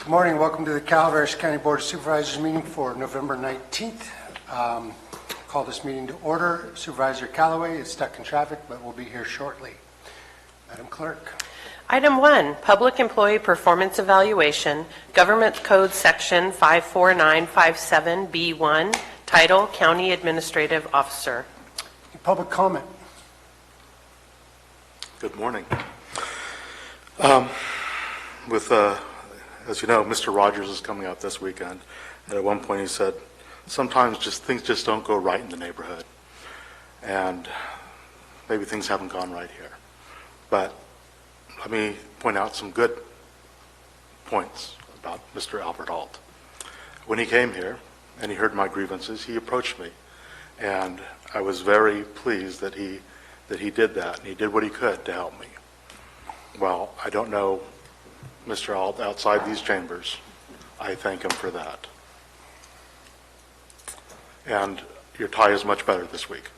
Good morning. Welcome to the Calaveras County Board of Supervisors meeting for November 19th. Call this meeting to order. Supervisor Callaway is stuck in traffic, but will be here shortly. Madam Clerk. Item 1, Public Employee Performance Evaluation, Government Code Section 54957B1, Title, County Administrative Officer. Public comment. Good morning. As you know, Mr. Rogers is coming up this weekend, and at one point he said, sometimes things just don't go right in the neighborhood, and maybe things haven't gone right here. But let me point out some good points about Mr. Albert Alt. When he came here and he heard my grievances, he approached me, and I was very pleased that he did that, and he did what he could to help me. Well, I don't know Mr. Alt outside these chambers. I thank him for that. And your tie is much better this week.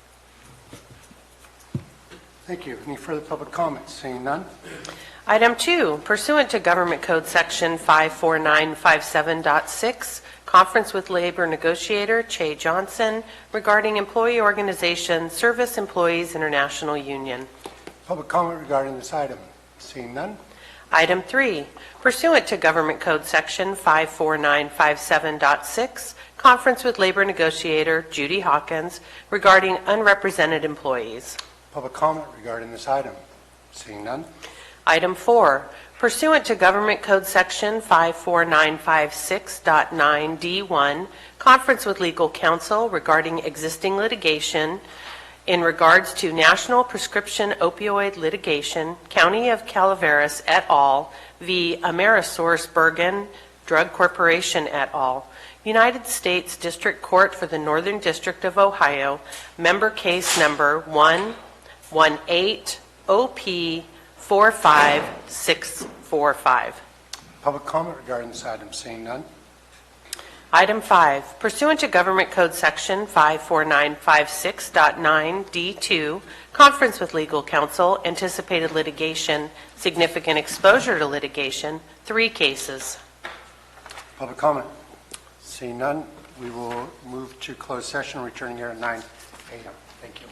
Thank you. Any further public comments? Seeing none. Item 2, pursuant to Government Code Section 54957.6, Conference with Labor Negotiator Che Johnson regarding Employee Organization Service Employees International Union. Public comment regarding this item. Seeing none. Item 3, pursuant to Government Code Section 54957.6, Conference with Labor Negotiator Judy Hawkins regarding unrepresented employees. Public comment regarding this item. Seeing none. Item 4, pursuant to Government Code Section 54956.9D1, Conference with Legal Counsel regarding existing litigation in regards to National Prescription Opioid Litigation, County of Calaveras et al. V. Amerisource Bergen Drug Corporation et al. United States District Court for the Northern District of Ohio, member case number 118OP45645. Public comment regarding this item. Seeing none. Item 5, pursuant to Government Code Section 54956.9D2, Conference with Legal Counsel, Anticipated Litigation, Significant Exposure to Litigation, 3 cases. Public comment. Seeing none, we will move to closed session, returning here at 9 a.m. Thank you.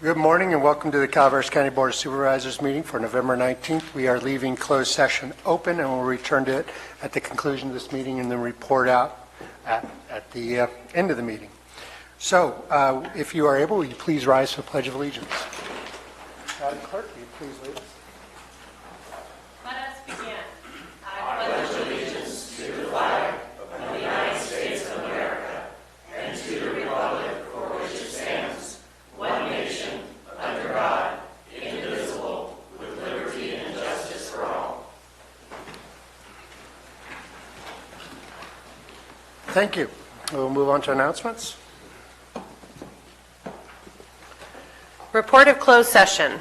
Good morning and welcome to the Calaveras County Board of Supervisors meeting for November 19th. We are leaving closed session open and we'll return to it at the conclusion of this meeting and then report out at the end of the meeting. So if you are able, will you please rise for the Pledge of Allegiance? Madam Clerk, will you please lead us? Let us begin. I pledge allegiance to the flag of the United States of America and to the republic for which it stands, one nation, under God, indivisible, with liberty and justice for all. Thank you. We'll move on to announcements. Report of closed session.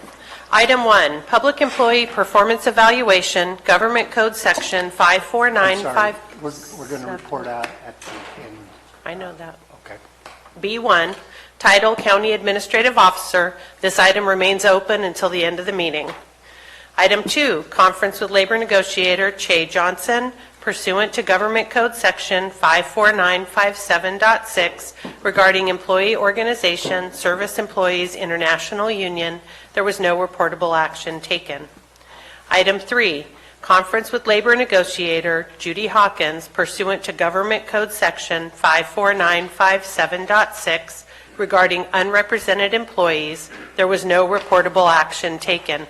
Item 1, Public Employee Performance Evaluation, Government Code Section I'm sorry. 5495. We're going to report out at the end. I know that. Okay. B1, Title County Administrative Officer. This item remains open until the end of the meeting. Item 2, Conference with Labor Negotiator Che Johnson pursuant to Government Code Section 54957.6 regarding Employee Organization Service Employees International Union. There was no reportable action taken. Item 3, Conference with Labor Negotiator Judy Hawkins pursuant to Government Code Section 54957.6 regarding unrepresented employees. There was no reportable action taken.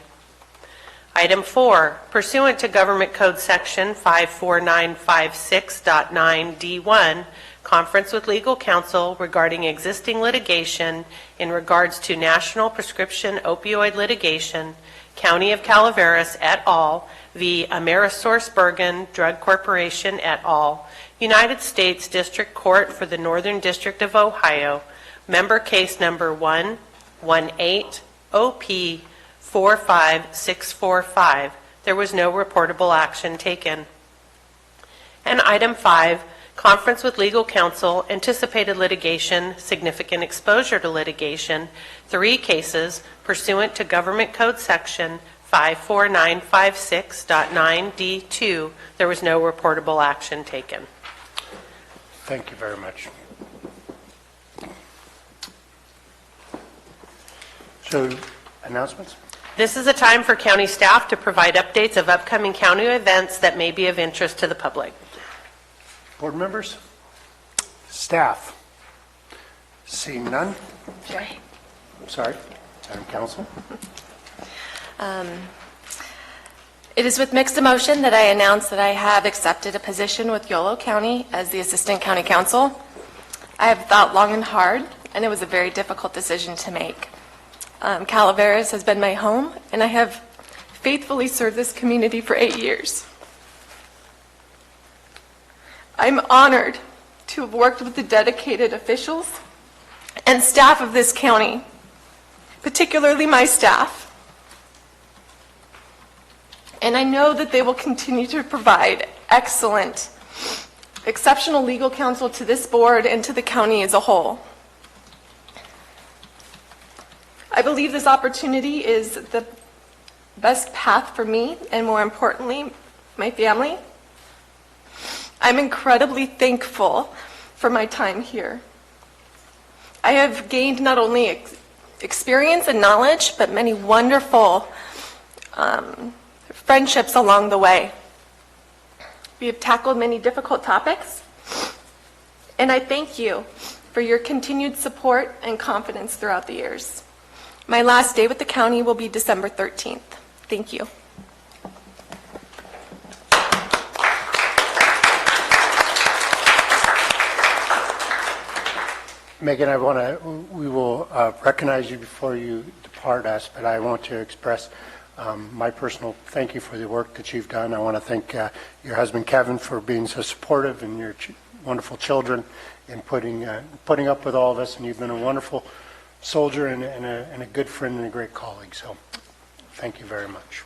Item 4, pursuant to Government Code Section 54956.9D1, conference with legal counsel regarding existing litigation in regards to national prescription opioid litigation, County of Calaveras et al. V. AmerisourceBergen Drug Corporation et al., United States District Court for the Northern District of Ohio, member case number 118OP 45645. There was no reportable action taken. And item 5, conference with legal counsel, anticipated litigation, significant exposure to litigation, 3 cases pursuant to Government Code Section 54956.9D2. There was no reportable action taken. Thank you very much. So, announcements? This is a time for county staff to provide updates of upcoming county events that may be of interest to the public. Board members? Staff? Seeing none? Right. I'm sorry. Madam Counsel? It is with mixed emotion that I announce that I have accepted a position with Yolo County as the Assistant County Counsel. I have thought long and hard, and it was a very difficult decision to make. Calaveras has been my home, and I have faithfully served this community for 8 years. I'm honored to have worked with the dedicated officials and staff of this county, particularly my staff. And I know that they will continue to provide excellent, exceptional legal counsel to this board and to the county as a whole. I believe this opportunity is the best path for me and, more importantly, my family. I'm incredibly thankful for my time here. I have gained not only experience and knowledge, but many wonderful friendships along the way. We have tackled many difficult topics, and I thank you for your continued support and confidence throughout the years. My last day with the county will be December 13th. Thank you. Megan, we will recognize you before you depart us, but I want to express my personal thank you for the work that you've done. I want to thank your husband, Kevin, for being so supportive, and your wonderful children in putting up with all of us, and you've been a wonderful soldier and a good friend and a great colleague. So thank you very much.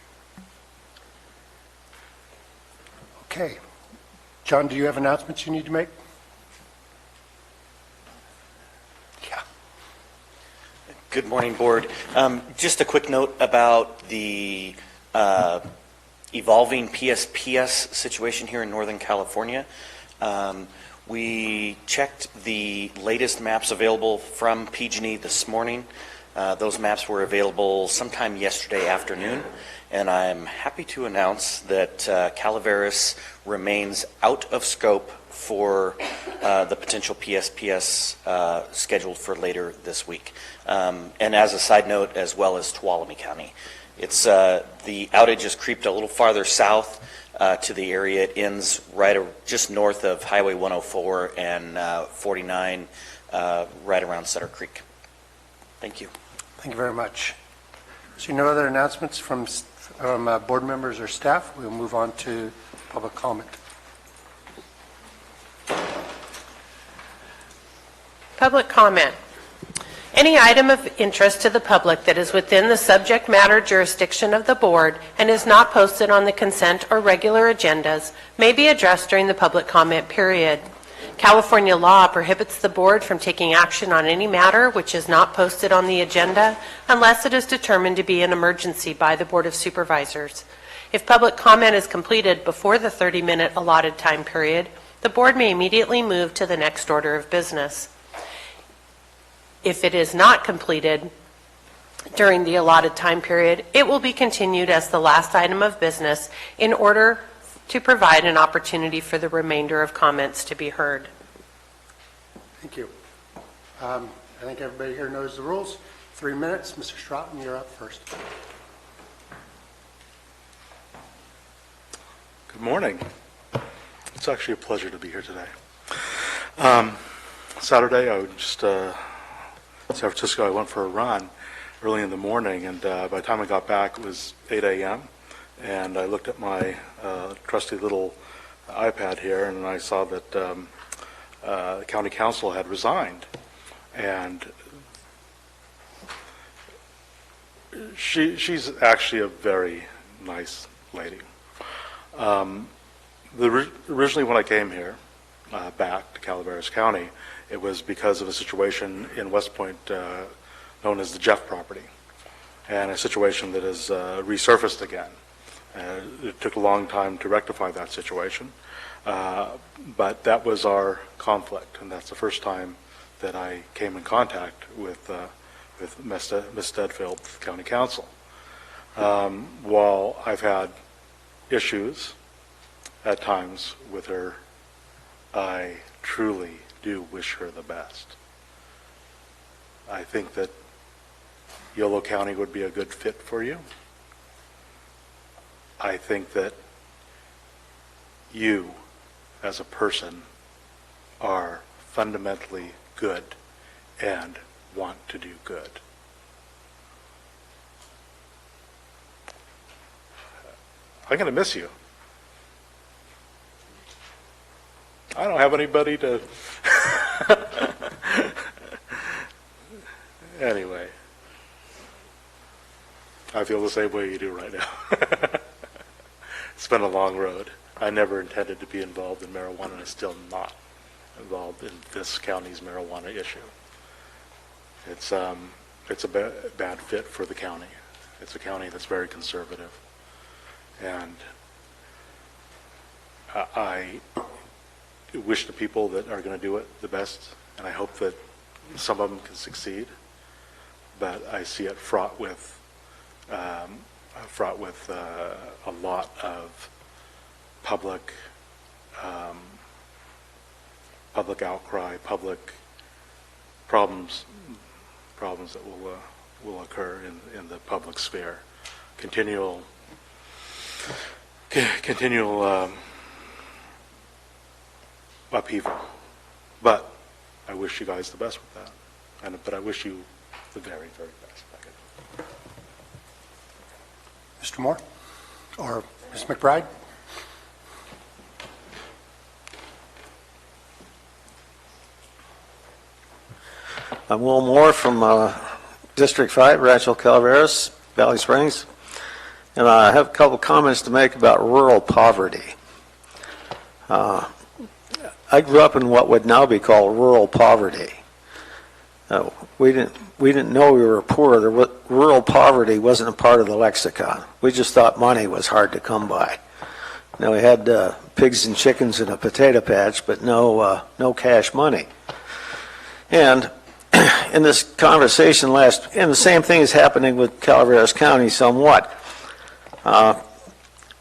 Okay. John, do you have announcements you need to make? Yeah. Good morning, Board. Just a quick note about the evolving PSPS situation here in Northern California. We checked the latest maps available from PG&E this morning. Those maps were available sometime yesterday afternoon, and I'm happy to announce that Calaveras remains out of scope for the potential PSPS scheduled for later this week. And as a side note, as well as Tuolumne County. It's the outage has creeped a little farther south to the area. It ends just north of Highway 104 and 49, right around Sutter Creek. Thank you. Thank you very much. So no other announcements from board members or staff. We'll move on to public comment. Public comment. Any item of interest to the public that is within the subject matter jurisdiction of the board and is not posted on the consent or regular agendas may be addressed during the public comment period. California law prohibits the board from taking action on any matter which is not posted on the agenda unless it is determined to be an emergency by the Board of Supervisors. If public comment is completed before the 30-minute allotted time period, the board may immediately move to the next order of business. If it is not completed during the allotted time period, it will be continued as the last item of business in order to provide an opportunity for the remainder of comments to be heard. Thank you. I think everybody here knows the rules. 3 minutes. Mr. Stroughton, you're up first. Good morning. It's actually a pleasure to be here today. Saturday, I would just San Francisco. I went for a run early in the morning, and by the time I got back, it was 8 a.m. And I looked at my trusty little iPad here, and I saw that the county council had resigned. And she's actually a very nice lady. Originally, when I came here, back to Calaveras County, it was because of a situation in West Point known as the Jeff property, and a situation that has resurfaced again. It took a long time to rectify that situation, but that was our conflict, and that's the first time that I came in contact with Ms. Stedfield, the County Council. While I've had issues at times with her, I truly do wish her the best. I think that Yolo County would be a good fit for you. I think that you, as a person, are fundamentally good and want to do good. I'm going to miss you. I don't have anybody to... Anyway, I feel the same way you do right now. It's been a long road. I never intended to be involved in marijuana, and I'm still not involved in this county's marijuana issue. It's a bad fit for the county. It's a county that's very conservative, and I wish the people that are going to do it the best, and I hope that some of them can succeed. But I see it fraught with a lot of public outcry, public problems that will occur in the public sphere. Continual upheaval. But I wish you guys the best with that. But I wish you the very, very best. Mr. Moore or Ms. McBride? I'm Will Moore from District 5, Rancho Calaveras, Valley Springs, and I have a couple comments to make about rural poverty. I grew up in what would now be called rural poverty. We didn't know we were poor. Rural poverty wasn't a part of the lexicon. We just thought money was hard to come by. Now, we had pigs and chickens in a potato patch, but no cash money. And in this conversation and the same thing is happening with Calaveras County somewhat.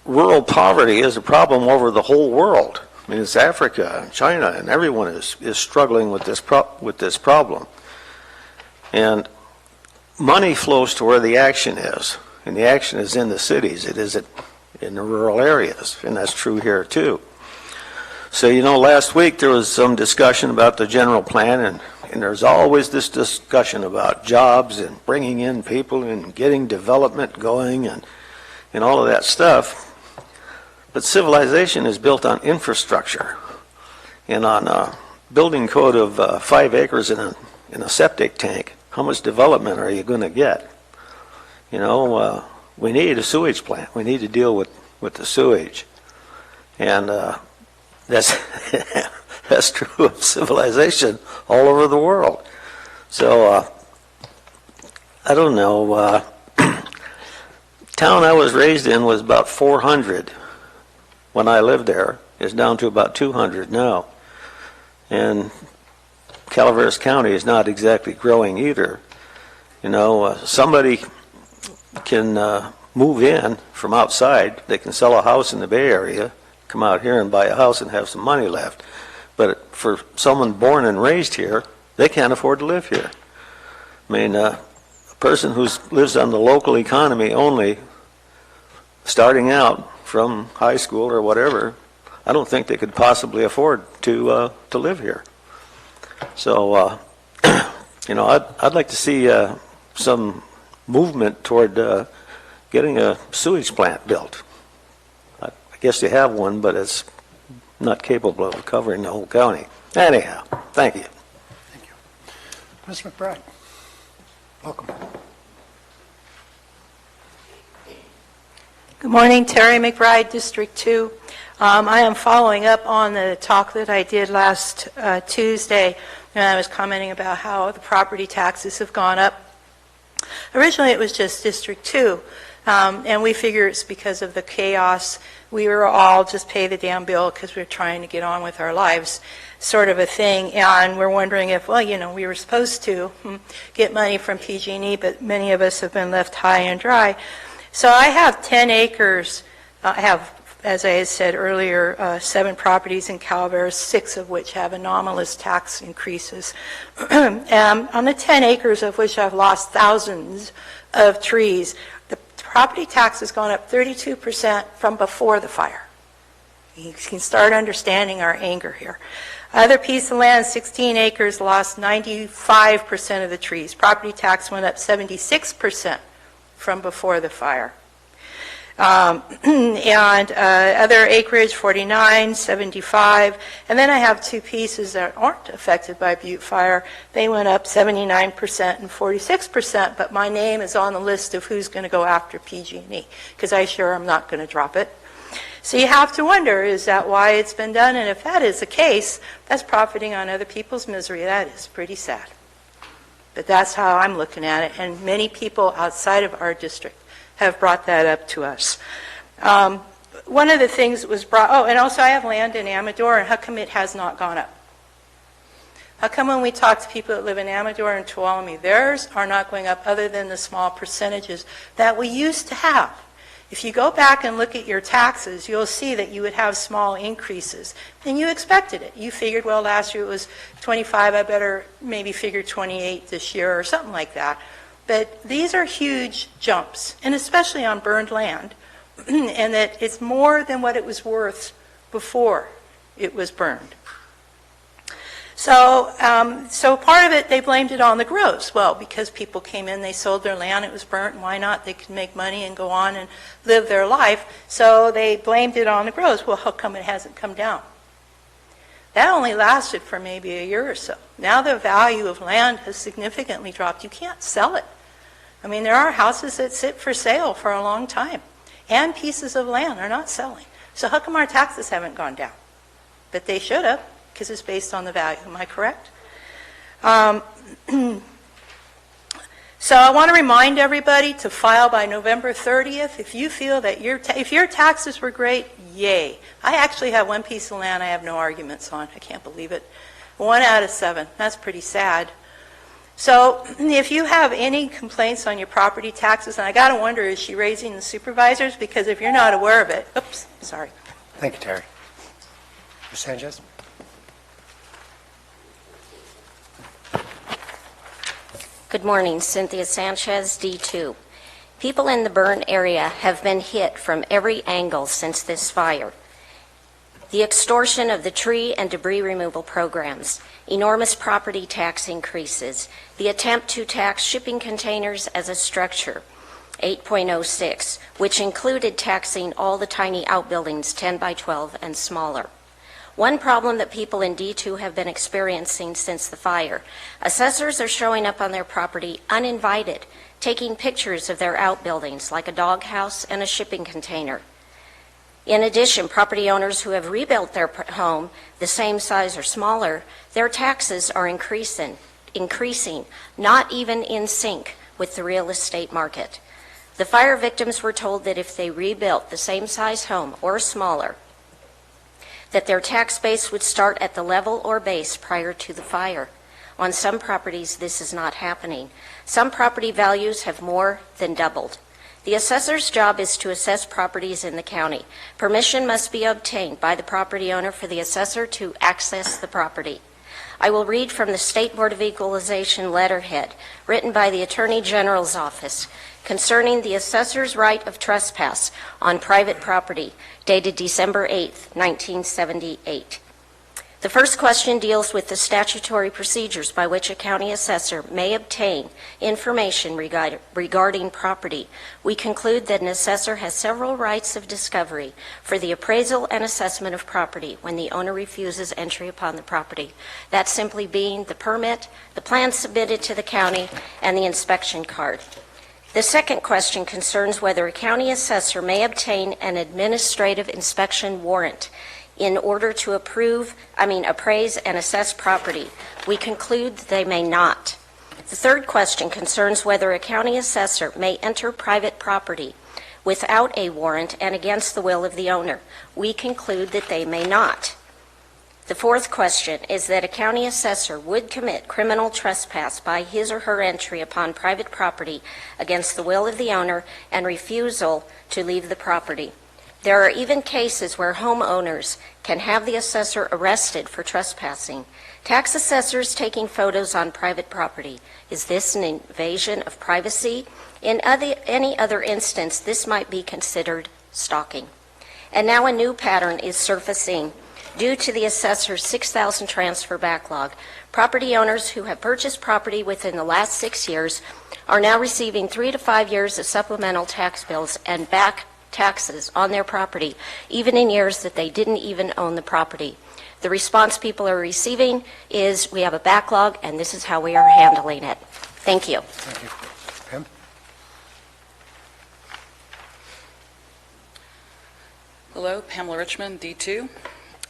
Rural poverty is a problem over the whole world. I mean, it's Africa and China, and everyone is struggling with this problem. And money flows to where the action is, and the action is in the cities. It isn't in the rural areas, and that's true here too. So, last week there was some discussion about the general plan, and there's always this discussion about jobs and bringing in people and getting development going and all of that stuff. But civilization is built on infrastructure and on a building code of 5 acres in a septic tank. How much development are you going to get? We need a sewage plant. We need to deal with the sewage. And that's that's true of civilization all over the world. So, I don't know. Town I was raised in was about 400 when I lived there. It's down to about 200 now. And Calaveras County is not exactly growing either. Somebody can move in from outside. They can sell a house in the Bay Area, come out here and buy a house and have some money left. But for someone born and raised here, they can't afford to live here. I mean, a person who lives on the local economy only, starting out from high school or whatever, I don't think they could possibly afford to live here. So, I'd like to see some movement toward getting a sewage plant built. I guess you have one, but it's not capable of covering the whole county. Anyhow, thank you. Thank you. Ms. McBride, welcome. Good morning, Terry McBride, District 2. I am following up on the talk that I did last Tuesday, and I was commenting about how the property taxes have gone up. Originally, it was just District 2, and we figure it's because of the chaos. We were all just pay the damn bill because we're trying to get on with our lives, sort of a thing, and we're wondering if, we were supposed to get money from PG&E, but many of us have been left high and dry. So I have 10 acres. I have, as I had said earlier, 7 properties in Calaveras, 6 of which have anomalous tax increases. On the 10 acres of which I've lost thousands of trees, the property tax has gone up 32% from before the fire. You can start understanding our anger here. Other piece of land, 16 acres, lost 95% of the trees. Property tax went up 76%. From before the fire. And other acreage, 49, 75. And then I have 2 pieces that aren't affected by Butte Fire. They went up 79% and 46%, but my name is on the list of who's going to go after PG&E, because I sure am not going to drop it. So you have to wonder, is that why it's been done? And if that is the case, that's profiting on other people's misery. That is pretty sad. But that's how I'm looking at it, and many people outside of our district have brought that up to us. One of the things that was brought, and also I have land in Amador, and how come it has not gone up? How come when we talk to people that live in Amador and Tuolumne, theirs are not going up other than the small percentages that we used to have? If you go back and look at your taxes, you'll see that you would have small increases. And you expected it. You figured, well, last year it was 25, I better maybe figure 28 this year or something like that. But these are huge jumps, and especially on burned land, and that it's more than what it was worth before it was burned. So part of it, they blamed it on the groves. Well, because people came in, they sold their land, it was burnt, and why not? They could make money and go on and live their life. So they blamed it on the groves. Well, how come it hasn't come down? That only lasted for maybe a year or so. Now the value of land has significantly dropped. You can't sell it. I mean, there are houses that sit for sale for a long time, and pieces of land are not selling. So how come our taxes haven't gone down? But they should have, because it's based on the value. Am I correct? So I want to remind everybody to file by November 30th. If you feel that if your taxes were great, yay. I actually have 1 piece of land I have no arguments on. I can't believe it. 1 out of 7. That's pretty sad. So if you have any complaints on your property taxes, and I got to wonder, is she raising the supervisors? Because if you're not aware of it, oops, sorry. Thank you, Terry. Ms. Sanchez? Good morning, Cynthia Sanchez, D2. People in the burn area have been hit from every angle since this fire. The extortion of the tree and debris removal programs, enormous property tax increases, the attempt to tax shipping containers as a structure, 8.06, which included taxing all the tiny outbuildings 10 by 12 and smaller. One problem that people in D2 have been experiencing since the fire, assessors are showing up on their property uninvited, taking pictures of their outbuildings like a doghouse and a shipping container. In addition, property owners who have rebuilt their home the same size or smaller, their taxes are increasing, not even in sync with the real estate market. The fire victims were told that if they rebuilt the same size home or smaller, that their tax base would start at the level or base prior to the fire. On some properties, this is not happening. Some property values have more than doubled. The assessor's job is to assess properties in the county. Permission must be obtained by the property owner for the assessor to access the property. I will read from the State Board of Equalization letterhead written by the Attorney General's office concerning the assessor's right of trespass on private property, dated December 8, 1978. The first question deals with the statutory procedures by which a county assessor may obtain information regarding property. We conclude that an assessor has several rights of discovery for the appraisal and assessment of property when the owner refuses entry upon the property. That simply being the permit, the plan submitted to the county, and the inspection card. The second question concerns whether a county assessor may obtain an administrative inspection warrant in order to appraise and assess property. We conclude that they may not. The third question concerns whether a county assessor may enter private property without a warrant and against the will of the owner. We conclude that they may not. The fourth question is that a county assessor would commit criminal trespass by his or her entry upon private property against the will of the owner and refusal to leave the property. There are even cases where homeowners can have the assessor arrested for trespassing. Tax assessors taking photos on private property. Is this an invasion of privacy? In any other instance, this might be considered stalking. And now a new pattern is surfacing. Due to the assessor's 6,000 transfer backlog, property owners who have purchased property within the last 6 years are now receiving 3 to 5 years of supplemental tax bills and back taxes on their property, even in years that they didn't even own the property. The response people are receiving is, we have a backlog and this is how we are handling it. Thank you. Thank you. Pam? Hello, Pamela Richmond, D2.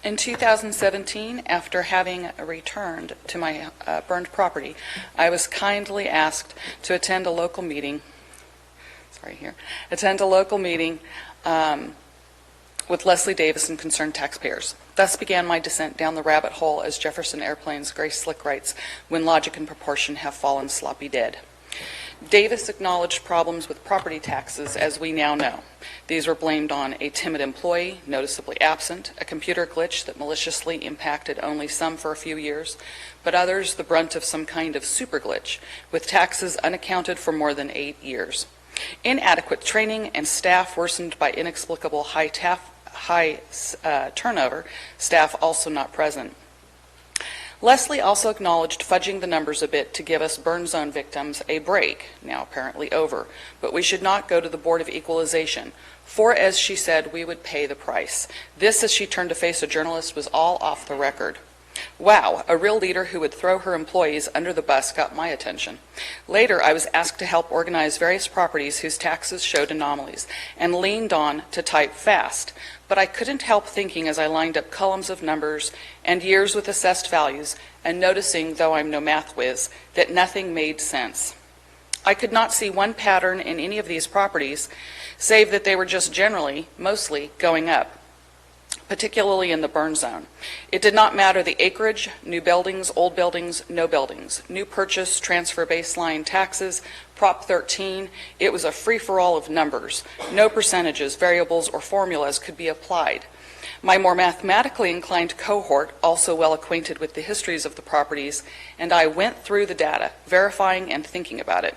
In 2017, after having returned to my burned property, I was kindly asked to attend a local meeting with Leslie Davis and concerned taxpayers. Thus began my descent down the rabbit hole, as Jefferson Airplane's Grace Slick writes, when logic and proportion have fallen sloppy dead. Davis acknowledged problems with property taxes, as we now know. These were blamed on a timid employee, noticeably absent, a computer glitch that maliciously impacted only some for a few years, but others the brunt of some kind of super glitch, with taxes unaccounted for more than 8 years. Inadequate training and staff worsened by inexplicable high turnover, staff also not present. Leslie also acknowledged fudging the numbers a bit to give us burn zone victims a break, now apparently over, but we should not go to the Board of Equalization, for, as she said, we would pay the price. This, as she turned to face a journalist, was all off the record. Wow, a real leader who would throw her employees under the bus got my attention. Later, I was asked to help organize various properties whose taxes showed anomalies, and leaned on to type fast. But I couldn't help thinking as I lined up columns of numbers and years with assessed values, and noticing, though I'm no math whiz, that nothing made sense. I could not see one pattern in any of these properties, save that they were just generally, mostly, going up. particularly in the burn zone. It did not matter the acreage, new buildings, old buildings, no buildings, new purchase, transfer baseline taxes, Prop 13. It was a free-for-all of numbers. No percentages, variables, or formulas could be applied. My more mathematically inclined cohort, also well acquainted with the histories of the properties, and I went through the data, verifying and thinking about it.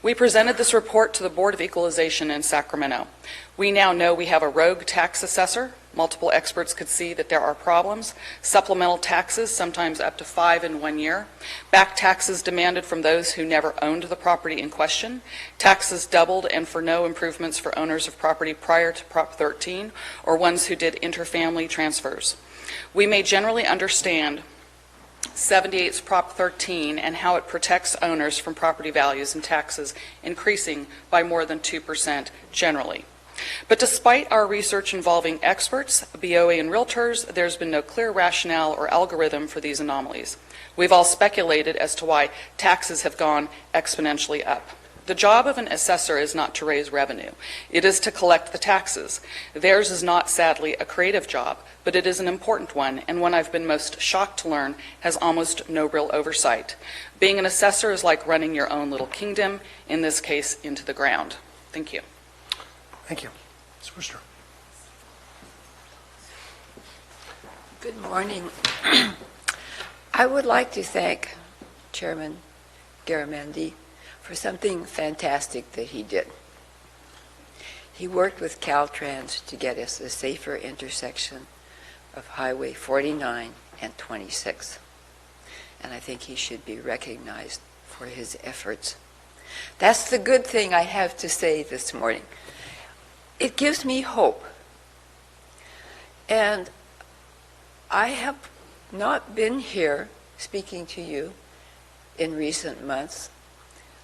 We presented this report to the Board of Equalization in Sacramento. We now know we have a rogue tax assessor. Multiple experts could see that there are problems. Supplemental taxes, sometimes up to 5 in 1 year. Back taxes demanded from those who never owned the property in question. Taxes doubled and for no improvements for owners of property prior to Prop 13 or ones who did interfamily transfers. We may generally understand 78's Prop 13 and how it protects owners from property values and taxes increasing by more than 2% generally. But despite our research involving experts, BOA, and realtors, there's been no clear rationale or algorithm for these anomalies. We've all speculated as to why taxes have gone exponentially up. The job of an assessor is not to raise revenue. It is to collect the taxes. Theirs is not, sadly, a creative job, but it is an important one, and one I've been most shocked to learn has almost no real oversight. Being an assessor is like running your own little kingdom, in this case, into the ground. Thank you. Thank you. Ms. Worcester. Good morning. I would like to thank Chairman Garamendi for something fantastic that he did. He worked with Caltrans to get us a safer intersection of Highway 49 and 26. And I think he should be recognized for his efforts. That's the good thing I have to say this morning. It gives me hope. And I have not been here speaking to you in recent months.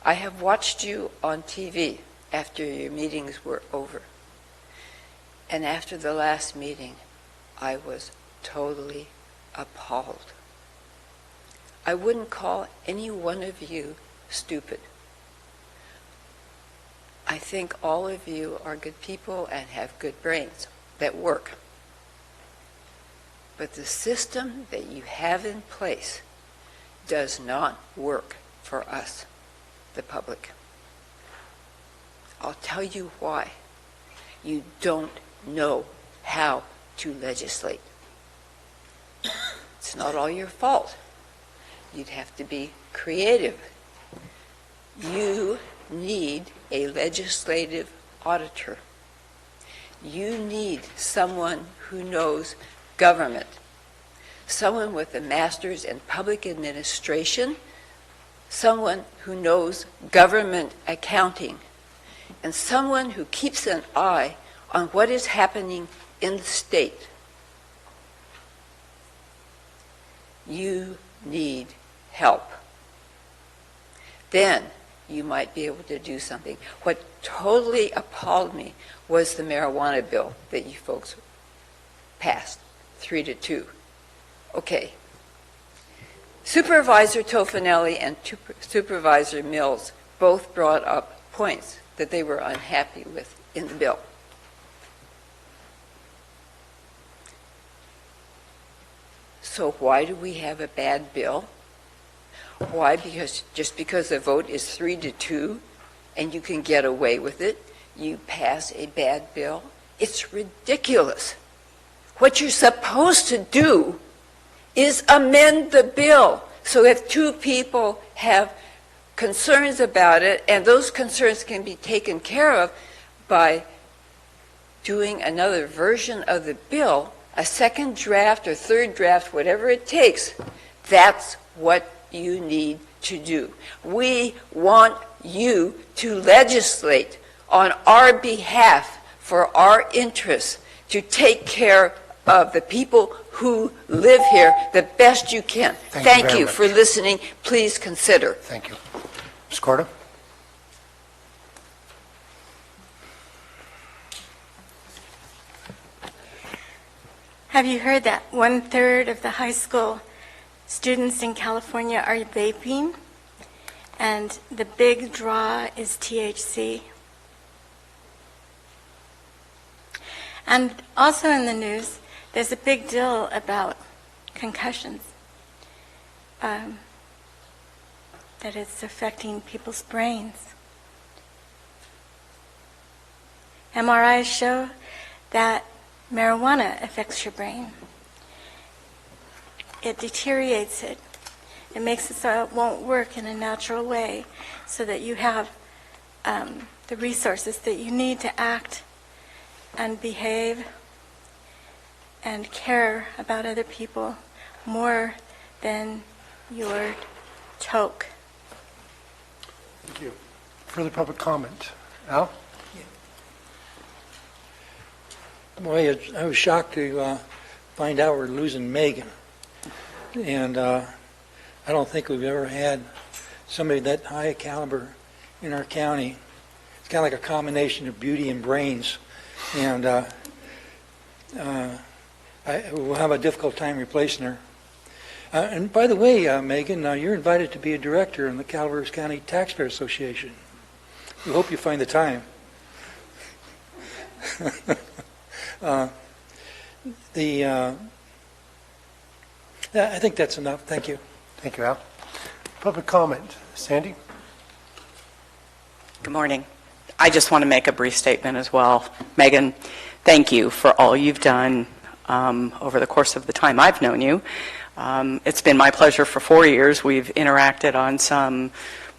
I have watched you on TV after your meetings were over. And after the last meeting, I was totally appalled. I wouldn't call any one of you stupid. I think all of you are good people and have good brains that work. But the system that you have in place does not work for us, the public. I'll tell you why. You don't know how to legislate. It's not all your fault. You'd have to be creative. You need a legislative auditor. You need someone who knows government, someone with a master's in public administration, someone who knows government accounting, and someone who keeps an eye on what is happening in the state. You need help. Then you might be able to do something. What totally appalled me was the marijuana bill that you folks passed, 3-2. Okay. Supervisor Tofinelli and Supervisor Mills both brought up points that they were unhappy with in the bill. So why do we have a bad bill? Why? Just because the vote is 3-2 and you can get away with it, you pass a bad bill? It's ridiculous. What you're supposed to do is amend the bill. So if two people have concerns about it, and those concerns can be taken care of by doing another version of the bill, a second draft or third draft, whatever it takes, that's what you need to do. We want you to legislate on our behalf for our interests, to take care of the people who live here the best you can. Thank you for listening. Please consider. Thank you. Ms. Corda? Have you heard that 1/3 of the high school students in California are vaping? And the big draw is THC. And also in the news, there's a big deal about concussions, that it's affecting people's brains. MRIs show that marijuana affects your brain. It deteriorates it. It makes it so it won't work in a natural way, so that you have the resources that you need to act and behave and care about other people more than your toke. Thank you. Further public comment? Al? Boy, I was shocked to find out we're losing Megan. And I don't think we've ever had somebody that high a caliber in our county. It's kind of like a combination of beauty and brains. And we'll have a difficult time replacing her. And by the way, Megan, you're invited to be a director in the Calaveras County Taxpayer Association. We hope you find the time. I think that's enough. Thank you. Thank you, Al. Public comment. Sandy? Good morning. I just want to make a brief statement as well. Megan, thank you for all you've done over the course of the time I've known you. It's been my pleasure for 4 years. We've interacted on some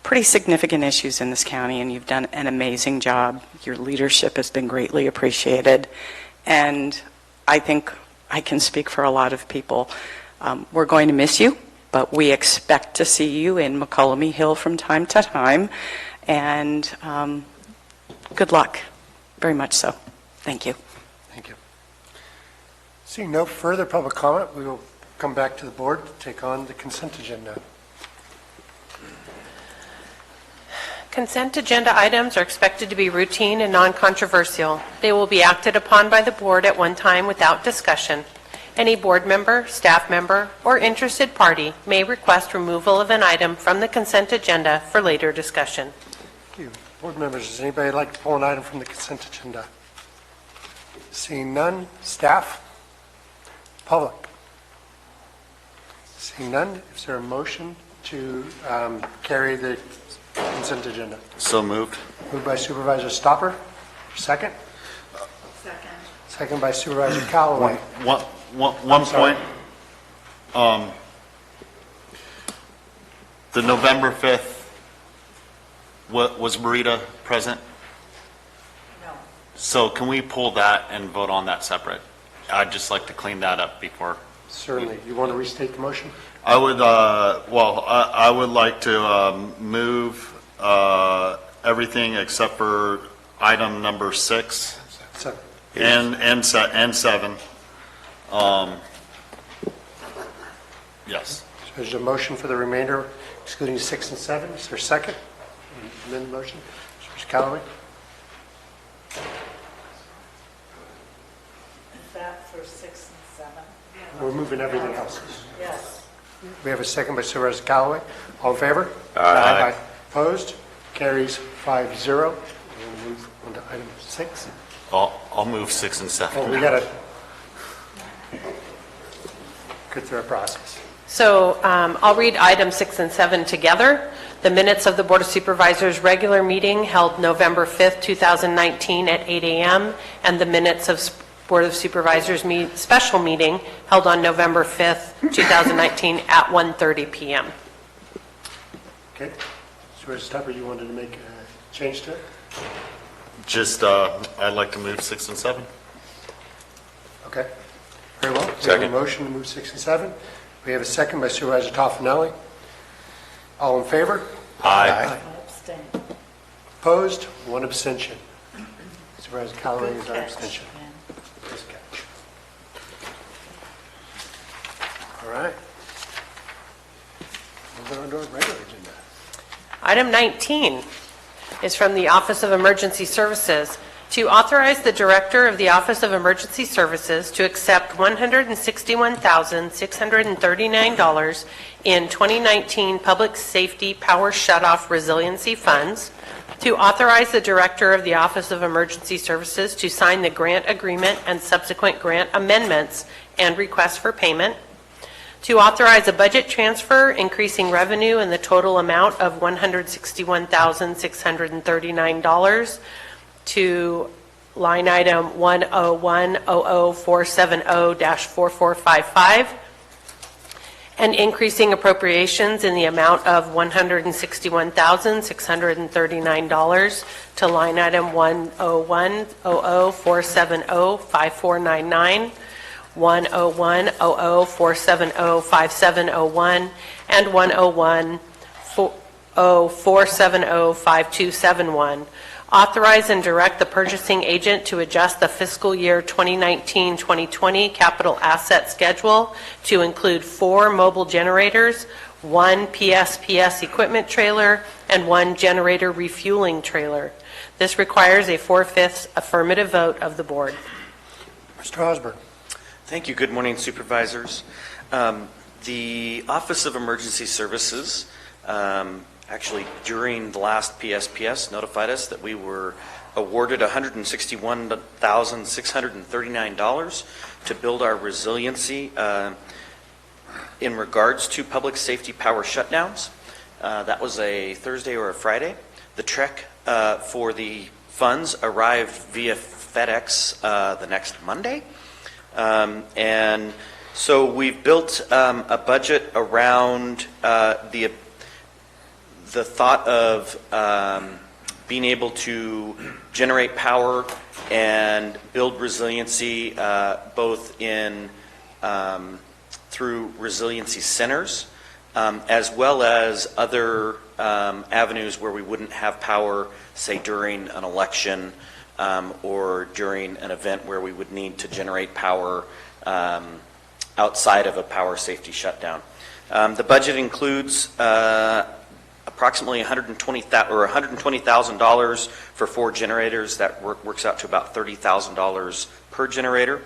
pretty significant issues in this county, and you've done an amazing job. Your leadership has been greatly appreciated, and I think I can speak for a lot of people. We're going to miss you, but we expect to see you in McCollum Hill from time to time, and good luck, very much so. Thank you. Thank you. Seeing no further public comment, we will come back to the board to take on the consent agenda. Consent agenda items are expected to be routine and non-controversial. They will be acted upon by the board at one time without discussion. Any board member, staff member, or interested party may request removal of an item from the consent agenda for later discussion. Thank you. Board members, does anybody like to pull an item from the consent agenda? Seeing none, staff? Public? Seeing none, is there a motion to carry the consent agenda? So moved. Moved by Supervisor Stopper. Second? Second. Second by Supervisor Callaway. One sorry. point. The November 5th, was Marita present? No. So can we pull that and vote on that separate? I'd just like to clean that up before. Certainly. You want to restate the motion? I would, I would like to move everything except for item number 6 Seven. and 7. Yes. So there's a motion for the remainder, excluding 6 and 7. Is there a second? Amend the motion. Mr. Callaway? Is that for 6 and 7? We're moving everything else. Yes. We have a second by Supervisor Callaway. All in favor? Aye. Opposed? Carries 5-0. We'll move on to item 6. I'll move 6 and 7. Oh, we got to go through our process. So I'll read items 6 and 7 together. The minutes of the Board of Supervisors regular meeting held November 5th, 2019 at 8 a.m. and the minutes of Board of Supervisors special meeting held on November 5th, 2019 at 1:30 p.m. Okay. Supervisor Stopper, you wanted to make a change to it? Just, I'd like to move 6 and 7. Okay. Very well. We have a Second. motion to move 6 and 7. We have a second by Supervisor Toffenelli. All in favor? Aye. Abstain. Opposed? 1 abstention. Supervisor Callaway is our abstention. Nice catch. All right. Moving on to our regular agenda. Item 19 is from the Office of Emergency Services to authorize the Director of the Office of Emergency Services to accept $161,639 in 2019 Public Safety Power Shutoff Resiliency Funds, to authorize the Director of the Office of Emergency Services to sign the grant agreement and subsequent grant amendments and request for payment. To authorize a budget transfer increasing revenue in the total amount of $161,639 to line item 101-00470-4455, and increasing appropriations in the amount of $161,639 to line item 101-00470-5499, 101-00470-5701, and 101-00470-5271. Authorize and direct the purchasing agent to adjust the fiscal year 2019-2020 capital asset schedule to include 4 mobile generators, 1 PSPS equipment trailer, and 1 generator refueling trailer. This requires a 4/5 affirmative vote of the board. Mr. Osborne. Thank you. Good morning, Supervisors. The Office of Emergency Services actually during the last PSPS notified us that we were awarded $161,639 to build our resiliency in regards to public safety power shutdowns. That was a Thursday or a Friday. The check for the funds arrived via FedEx the next Monday. And so we've built a budget around the thought of being able to generate power and build resiliency both in through resiliency centers as well as other avenues where we wouldn't have power, say during an election or during an event where we would need to generate power outside of a power safety shutdown. The budget includes approximately $120,000 for 4 generators. That works out to about $30,000 per generator.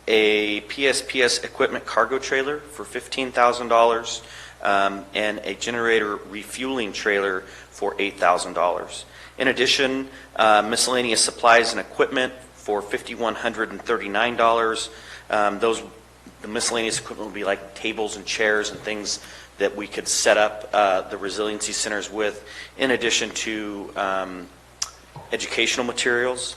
A PSPS equipment cargo trailer for $15,000, and a generator refueling trailer for $8,000. In addition, miscellaneous supplies and equipment for $5,139. The miscellaneous equipment would be like tables and chairs and things that we could set up the resiliency centers with, in addition to educational materials.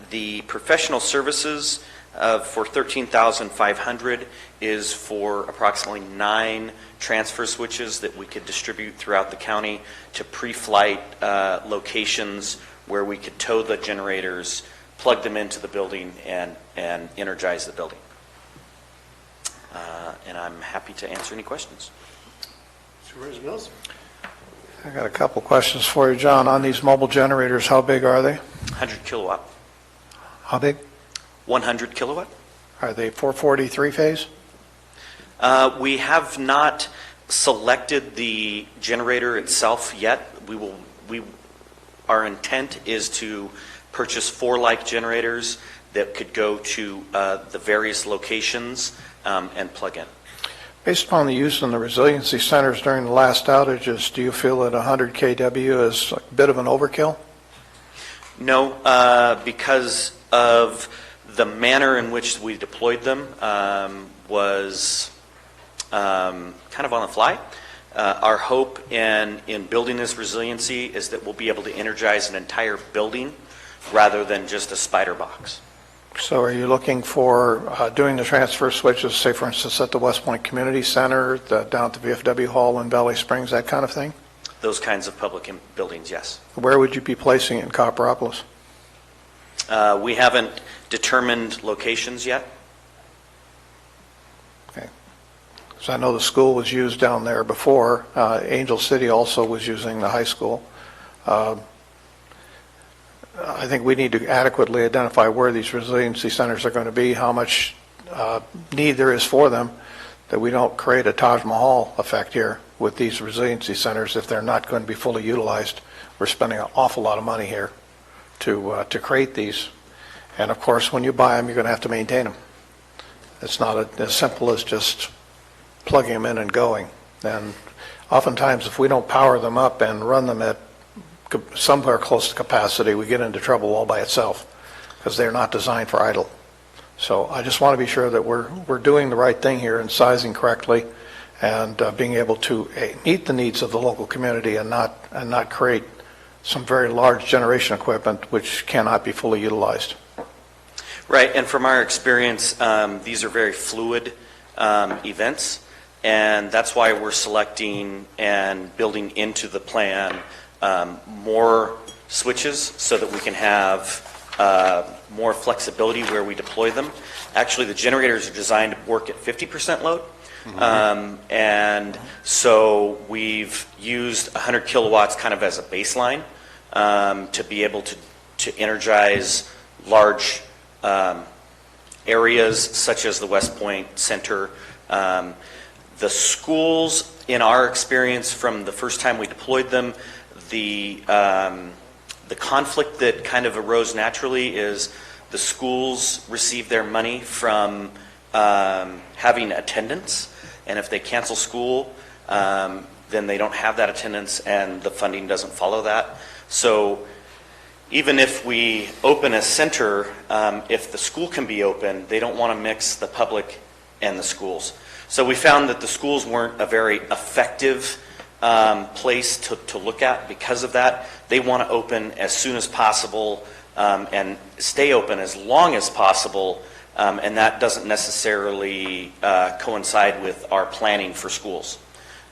The professional services for $13,500 is for approximately 9 transfer switches that we could distribute throughout the county to pre-flight locations where we could tow the generators, plug them into the building, and energize the building. And I'm happy to answer any questions. Supervisor Mills. I got a couple questions for you, John. On these mobile generators, how big are they? 100 kilowatt. How big? 100 kilowatt. Are they 440 3-phase? We have not selected the generator itself yet. Our intent is to purchase 4 like generators that could go to the various locations and plug in. Based upon the use in the resiliency centers during the last outages, do you feel that 100 kW is a bit of an overkill? No, because of the manner in which we deployed them was kind of on the fly. Our hope in building this resiliency is that we'll be able to energize an entire building rather than just a spider box. So are you looking for doing the transfer switches, say for instance at the West Point Community Center, down at the VFW Hall in Valley Springs, that kind of thing? Those kinds of public buildings, yes. Where would you be placing it in Copperopolis? We haven't determined locations yet. Okay. So I know the school was used down there before. Angel City also was using the high school. I think we need to adequately identify where these resiliency centers are going to be, how much need there is for them, that we don't create a Taj Mahal effect here with these resiliency centers if they're not going to be fully utilized. We're spending an awful lot of money here to create these. And of course, when you buy them, you're going to have to maintain them. It's not as simple as just plugging them in and going. And oftentimes, if we don't power them up and run them at somewhere close to capacity, we get into trouble all by itself because they're not designed for idle. So I just want to be sure that we're doing the right thing here and sizing correctly and being able to meet the needs of the local community and not create some very large generation equipment which cannot be fully utilized. Right, and from our experience, these are very fluid events, and that's why we're selecting and building into the plan more switches so that we can have more flexibility where we deploy them. Actually, the generators are designed to work at 50% load, and so we've used 100 kilowatts kind of as a baseline to be able to energize large areas such as the West Point Center. The schools, in our experience from the first time we deployed them, the conflict that kind of arose naturally is the schools receive their money from having attendance, and if they cancel school, then they don't have that attendance and the funding doesn't follow that. So even if we open a center, if the school can be open, they don't want to mix the public and the schools. So we found that the schools weren't a very effective place to look at because of that. They want to open as soon as possible and stay open as long as possible, and that doesn't necessarily coincide with our planning for schools.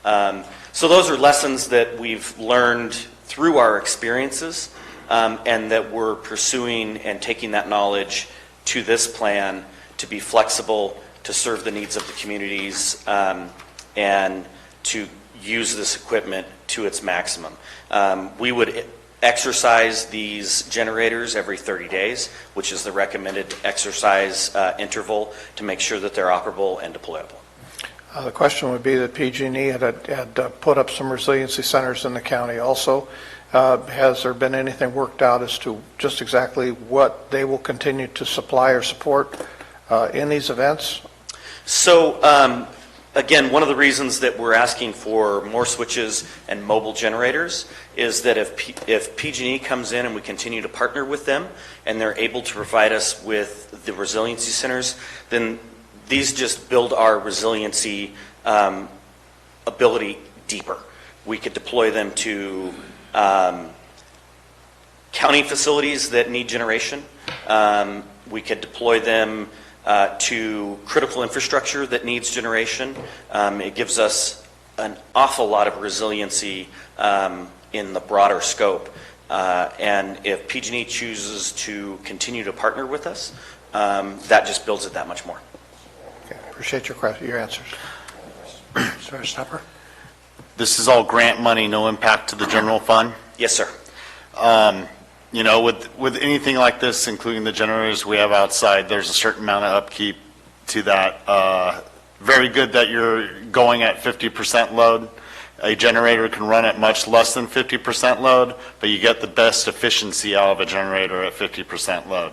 So those are lessons that we've learned through our experiences, and that we're pursuing and taking that knowledge to this plan to be flexible, to serve the needs of the communities, and to use this equipment to its maximum. We would exercise these generators every 30 days, which is the recommended exercise interval to make sure that they're operable and deployable. The question would be that PG&E had put up some resiliency centers in the county also. Has there been anything worked out as to just exactly what they will continue to supply or support in these events? So again, one of the reasons that we're asking for more switches and mobile generators is that if PG&E comes in and we continue to partner with them and they're able to provide us with the resiliency centers, then these just build our resiliency ability deeper. We could deploy them to county facilities that need generation. We could deploy them to critical infrastructure that needs generation. It gives us an awful lot of resiliency in the broader scope. And if PG&E chooses to continue to partner with us, that just builds it that much more. Okay, appreciate your answers. Sorry, Stopper. This is all grant money, no impact to the general fund? Yes, sir. You know, with anything like this, including the generators we have outside, there's a certain amount of upkeep to that. Very good that you're going at 50% load. A generator can run at much less than 50% load, but you get the best efficiency out of a generator at 50% load.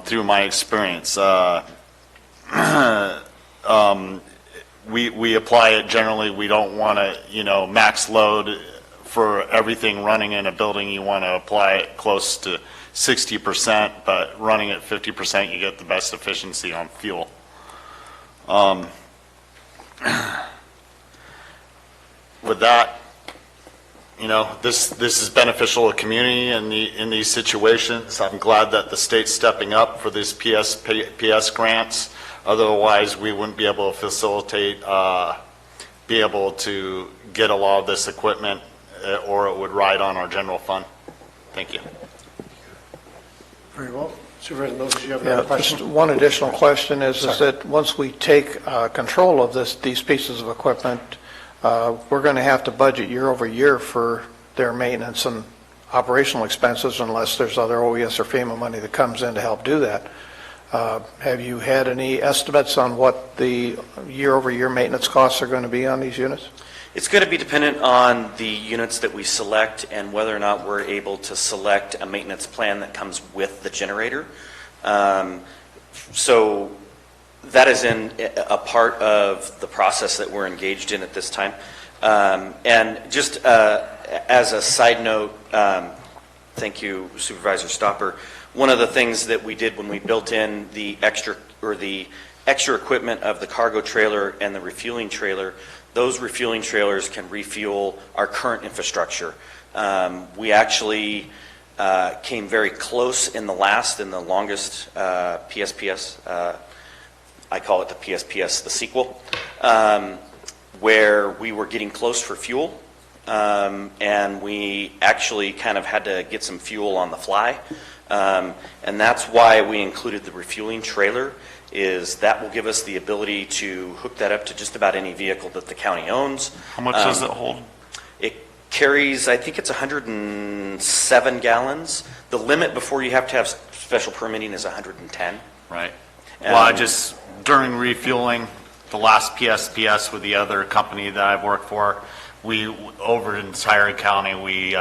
Through my experience, we apply it generally. We don't want to, max load for everything running in a building. You want to apply it close to 60%, but running at 50%, you get the best efficiency on fuel. With that, this is beneficial to the community in these situations. I'm glad that the state's stepping up for these PS grants. Otherwise, we wouldn't be able to facilitate, be able to get a lot of this equipment, or it would ride on our general fund. Thank you. Very well. Supervisor Lopez, you have another question? Just one additional question is that once we take control of these pieces of equipment, we're going to have to budget year over year for their maintenance and operational expenses unless there's other OES or FEMA money that comes in to help do that. Have you had any estimates on what the year-over-year maintenance costs are going to be on these units? It's going to be dependent on the units that we select and whether or not we're able to select a maintenance plan that comes with the generator. So that is a part of the process that we're engaged in at this time. And just as a side note, thank you, Supervisor Stopper. one of the things that we did when we built in the extra equipment of the cargo trailer and the refueling trailer, those refueling trailers can refuel our current infrastructure. We actually came very close in the longest PSPS, I call it the PSPS, the sequel, where we were getting close for fuel, and we actually kind of had to get some fuel on the fly, and that's why we included the refueling trailer, is that will give us the ability to hook that up to just about any vehicle that the county owns. How much does it hold? It carries, I think it's 107 gallons. The limit before you have to have special permitting is 110. Right. Well, during refueling, the last PSPS with the other company that I've worked for, over in entire county, we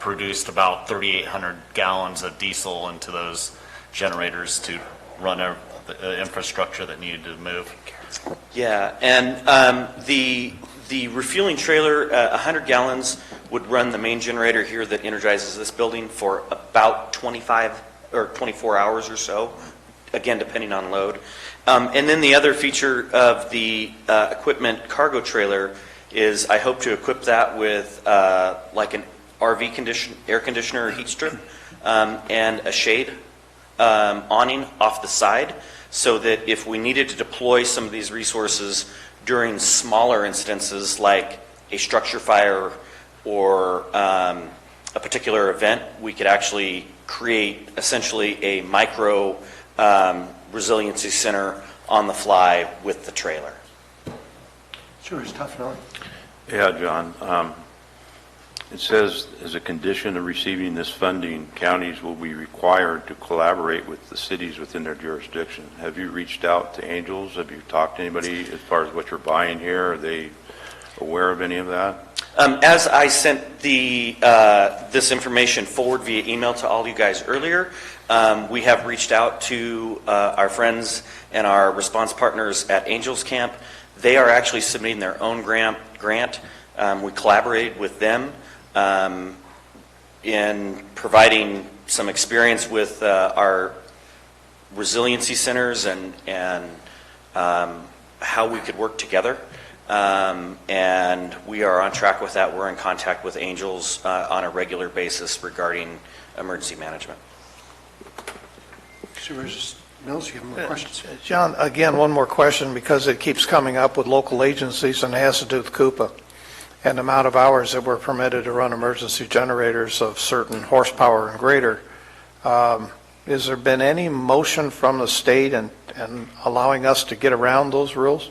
produced about 3,800 gallons of diesel into those generators to run the infrastructure that needed to move. Yeah, and the refueling trailer, 100 gallons, would run the main generator here that energizes this building for about 25 or 24 hours or so, again, depending on load. And then the other feature of the equipment cargo trailer is I hope to equip that with like an RV air conditioner heat strip and a shade awning off the side, so that if we needed to deploy some of these resources during smaller incidences like a structure fire or a particular event, we could actually create essentially a micro resiliency center on the fly with the trailer. Sure, it's tough, no? Yeah, John. It says, as a condition of receiving this funding, counties will be required to collaborate with the cities within their jurisdiction. Have you reached out to Angels? Have you talked to anybody as far as what you're buying here? Are they aware of any of that? As I sent this information forward via email to all you guys earlier, we have reached out to our friends and our response partners at Angels Camp. They are actually submitting their own grant. We collaborated with them in providing some experience with our resiliency centers and how we could work together. And we are on track with that. We're in contact with Angels on a regular basis regarding emergency management. Supervisor Mills, you have more questions? John, again, one more question, because it keeps coming up with local agencies and it has to do with Coupa and the amount of hours that we're permitted to run emergency generators of certain horsepower and greater. Has there been any motion from the state and allowing us to get around those rules?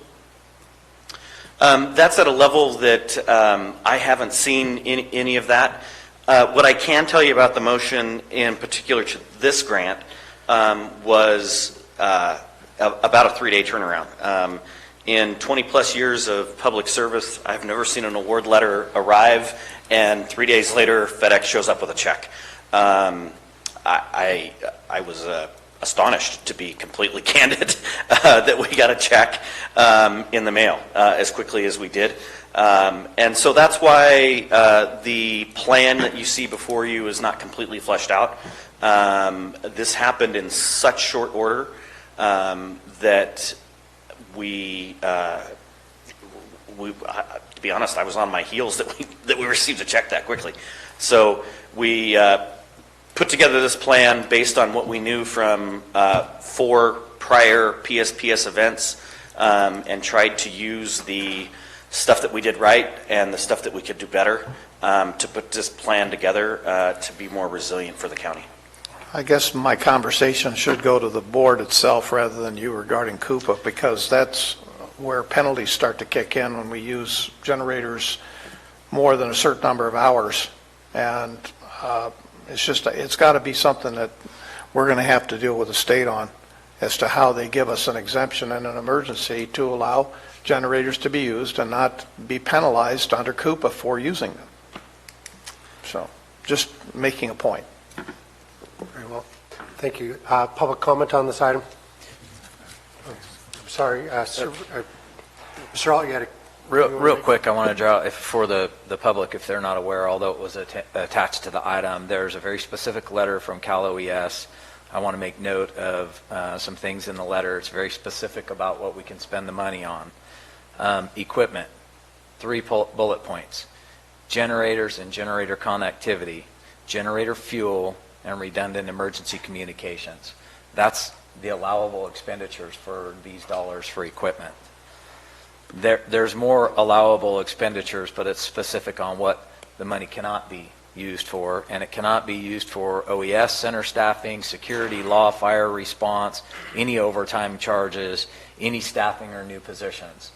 That's at a level that I haven't seen any of that. What I can tell you about the motion in particular to this grant was about a 3-day turnaround. In 20 plus years of public service, I've never seen an award letter arrive and 3 days later FedEx shows up with a check. I was astonished, to be completely candid, that we got a check in the mail as quickly as we did. And so that's why the plan that you see before you is not completely fleshed out. This happened in such short order that to be honest, I was on my heels that we received a check that quickly. So we put together this plan based on what we knew from 4 prior PSPS events, and tried to use the stuff that we did right and the stuff that we could do better to put this plan together to be more resilient for the county. I guess my conversation should go to the board itself rather than you regarding Coupa, because that's where penalties start to kick in when we use generators more than a certain number of hours. And it's got to be something that we're going to have to deal with the state on as to how they give us an exemption in an emergency to allow generators to be used and not be penalized under Coupa for using them. So just making a point. Very well. Thank you. Public comment on this item? I'm sorry. Mr. Alt, you had a... Real quick, I want to draw, for the public, if they're not aware, although it was attached to the item, there's a very specific letter from Cal OES I want to make note of some things in the letter. It's very specific about what we can spend the money on. Equipment, 3 bullet points. Generators and generator connectivity, generator fuel, and redundant emergency communications. That's the allowable expenditures for these dollars for equipment. There's more allowable expenditures, but it's specific on what the money cannot be used for, and it cannot be used for OES center staffing, security, law, fire response, any overtime charges, any staffing or new positions.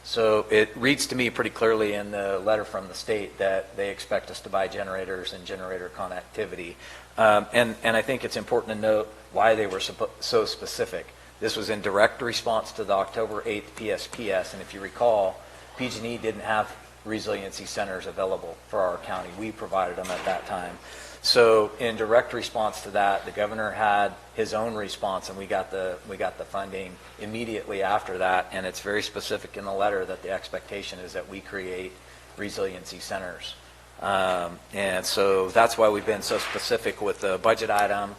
So it reads to me pretty clearly in the letter from the state that they expect us to buy generators and generator connectivity. And I think it's important to note why they were so specific. This was in direct response to the October 8th PSPS, and if you recall, PG&E didn't have resiliency centers available for our county. We provided them at that time. So in direct response to that, the governor had his own response, and we got the funding immediately after that. And it's very specific in the letter that the expectation is that we create resiliency centers. And so that's why we've been so specific with the budget item.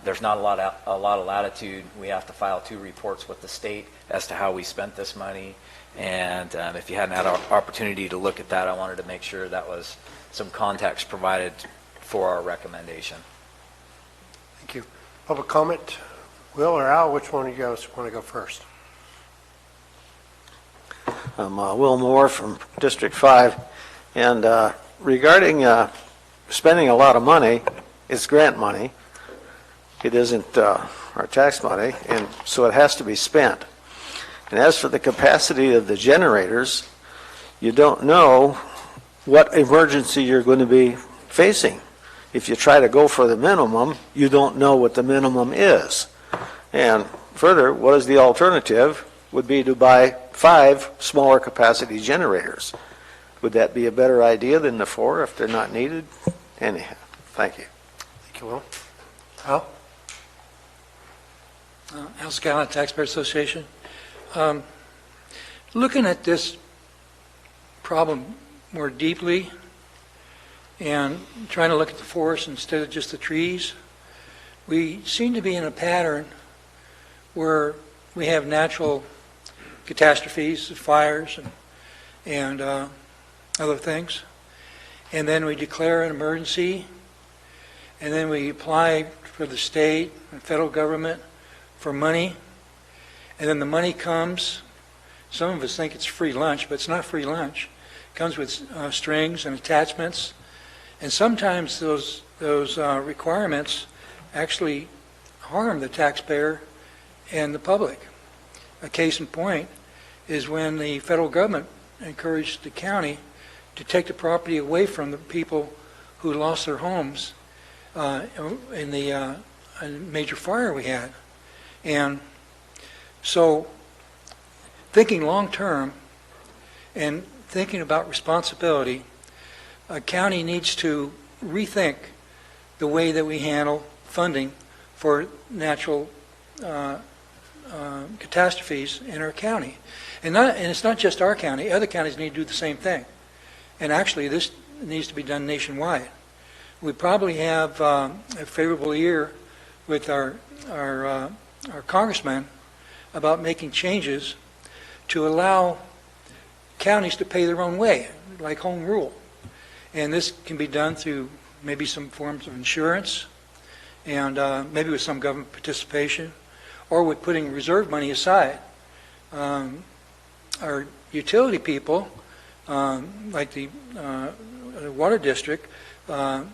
There's not a lot of latitude. We have to file 2 reports with the state as to how we spent this money. And if you hadn't had an opportunity to look at that, I wanted to make sure that was some context provided for our recommendation. Thank you. Public comment? Will or Al, which one of you guys want to go first? I'm Will Moore from District 5, and regarding spending a lot of money, it's grant money. It isn't our tax money, and so it has to be spent. And as for the capacity of the generators, you don't know what emergency you're going to be facing. If you try to go for the minimum, you don't know what the minimum is. And further, what is the alternative? Would be to buy 5 smaller capacity generators. Would that be a better idea than the 4 if they're not needed? Anyhow, thank you. Thank you, Will. Al? Al Scala, Taxpayer Association. Looking at this problem more deeply and trying to look at the forest instead of just the trees, we seem to be in a pattern where we have natural catastrophes, fires, and other things, and then we declare an emergency, and then we apply for the state and federal government for money, and then the money comes. Some of us think it's free lunch, but it's not free lunch. It comes with strings and attachments, and sometimes those requirements actually harm the taxpayer and the public. A case in point is when the federal government encouraged the county to take the property away from the people who lost their homes in the major fire we had. And so thinking long term and thinking about responsibility, a county needs to rethink the way that we handle funding for natural catastrophes in our county. And it's not just our county. Other counties need to do the same thing. And actually, this needs to be done nationwide. We probably have a favorable ear with our congressman about making changes to allow counties to pay their own way, like home rule. And this can be done through maybe some forms of insurance and maybe with some government participation, or with putting reserve money aside. Our utility people, like the water district,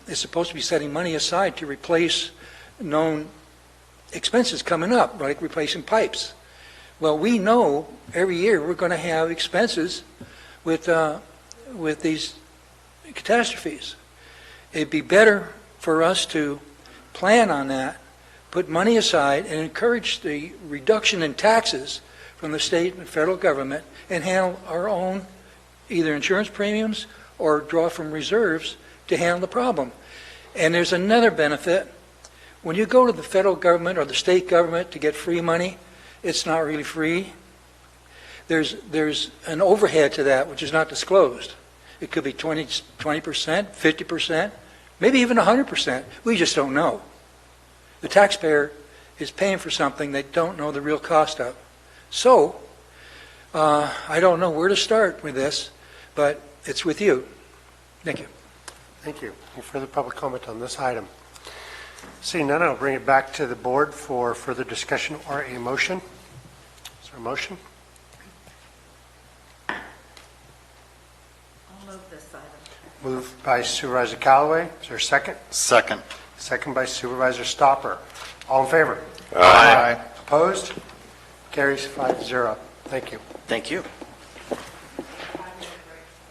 is supposed to be setting money aside to replace known expenses coming up, like replacing pipes. Well, we know every year we're going to have expenses with these catastrophes. It'd be better for us to plan on that, put money aside, and encourage the reduction in taxes from the state and federal government, and handle our own either insurance premiums or draw from reserves to handle the problem. And there's another benefit. When you go to the federal government or the state government to get free money, it's not really free. There's an overhead to that which is not disclosed. It could be 20%, 50%, maybe even 100%. We just don't know. the taxpayer is paying for something they don't know the real cost of. So, I don't know where to start with this, but it's with you. Thank you. Thank you. Any further public comment on this item? Seeing none, I'll bring it back to the board for further discussion or a motion. Is there a motion? I'll move this item. Moved by Supervisor Callaway. Is there a second? Second. Second by Supervisor Stopper. All in favor? Aye. Opposed? Carries 5-0. Thank you. Thank you.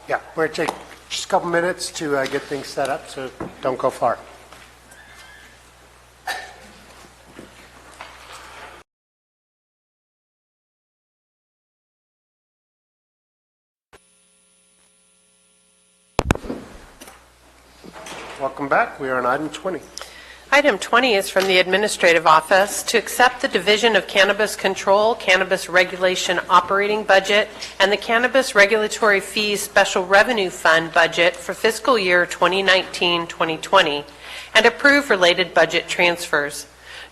Yeah, we're going to take just a couple minutes to get things set up, so don't go far. Welcome back. We are on item 20. Item 20 is from the Administrative Office to accept the Division of Cannabis Control, Cannabis Regulation Operating Budget, and the Cannabis Regulatory Fees Special Revenue Fund budget for fiscal year 2019-2020, and approve related budget transfers.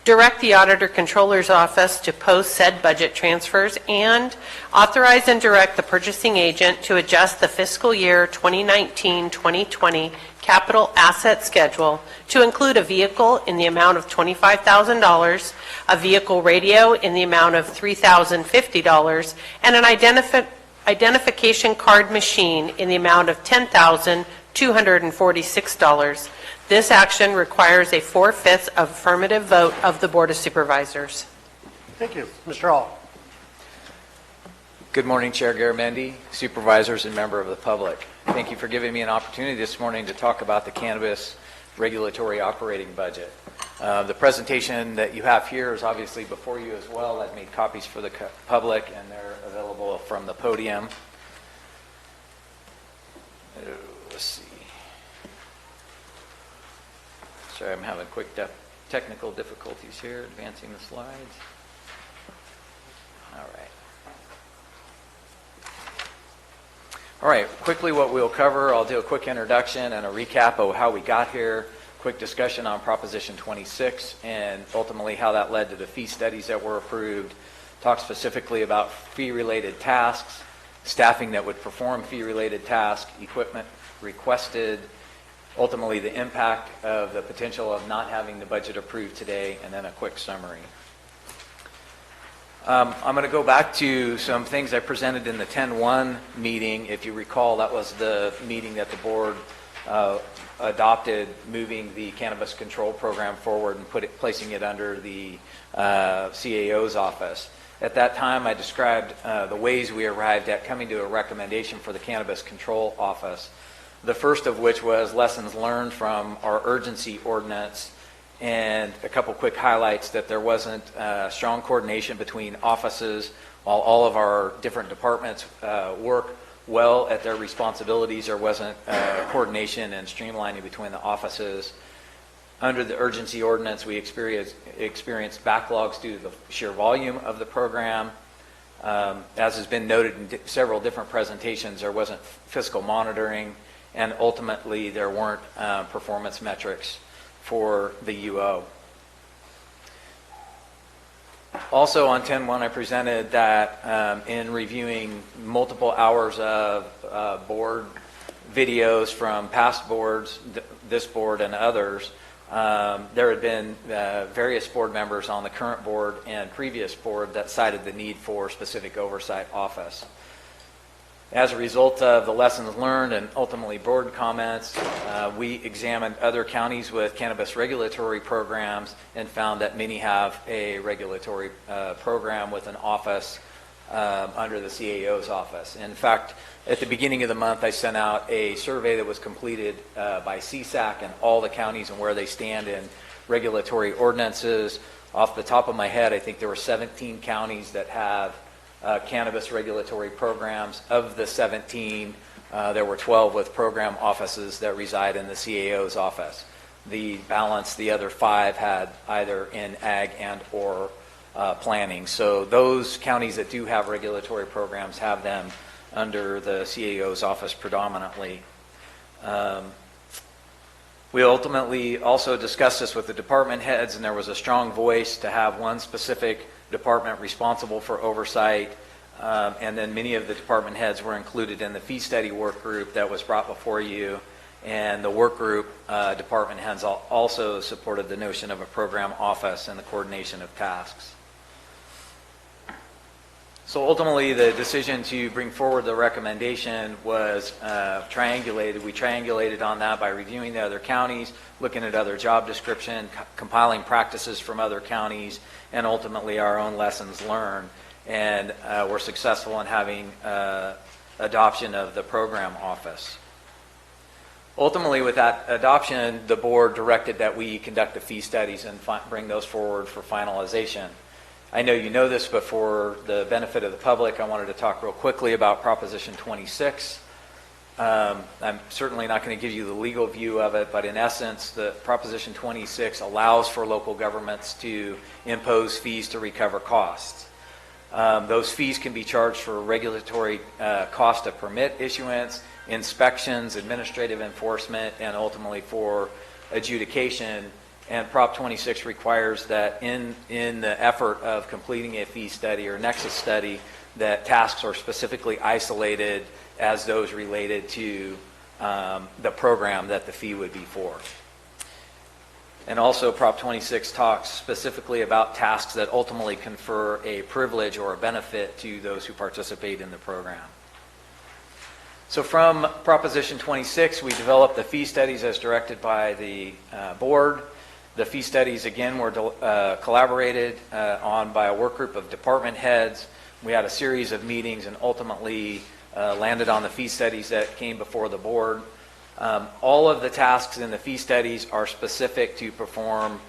Direct the Auditor Controller's Office to post said budget transfers, and authorize and direct the purchasing agent to adjust the fiscal year 2019-2020 capital asset schedule to include a vehicle in the amount of $25,000, a vehicle radio in the amount of $3,050, and an identification card machine in the amount of $10,246. This action requires a 4/5 affirmative vote of the Board of Supervisors. Thank you. Mr. Hall. Good morning, Chair Garamendi, supervisors, and member of the public. Thank you for giving me an opportunity this morning to talk about the Cannabis Regulatory Operating Budget. The presentation that you have here is obviously before you as well. I've made copies for the public, and they're available from the podium. Let's see. Sorry, I'm having quick technical difficulties here, advancing the slides. All right. All right, quickly what we'll cover, I'll do a quick introduction and a recap of how we got here, quick discussion on Proposition 26, and ultimately how that led to the fee studies that were approved, talk specifically about fee-related tasks, staffing that would perform fee-related tasks, equipment requested, ultimately the impact of the potential of not having the budget approved today, and then a quick summary. I'm going to go back to some things I presented in the 10-1 meeting. If you recall, that was the meeting that the board adopted, moving the cannabis control program forward and placing it under the CAO's office. At that time, I described the ways we arrived at coming to a recommendation for the Cannabis Control Office. The first of which was lessons learned from our urgency ordinance, and a couple quick highlights that there wasn't strong coordination between offices while all of our different departments work well at their responsibilities. There wasn't coordination and streamlining between the offices. Under the urgency ordinance, we experienced backlogs due to the sheer volume of the program. As has been noted in several different presentations, there wasn't fiscal monitoring, and ultimately there weren't performance metrics for the UO. Also on 10-1, I presented that in reviewing multiple hours of board videos from past boards, this board and others, there had been various board members on the current board and previous board that cited the need for specific oversight office. As a result of the lessons learned and ultimately board comments, we examined other counties with cannabis regulatory programs and found that many have a regulatory program with an office under the CAO's office. In fact, at the beginning of the month, I sent out a survey that was completed by CSAC and all the counties and where they stand in regulatory ordinances. Off the top of my head, I think there were 17 counties that have cannabis regulatory programs. Of the 17, there were 12 with program offices that reside in the CAO's office. The balance, the other 5, had either in ag and or planning. So those counties that do have regulatory programs have them under the CAO's office predominantly. We ultimately also discussed this with the department heads, and there was a strong voice to have one specific department responsible for oversight, and then many of the department heads were included in the fee study work group that was brought before you, and the work group department heads also supported the notion of a program office and the coordination of tasks. So ultimately, the decision to bring forward the recommendation was triangulated. We triangulated on that by reviewing the other counties, looking at other job description, compiling practices from other counties, and ultimately our own lessons learned. And we're successful in having adoption of the program office. Ultimately, with that adoption, the board directed that we conduct the fee studies and bring those forward for finalization. I know you know this, but for the benefit of the public, I wanted to talk real quickly about Proposition 26. I'm certainly not going to give you the legal view of it, but in essence, the Proposition 26 allows for local governments to impose fees to recover costs. Those fees can be charged for regulatory cost of permit issuance, inspections, administrative enforcement, and ultimately for adjudication. And Prop 26 requires that in the effort of completing a fee study or nexus study, that tasks are specifically isolated as those related to the program that the fee would be for. And also Prop 26 talks specifically about tasks that ultimately confer a privilege or a benefit to those who participate in the program. So from Proposition 26, we developed the fee studies as directed by the board. The fee studies, again, were collaborated on by a work group of department heads. We had a series of meetings and ultimately landed on the fee studies that came before the board. All of the tasks in the fee studies are specific to perform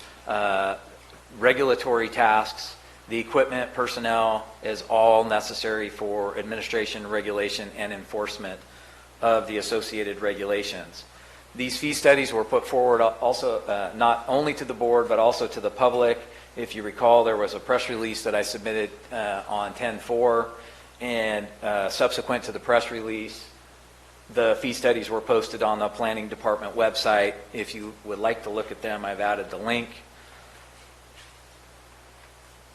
regulatory tasks. The equipment, personnel is all necessary for administration, regulation, and enforcement of the associated regulations. These fee studies were put forward also not only to the board, but also to the public. If you recall, there was a press release that I submitted on 10/4, and subsequent to the press release, the fee studies were posted on the planning department website. If you would like to look at them, I've added the link.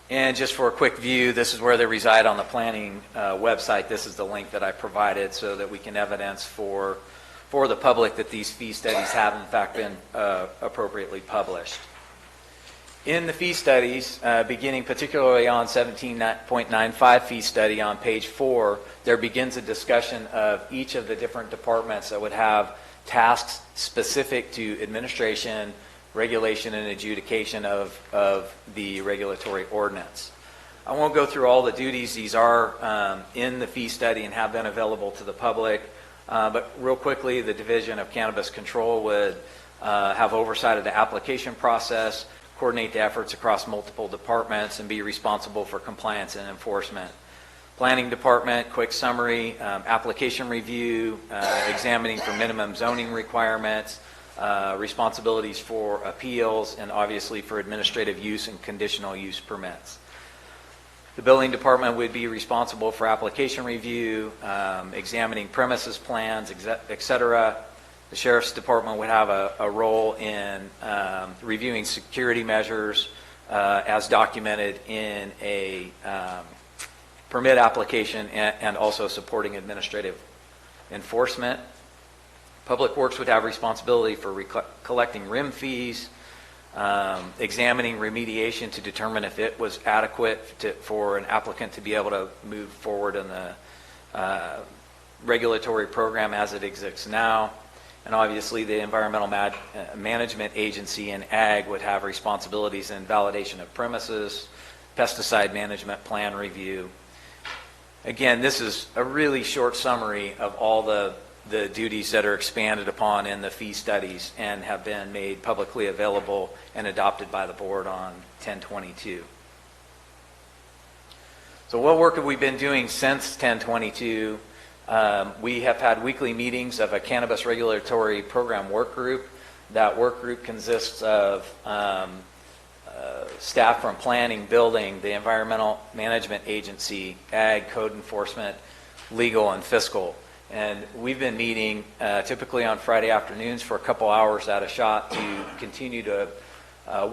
And just for a quick view, this is where they reside on the planning website. This is the link that I provided so that we can evidence for the public that these fee studies have in fact been appropriately published. In the fee studies, beginning particularly on 17.95 fee study on page 4, there begins a discussion of each of the different departments that would have tasks specific to administration, regulation, and adjudication of the regulatory ordinance. I won't go through all the duties. These are in the fee study and have been available to the public. But real quickly, the Division of Cannabis Control would have oversight of the application process, coordinate the efforts across multiple departments, and be responsible for compliance and enforcement. Planning Department, quick summary, application review, examining for minimum zoning requirements, responsibilities for appeals, and obviously for administrative use and conditional use permits. The Building Department would be responsible for application review, examining premises plans, et cetera. The Sheriff's Department would have a role in reviewing security measures as documented in a permit application and also supporting administrative enforcement. Public Works would have responsibility for collecting RIM fees, examining remediation to determine if it was adequate for an applicant to be able to move forward in the regulatory program as it exists now. And obviously the Environmental Management Agency and Ag would have responsibilities in validation of premises, pesticide management plan review. Again, this is a really short summary of all the duties that are expanded upon in the fee studies and have been made publicly available and adopted by the board on 10/22. So what work have we been doing since 10/22? We have had weekly meetings of a cannabis regulatory program work group. That work group consists of staff from planning, building, the Environmental Management Agency, Ag, code enforcement, legal, and fiscal. And we've been meeting typically on Friday afternoons for a couple hours at a shot to continue to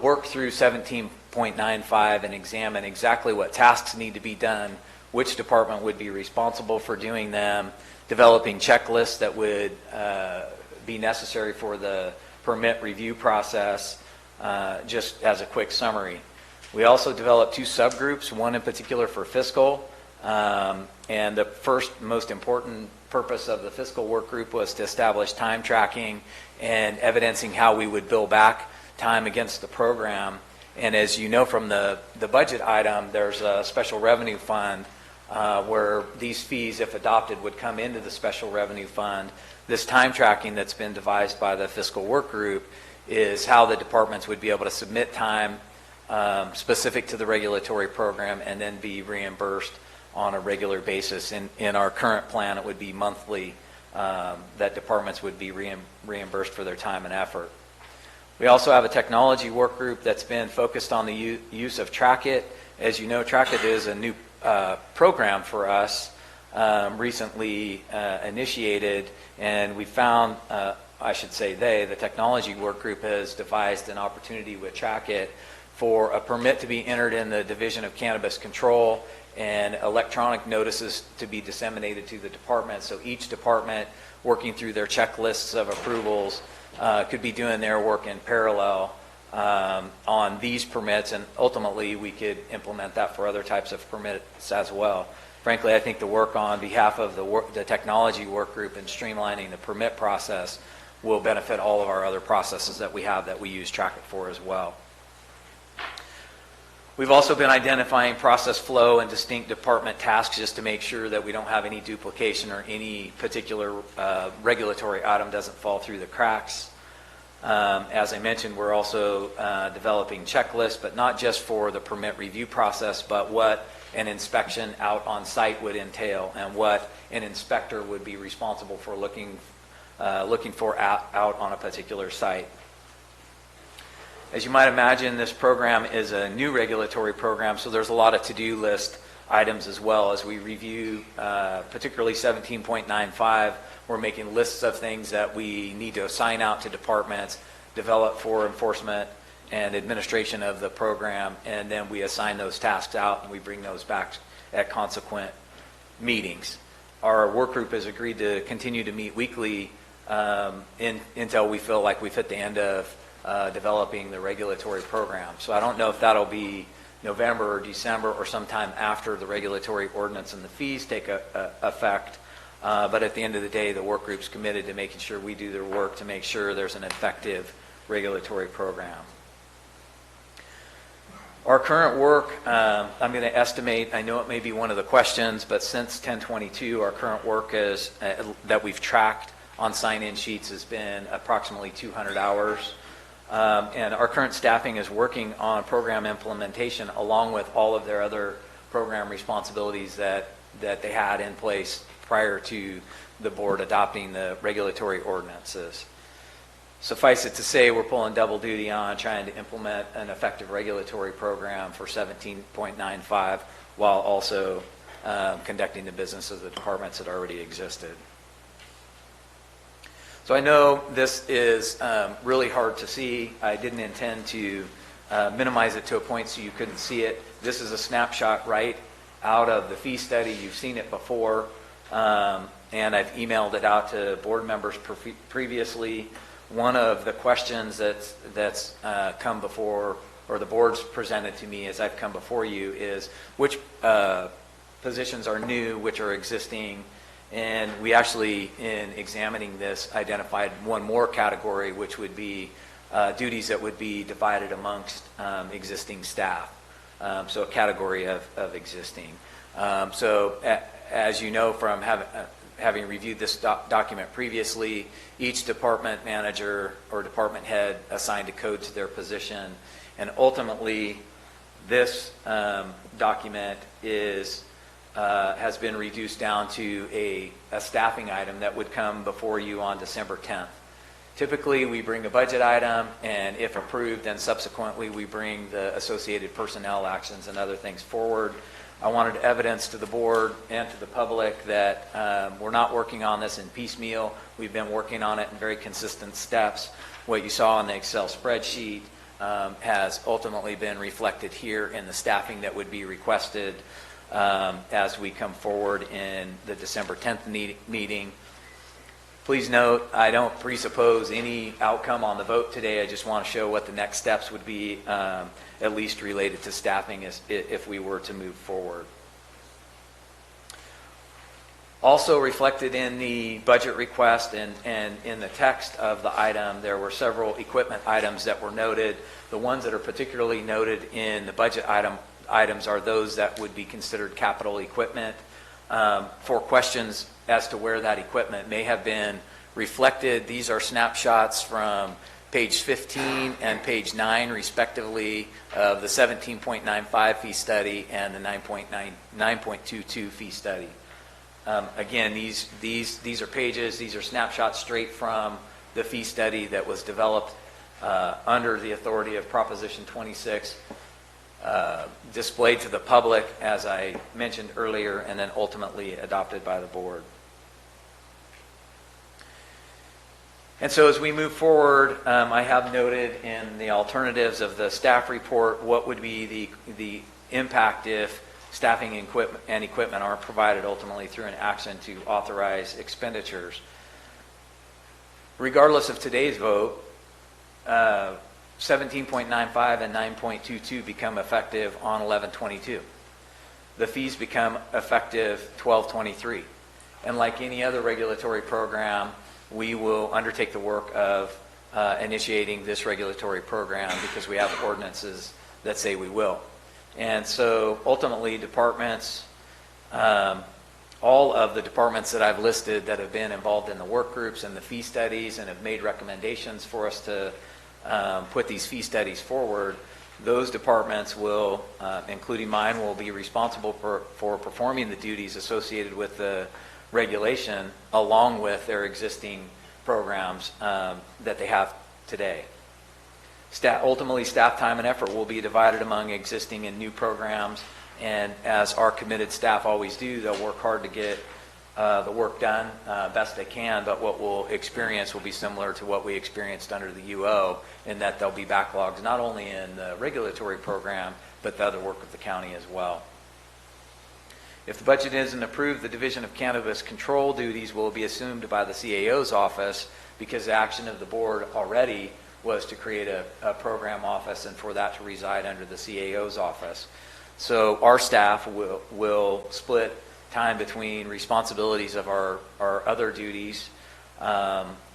work through 17.95 and examine exactly what tasks need to be done, which department would be responsible for doing them, developing checklists that would be necessary for the permit review process, just as a quick summary. We also developed 2 subgroups, one in particular for fiscal, and the first most important purpose of the fiscal work group was to establish time tracking and evidencing how we would bill back time against the program. And as you know from the budget item, there's a special revenue fund where these fees, if adopted, would come into the special revenue fund. This time tracking that's been devised by the fiscal work group is how the departments would be able to submit time specific to the regulatory program and then be reimbursed on a regular basis. In our current plan, it would be monthly that departments would be reimbursed for their time and effort. We also have a technology work group that's been focused on the use of TrackIt. As you know, TrackIt is a new program for us, recently initiated, and we found, I should say the technology work group has devised an opportunity with TrackIt for a permit to be entered in the Division of Cannabis Control and electronic notices to be disseminated to the department. So each department, working through their checklists of approvals, could be doing their work in parallel on these permits, and ultimately we could implement that for other types of permits as well. Frankly, I think the work on behalf of the technology work group in streamlining the permit process will benefit all of our other processes that we have that we use TrackIt for as well. We've also been identifying process flow and distinct department tasks just to make sure that we don't have any duplication or any particular regulatory item doesn't fall through the cracks. As I mentioned, we're also developing checklists, but not just for the permit review process, but what an inspection out on site would entail and what an inspector would be responsible for looking for out on a particular site. As you might imagine, this program is a new regulatory program, so there's a lot of to-do list items as well. As we review particularly 17.95, we're making lists of things that we need to assign out to departments, develop for enforcement and administration of the program, and then we assign those tasks out and we bring those back at consequent meetings. Our work group has agreed to continue to meet weekly until we feel like we've hit the end of developing the regulatory program. So I don't know if that'll be November or December or sometime after the regulatory ordinance and the fees take effect. But at the end of the day, the work group's committed to making sure we do their work to make sure there's an effective regulatory program. Our current work, I'm going to estimate, I know it may be one of the questions, but since 1022, our current work is that we've tracked on sign-in sheets has been approximately 200 hours. And our current staffing is working on program implementation along with all of their other program responsibilities that they had in place prior to the board adopting the regulatory ordinances. Suffice it to say, we're pulling double duty on trying to implement an effective regulatory program for 17.95 while also conducting the business of the departments that already existed. So I know this is really hard to see. I didn't intend to minimize it to a point so you couldn't see it. This is a snapshot right out of the fee study. You've seen it before, and I've emailed it out to board members previously. One of the questions that's come before, or the board's presented to me as I've come before you, is which positions are new, which are existing. And we actually, in examining this, identified one more category, which would be duties that would be divided amongst existing staff. So a category of existing. So as you know from having reviewed this document previously, each department manager or department head assigned a code to their position. And ultimately, this document has been reduced down to a staffing item that would come before you on December 10th. Typically, we bring a budget item, and if approved, then subsequently we bring the associated personnel actions and other things forward. I wanted evidence to the board and to the public that we're not working on this in piecemeal. We've been working on it in very consistent steps. What you saw on the Excel spreadsheet has ultimately been reflected here in the staffing that would be requested as we come forward in the December 10th meeting. Please note, I don't presuppose any outcome on the vote today. I just want to show what the next steps would be, at least related to staffing if we were to move forward. Also reflected in the budget request and in the text of the item, there were several equipment items that were noted. The ones that are particularly noted in the budget items are those that would be considered capital equipment. For questions as to where that equipment may have been reflected, these are snapshots from page 15 and page 9, respectively, of the 17.95 fee study and the 9.22 fee study. Again, these are pages, these are snapshots straight from the fee study that was developed under the authority of Proposition 26, displayed to the public, as I mentioned earlier, and then ultimately adopted by the board. And so as we move forward, I have noted in the alternatives of the staff report what would be the impact if staffing and equipment aren't provided ultimately through an action to authorize expenditures. Regardless of today's vote, 17.95 and 9.22 become effective on 11/22. The fees become effective 12/23. And like any other regulatory program, we will undertake the work of initiating this regulatory program because we have ordinances that say we will. And so ultimately departments, all of the departments that I've listed that have been involved in the work groups and the fee studies and have made recommendations for us to put these fee studies forward, those departments will, including mine, will be responsible for performing the duties associated with the regulation along with their existing programs that they have today. Ultimately, staff time and effort will be divided among existing and new programs, and as our committed staff always do, they'll work hard to get the work done best they can, but what we'll experience will be similar to what we experienced under the UO, in that there'll be backlogs not only in the regulatory program, but the other work of the county as well. If the budget isn't approved, the Division of Cannabis Control duties will be assumed by the CAO's office, because the action of the board already was to create a program office and for that to reside under the CAO's office. So our staff will split time between responsibilities of our other duties,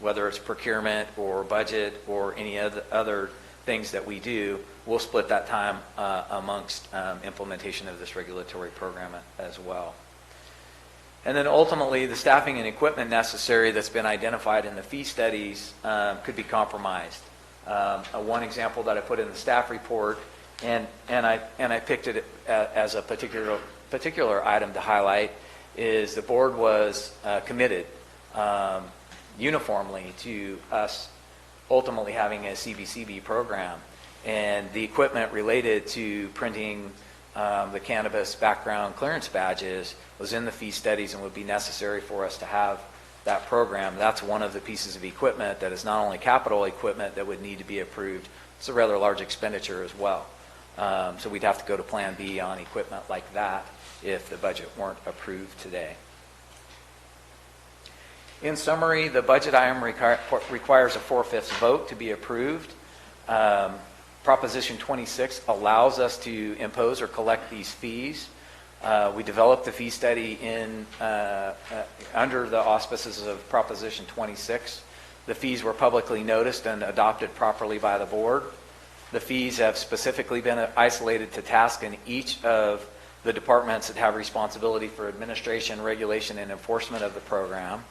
whether it's procurement or budget or any other things that we do. We'll split that time amongst implementation of this regulatory program as well. And then ultimately, the staffing and equipment necessary that's been identified in the fee studies could be compromised. One example that I put in the staff report, and I picked it as a particular item to highlight, is the board was committed uniformly to us ultimately having a CBCB program, and the equipment related to printing the cannabis background clearance badges was in the fee studies and would be necessary for us to have that program. That's one of the pieces of equipment that is not only capital equipment that would need to be approved, it's a rather large expenditure as well. So we'd have to go to Plan B on equipment like that if the budget weren't approved today. In summary, the budget item requires a 4/5 vote to be approved. Proposition 26 allows us to impose or collect these fees. We developed the fee study under the auspices of Proposition 26. The fees were publicly noticed and adopted properly by the board. The fees have specifically been isolated to tasks in each of the departments that have responsibility for administration, regulation, and enforcement of the program.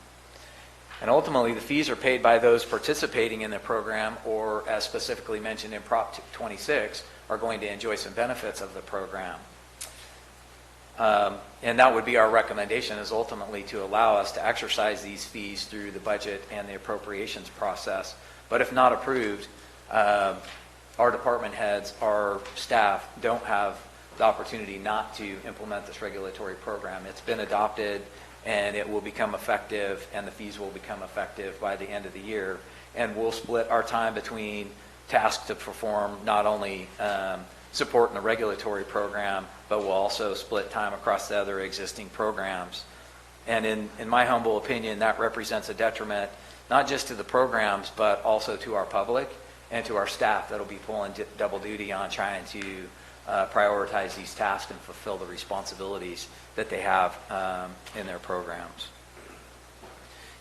And ultimately, the fees are paid by those participating in the program, or as specifically mentioned in Prop 26, are going to enjoy some benefits of the program. And that would be our recommendation, is ultimately to allow us to exercise these fees through the budget and the appropriations process. But if not approved, our department heads, our staff don't have the opportunity not to implement this regulatory program. It's been adopted, and it will become effective, and the fees will become effective by the end of the year. And we'll split our time between tasks to perform, not only supporting the regulatory program, but we'll also split time across the other existing programs. And in my humble opinion, that represents a detriment, not just to the programs, but also to our public and to our staff that'll be pulling double duty on trying to prioritize these tasks and fulfill the responsibilities that they have in their programs.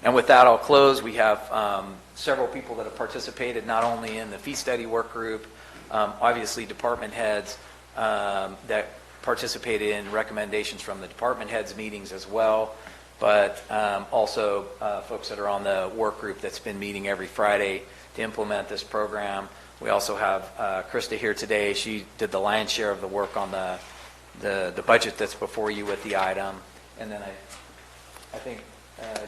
And with that, I'll close. We have several people that have participated not only in the fee study work group, obviously department heads that participated in recommendations from the department heads meetings as well, but also folks that are on the work group that's been meeting every Friday to implement this program. We also have Krista here today. She did the lion's share of the work on the budget that's before you with the item. And then I think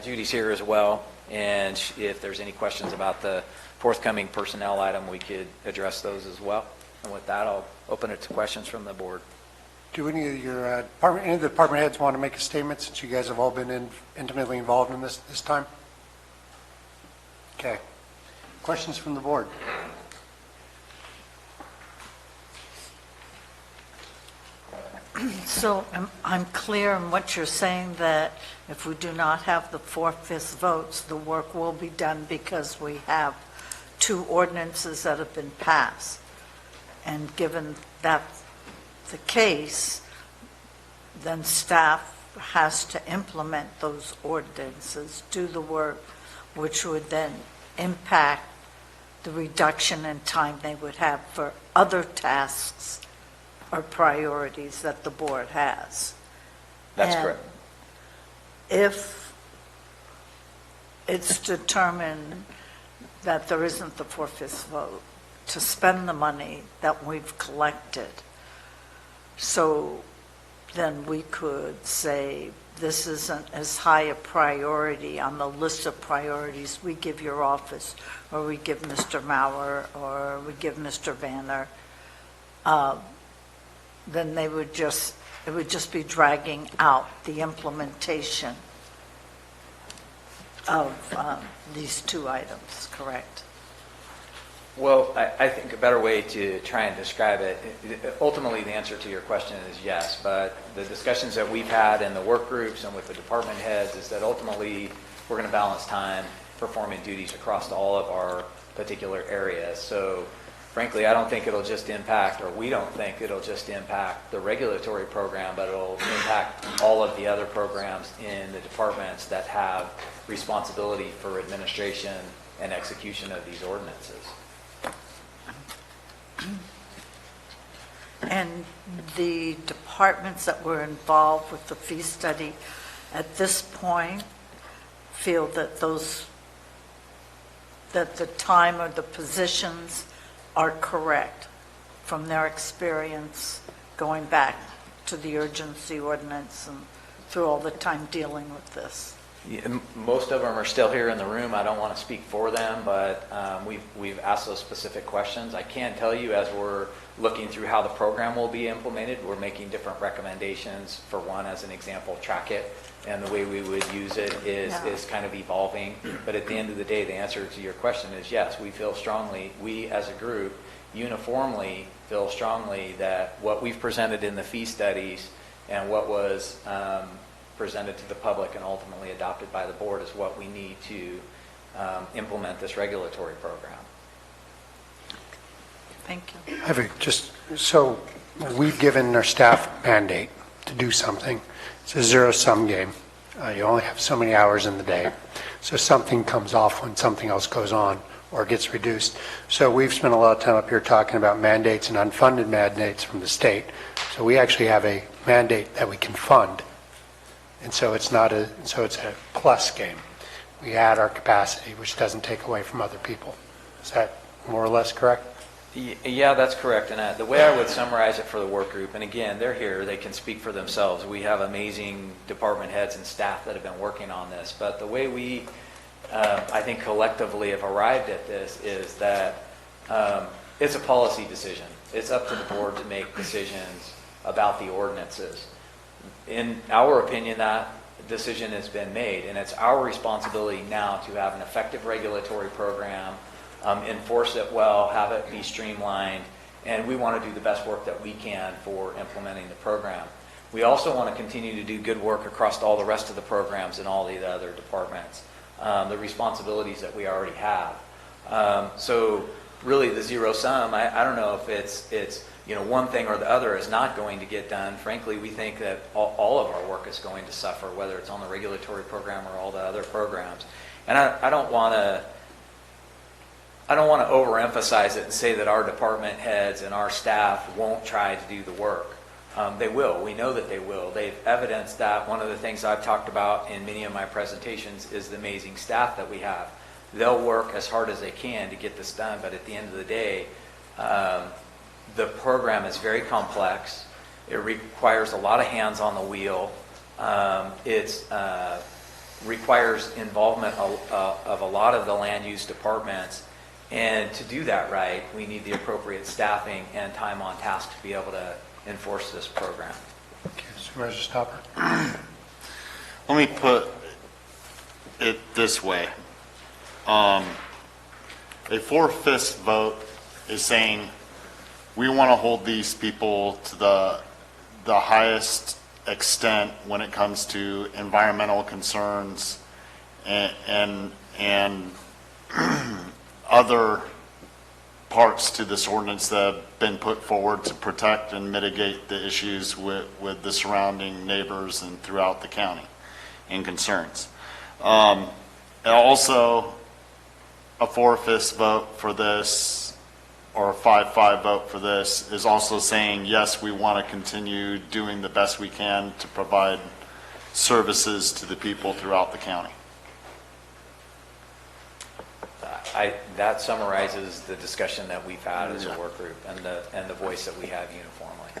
Judy's here as well. And if there's any questions about the forthcoming personnel item, we could address those as well. And with that, I'll open it to questions from the board. Do any of your any of the department heads want to make a statement, since you guys have all been intimately involved in this time? Okay. Questions from the board? So I'm clear in what you're saying, that if we do not have the 4/5 votes, the work will be done because we have 2 ordinances that have been passed. And given that's the case, then staff has to implement those ordinances, do the work, which would then impact the reduction in time they would have for other tasks or priorities that the board has. That's And correct. if it's determined that there isn't the 4/5 vote to spend the money that we've collected, so then we could say this isn't as high a priority on the list of priorities we give your office, or we give Mr. Mauer, or we give Mr. Vanner, then it would just be dragging out the implementation of these 2 items, correct? Well, I think a better way to try and describe it, ultimately the answer to your question is yes, but the discussions that we've had in the work groups and with the department heads is that ultimately we're going to balance time performing duties across all of our particular areas. So frankly, I don't think it'll just impact, or we don't think it'll just impact the regulatory program, but it'll impact all of the other programs in the departments that have responsibility for administration and execution of these ordinances. And the departments that were involved with the fee study at this point feel that that the time or the positions are correct from their experience going back to the urgency ordinance and through all the time dealing with this. Yeah, most of them are still here in the room. I don't want to speak for them, but we've asked those specific questions. I can tell you, as we're looking through how the program will be implemented, we're making different recommendations. For one, as an example, track it, and the way we would use it is kind of evolving. But at the end of the day, the answer to your question is yes. We feel strongly, we as a group uniformly feel strongly that what we've presented in the fee studies and what was presented to the public and ultimately adopted by the board is what we need to implement this regulatory program. Thank you. So we've given our staff a mandate to do something. It's a zero-sum game. You only have so many hours in the day. So something comes off when something else goes on or gets reduced. So we've spent a lot of time up here talking about mandates and unfunded mandates from the state. So we actually have a mandate that we can fund. And so it's a plus game. We add our capacity, which doesn't take away from other people. Is that more or less correct? Yeah, that's correct. And the way I would summarize it for the work group, and again, they're here, they can speak for themselves. We have amazing department heads and staff that have been working on this. But the way we, I think, collectively have arrived at this is that it's a policy decision. It's up to the board to make decisions about the ordinances. In our opinion, that decision has been made, and it's our responsibility now to have an effective regulatory program, enforce it well, have it be streamlined, and we want to do the best work that we can for implementing the program. We also want to continue to do good work across all the rest of the programs in all the other departments, the responsibilities that we already have. So really the zero sum, I don't know if it's one thing or the other is not going to get done. Frankly, we think that all of our work is going to suffer, whether it's on the regulatory program or all the other programs. And I don't want to overemphasize it and say that our department heads and our staff won't try to do the work. They will. We know that they will. They've evidenced that. One of the things I've talked about in many of my presentations is the amazing staff that we have. They'll work as hard as they can to get this done, but at the end of the day, the program is very complex. It requires a lot of hands on the wheel. It requires involvement of a lot of the land use departments. And to do that right, we need the appropriate staffing and time on task to be able to enforce this program. Okay, Supervisor Stopper. Let me put it this way. A 4/5 vote is saying we want to hold these people to the highest extent when it comes to environmental concerns and other parts to this ordinance that have been put forward to protect and mitigate the issues with the surrounding neighbors and throughout the county and concerns. And also, a 4/5 vote for this or a 5-5 vote for this is also saying, yes, we want to continue doing the best we can to provide services to the people throughout the county. That summarizes the discussion that we've had as a work group and the voice that we have uniformly.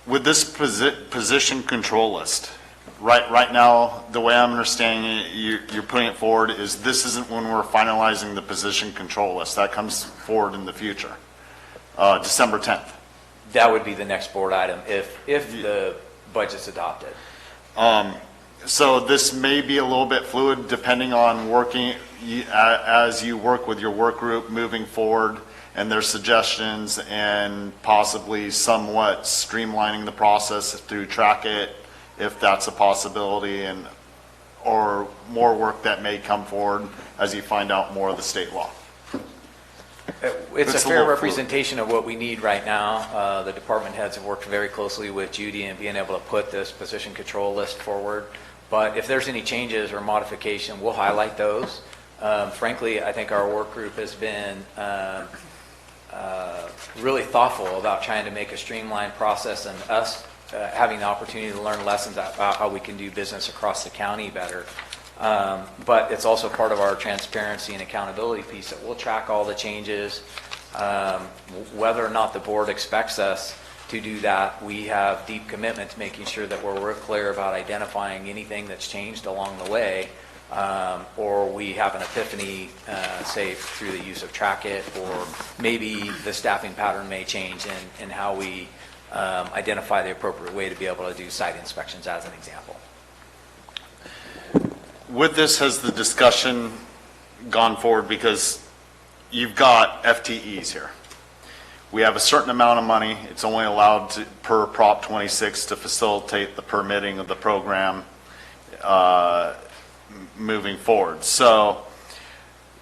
With this position control list, right now, the way I'm understanding it, you're putting it forward is this isn't when we're finalizing the position control list. That comes forward in the future, December 10th. That would be the next board item if the budget's adopted. So this may be a little bit fluid depending on working as you work with your work group moving forward and their suggestions and possibly somewhat streamlining the process through Track It, if that's a possibility, and or more work that may come forward as you find out more of the state law. It's a fair representation of what we need right now. The department heads have worked very closely with Judy in being able to put this position control list forward. But if there's any changes or modification, we'll highlight those. Frankly, I think our work group has been really thoughtful about trying to make a streamlined process and us having the opportunity to learn lessons about how we can do business across the county better. But it's also part of our transparency and accountability piece that we'll track all the changes. Whether or not the board expects us to do that, we have deep commitment to making sure that we're clear about identifying anything that's changed along the way, or we have an epiphany, say through the use of Track It, or maybe the staffing pattern may change in how we identify the appropriate way to be able to do site inspections, as an example. With this, has the discussion gone forward because you've got FTEs here? We have a certain amount of money. It's only allowed per Prop 26 to facilitate the permitting of the program moving forward. So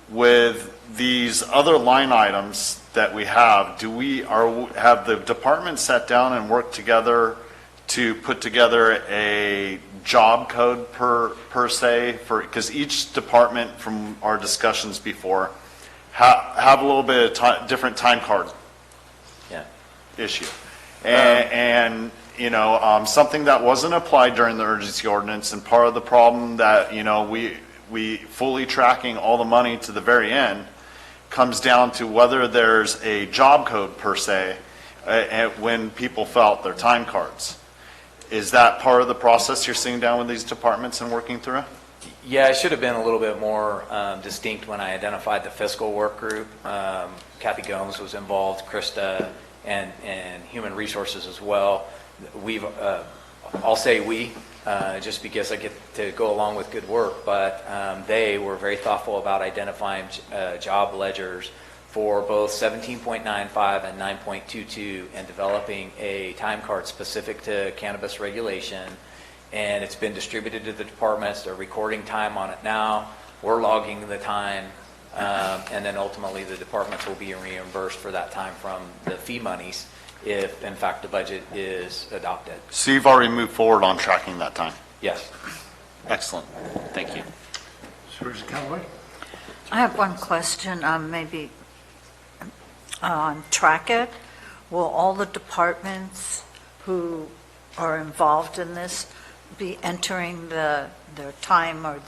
with these other line items that we have, have the departments sat down and worked together to put together a job code per se, because each department from our discussions before have a little bit of different time card issue, and something that wasn't applied during the urgency ordinance, and part of the problem that we fully tracking all the money to the very end comes down to whether there's a job code per se when people fill out their time cards. Is that part of the process you're sitting down with these departments and working through? Yeah, it should have been a little bit more distinct when I identified the fiscal work group. Kathy Gomes was involved, Krista, and Human Resources as well. I'll say we, just because I get to go along with good work, but they were very thoughtful about identifying job ledgers for both 17.95 and 9.22 and developing a time card specific to cannabis regulation. And it's been distributed to the departments. They're recording time on it now. We're logging the time. And then ultimately the departments will be reimbursed for that time from the fee monies if, in fact, the budget is adopted. So you've already moved forward on tracking that time? Yes. Excellent. Thank you. Supervisor Callaway? I have one question, maybe on Track It. Will all the departments who are involved in this be entering their time or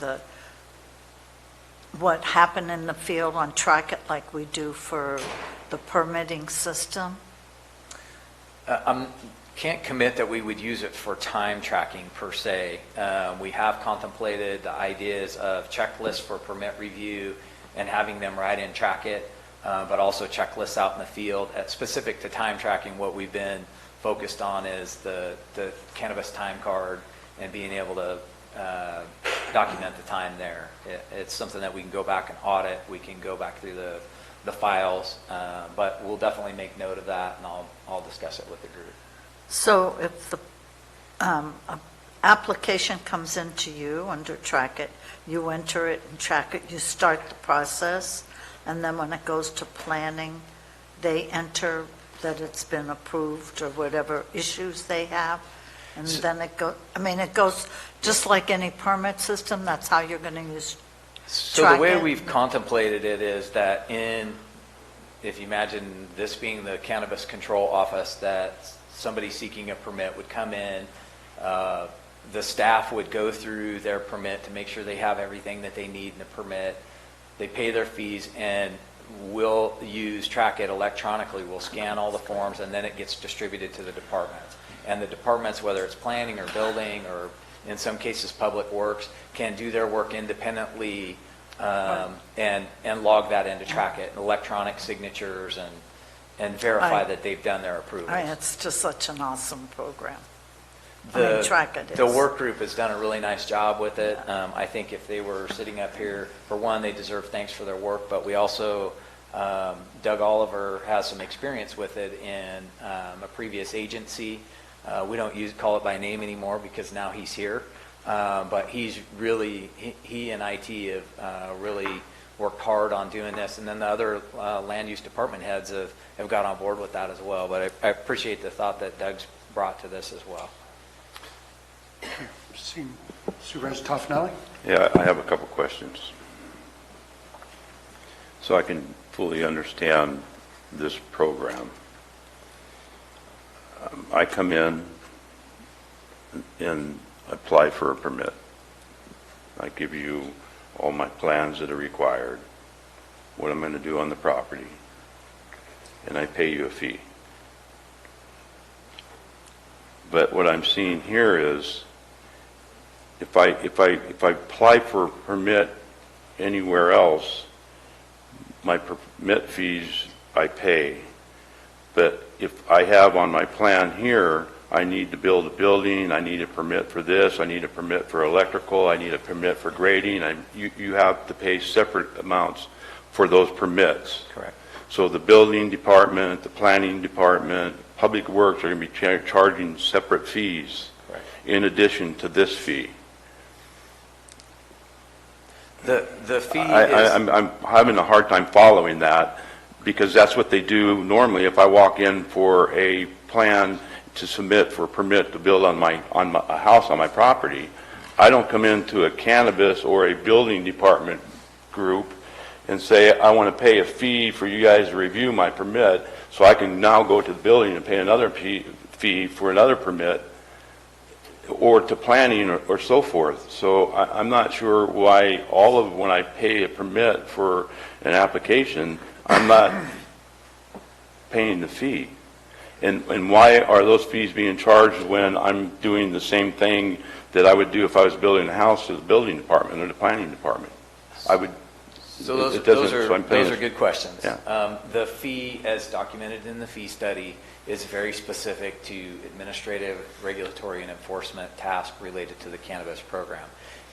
what happened in the field on Track It like we do for the permitting system? Can't commit that we would use it for time tracking per se. We have contemplated the ideas of checklists for permit review and having them write in Track It, but also checklists out in the field. Specific to time tracking, what we've been focused on is the cannabis time card and being able to document the time there. It's something that we can go back and audit. We can go back through the files, but we'll definitely make note of that, and I'll discuss it with the group. So if the application comes into you under Track It, you enter it and track it, you start the process, and then when it goes to planning, they enter that it's been approved or whatever issues they have, and then it goes just like any permit system. That's how you're going to use So Track the way It? we've contemplated it is that if you imagine this being the cannabis control office, that somebody seeking a permit would come in, the staff would go through their permit to make sure they have everything that they need in the permit. They pay their fees, and we'll use Track It electronically. We'll scan all the forms, and then it gets distributed to the departments. And the departments, whether it's planning or building or in some cases Public Works, can do their work independently and log that into Track It, electronic signatures, and verify that they've done their approvals. It's just such an awesome program. Track It is. The work group has done a really nice job with it. I think if they were sitting up here, for one, they deserve thanks for their work, but we also, Doug Oliver has some experience with it in a previous agency. We don't call it by name anymore because now he's here. But he and IT have really worked hard on doing this. And then the other land use department heads have got on board with that as well. But I appreciate the thought that Doug's brought to this as well. Supervisor Toffenelli? Yeah, I have a couple questions. So I can fully understand this program. I come in and apply for a permit. I give you all my plans that are required, what I'm going to do on the property, and I pay you a fee. But what I'm seeing here is if I apply for a permit anywhere else, my permit fees I pay. But if I have on my plan here, I need to build a building, I need a permit for this, I need a permit for electrical, I need a permit for grading, you have to pay separate amounts for those permits. Correct. So the building department, the planning department, Public Works are going to be charging separate fees. Correct. In addition to this fee. The fee I'm having a hard time following that because that's what they do normally. If I walk in for a plan to submit for a permit to build on a house on my property, I don't come into a cannabis or a building department group and say I want to pay a fee for you guys to review my permit so I can now go to the building and pay another fee for another permit or to planning or so forth. So I'm not sure why when I pay a permit for an application, I'm not paying the fee. And why are those fees being charged when I'm doing the same thing that I would do if I was building a house to the building department or the planning department? So It doesn't- so I'm those paying- are good questions. Yeah. The fee, as documented in the fee study, is very specific to administrative, regulatory, and enforcement tasks related to the cannabis program.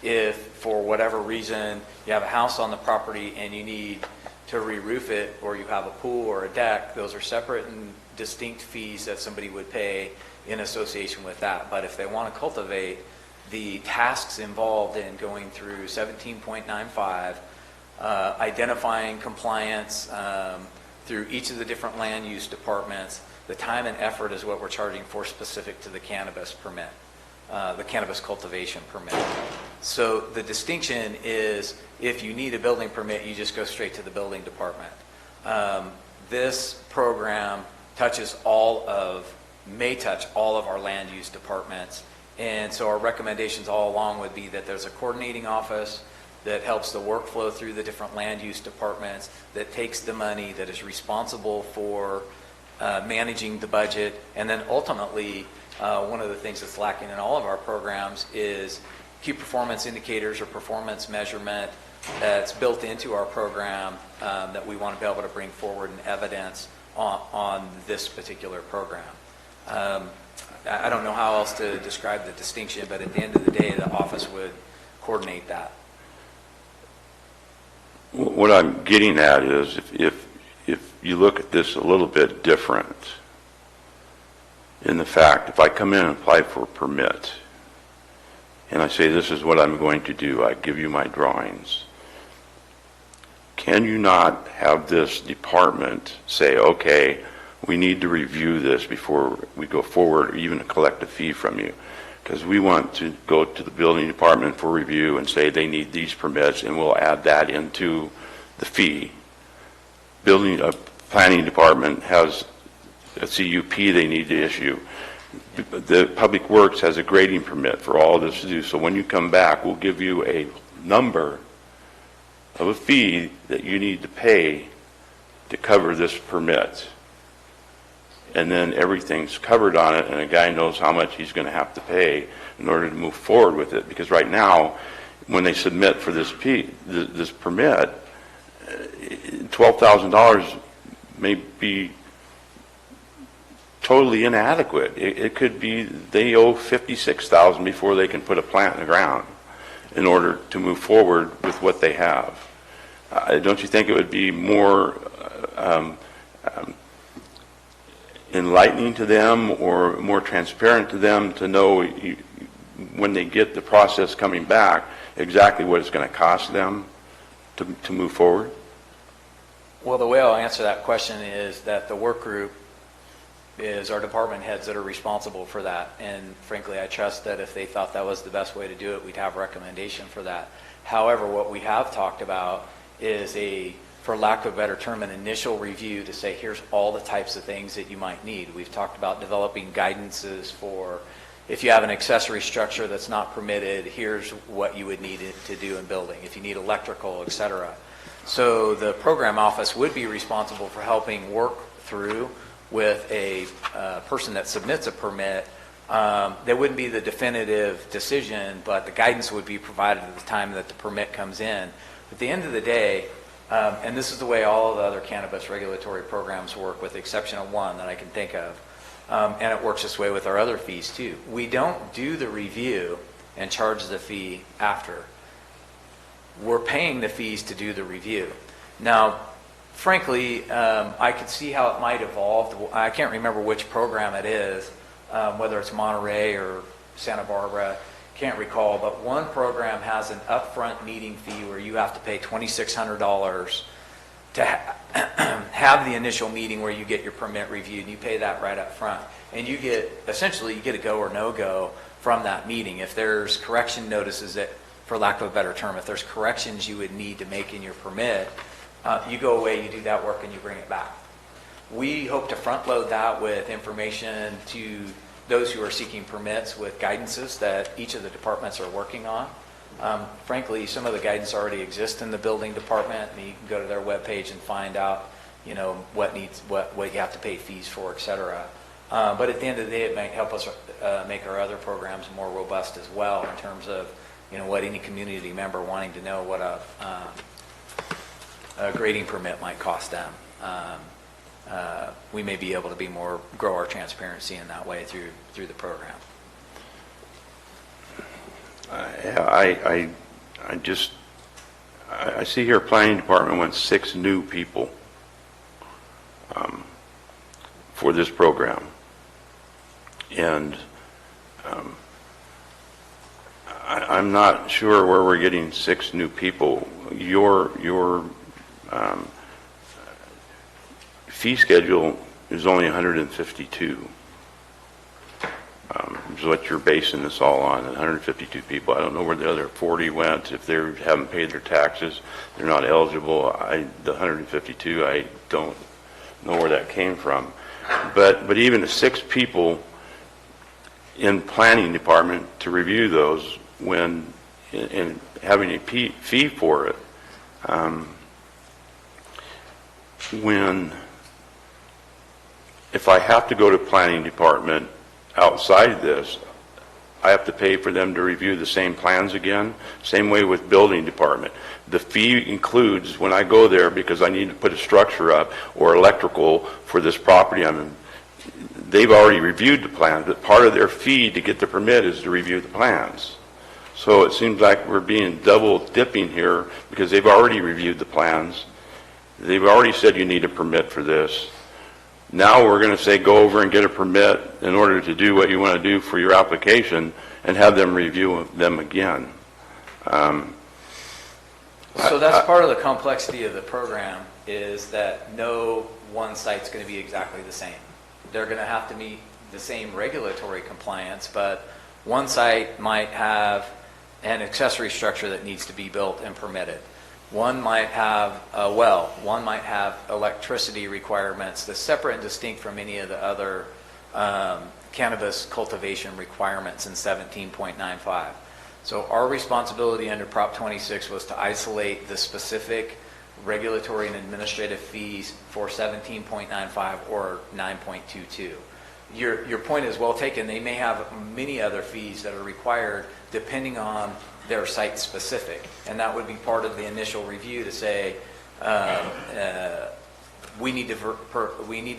If, for whatever reason, you have a house on the property and you need to re-roof it, or you have a pool or a deck, those are separate and distinct fees that somebody would pay in association with that. But if they want to cultivate, the tasks involved in going through 17.95, identifying compliance through each of the different land use departments, the time and effort is what we're charging for specific to the cannabis permit, the cannabis cultivation permit. So the distinction is, if you need a building permit, you just go straight to the building department. This program may touch all of our land use departments. And so our recommendations all along would be that there's a coordinating office that helps the workflow through the different land use departments, that takes the money, that is responsible for managing the budget. And then ultimately, one of the things that's lacking in all of our programs is key performance indicators or performance measurement that's built into our program that we want to be able to bring forward and evidence on this particular program. I don't know how else to describe the distinction, but at the end of the day, the office would coordinate that. What I'm getting at is, if you look at this a little bit different, in the fact, if I come in and apply for a permit, and I say, this is what I'm going to do, I give you my drawings, can you not have this department say, okay, we need to review this before we go forward, or even collect a fee from you? Because we want to go to the building department for review and say they need these permits, and we'll add that into the fee. Planning department has a CUP they need to issue. The Public Works has a grading permit for all this to do. So when you come back, we'll give you a number of a fee that you need to pay to cover this permit. And then everything's covered on it, and a guy knows how much he's going to have to pay in order to move forward with it. Because right now, when they submit for this permit, $12,000 may be totally inadequate. It could be they owe $56,000 before they can put a plant in the ground in order to move forward with what they have. Don't you think it would be more enlightening to them, or more transparent to them, to know when they get the process coming back exactly what it's going to cost them to move forward? Well, the way I'll answer that question is that the work group is our department heads that are responsible for that. And frankly, I trust that if they thought that was the best way to do it, we'd have a recommendation for that. However, what we have talked about is for lack of a better term, an initial review to say, here's all the types of things that you might need. We've talked about developing guidances for, if you have an accessory structure that's not permitted, here's what you would need to do in building. If you need electrical, et cetera. So the program office would be responsible for helping work through with a person that submits a permit. There wouldn't be the definitive decision, but the guidance would be provided at the time that the permit comes in. At the end of the day, and this is the way all of the other cannabis regulatory programs work, with the exception of one that I can think of, and it works this way with our other fees too. We don't do the review and charge the fee after. We're paying the fees to do the review. Now, frankly, I could see how it might evolve. I can't remember which program it is, whether it's Monterey or Santa Barbara, can't recall, but one program has an upfront meeting fee where you have to pay $2,600 to have the initial meeting where you get your permit reviewed, and you pay that right up front. And you get a go or no go from that meeting. If there's correction notices that, for lack of a better term, if there's corrections you would need to make in your permit, you go away, you do that work, and you bring it back. We hope to front load that with information to those who are seeking permits, with guidances that each of the departments are working on. Frankly, some of the guidance already exists in the building department, and you can go to their webpage and find out, what you have to pay fees for, et cetera. But at the end of the day, it might help us make our other programs more robust as well, in terms of, what any community member wanting to know what a grading permit might cost them. We may be able to grow our transparency in that way through the program. I see here planning department wants 6 new people for this program. And I'm not sure where we're getting 6 new people. Your fee schedule is only 152. Is what you're basing this all on, 152 people. I don't know where the other 40 went. If they haven't paid their taxes, they're not eligible. The 152, I don't know where that came from. But even the 6 people in planning department to review those when in having a fee for it, if I have to go to planning department outside this, I have to pay for them to review the same plans again. Same way with building department. The fee includes when I go there because I need to put a structure up or electrical for this property I'm in. They've already reviewed the plans, but part of their fee to get the permit is to review the plans. So it seems like we're being double dipping here because they've already reviewed the plans. They've already said you need a permit for this. Now we're going to say go over and get a permit in order to do what you want to do for your application and have them review them again. So that's part of the complexity of the program is that no one site's going to be exactly the same. They're going to have to meet the same regulatory compliance, but one site might have an accessory structure that needs to be built and permitted. One might have a well. One might have electricity requirements that's separate and distinct from any of the other cannabis cultivation requirements in 17.95. So our responsibility under Prop 26 was to isolate the specific regulatory and administrative fees for 17.95 or 9.22. Your point is well taken. They may have many other fees that are required depending on their site specific, and that would be part of the initial review to say we need to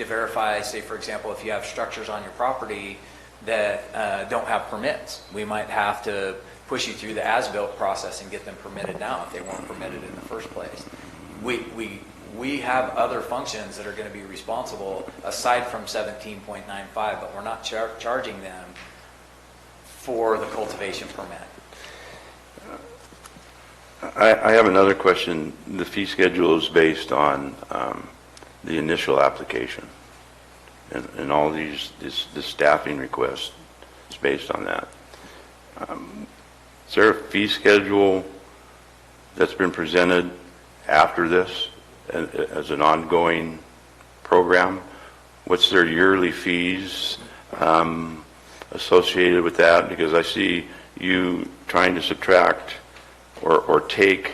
verify, say for example, if you have structures on your property that don't have permits, we might have to push you through the as-built process and get them permitted now if they weren't permitted in the first place. We have other functions that are going to be responsible aside from 17.95, but we're not charging them for the cultivation permit. I have another question. The fee schedule is based on the initial application, and all this staffing request is based on that. Is there a fee schedule that's been presented after this as an ongoing program? What's their yearly fees associated with that? Because I see you trying to subtract or take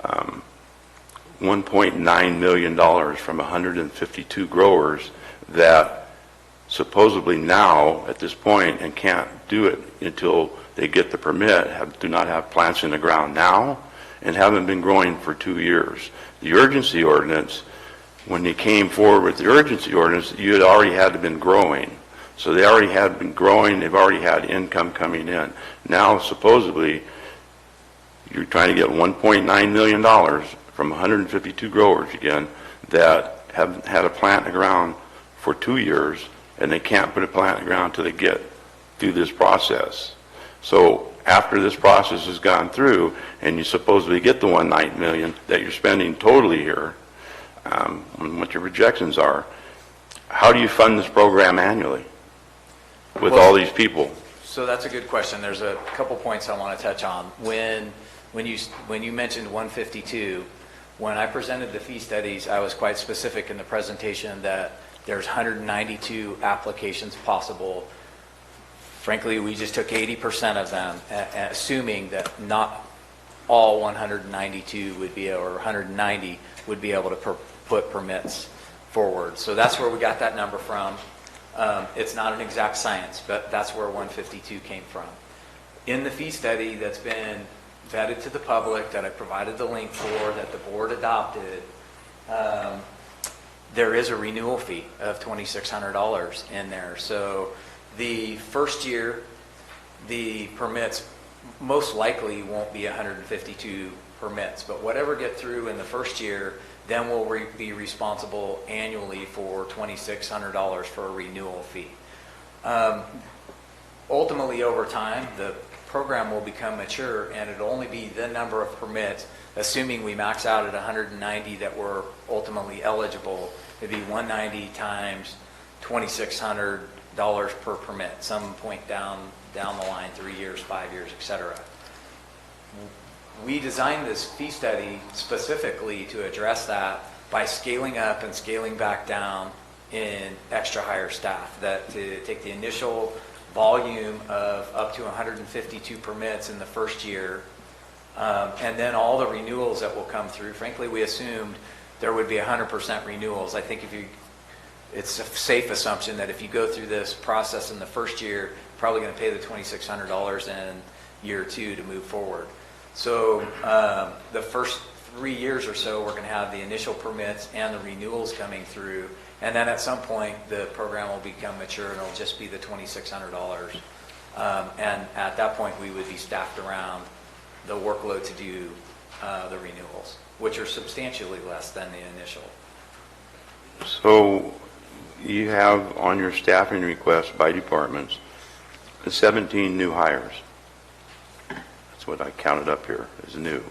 $1.9 million from 152 growers that supposedly now at this point and can't do it until they get the permit, do not have plants in the ground now and haven't been growing for 2 years. The urgency ordinance, when they came forward with the urgency ordinance, you had already had been growing. So they already had been growing, they've already had income coming in. Now supposedly you're trying to get $1.9 million from 152 growers again that have had a plant in the ground for 2 years and they can't put a plant in the ground until they get through this process. So after this process has gone through and you supposedly get the $1.9 million that you're spending totally here, what your projections are, how do you fund this program annually with all these people? So that's a good question. There's a couple points I want to touch on. When you mentioned 152, when I presented the fee studies, I was quite specific in the presentation that there's 192 applications possible. Frankly, we just took 80% of them, assuming that not all 192 would be, or 190 would be able to put permits forward. So that's where we got that number from. It's not an exact science, but that's where 152 came from. In the fee study that's been vetted to the public, that I provided the link for, that the board adopted, there is a renewal fee of $2,600 in there. So the first year, the permits most likely won't be 152 permits, but whatever get through in the first year, then we'll be responsible annually for $2,600 for a renewal fee. Ultimately, over time, the program will become mature, and it'll only be the number of permits, assuming we max out at 190 that were ultimately eligible. It'd be 190 times $2,600 per permit, some point down the line, 3 years, 5 years, et cetera. We designed this fee study specifically to address that by scaling up and scaling back down in extra hire staff, that to take the initial volume of up to 152 permits in the first year, and then all the renewals that will come through. Frankly, we assumed there would be 100% renewals. I think it's a safe assumption that if you go through this process in the first year, you're probably going to pay the $2,600 in year 2 to move forward. So the first 3 years or so, we're going to have the initial permits and the renewals coming through. And then at some point, the program will become mature and it'll just be the $2,600. And at that point, we would be staffed around the workload to do the renewals, which are substantially less than the initial. So you have on your staffing request by departments 17 new hires. That's what I counted up here as new.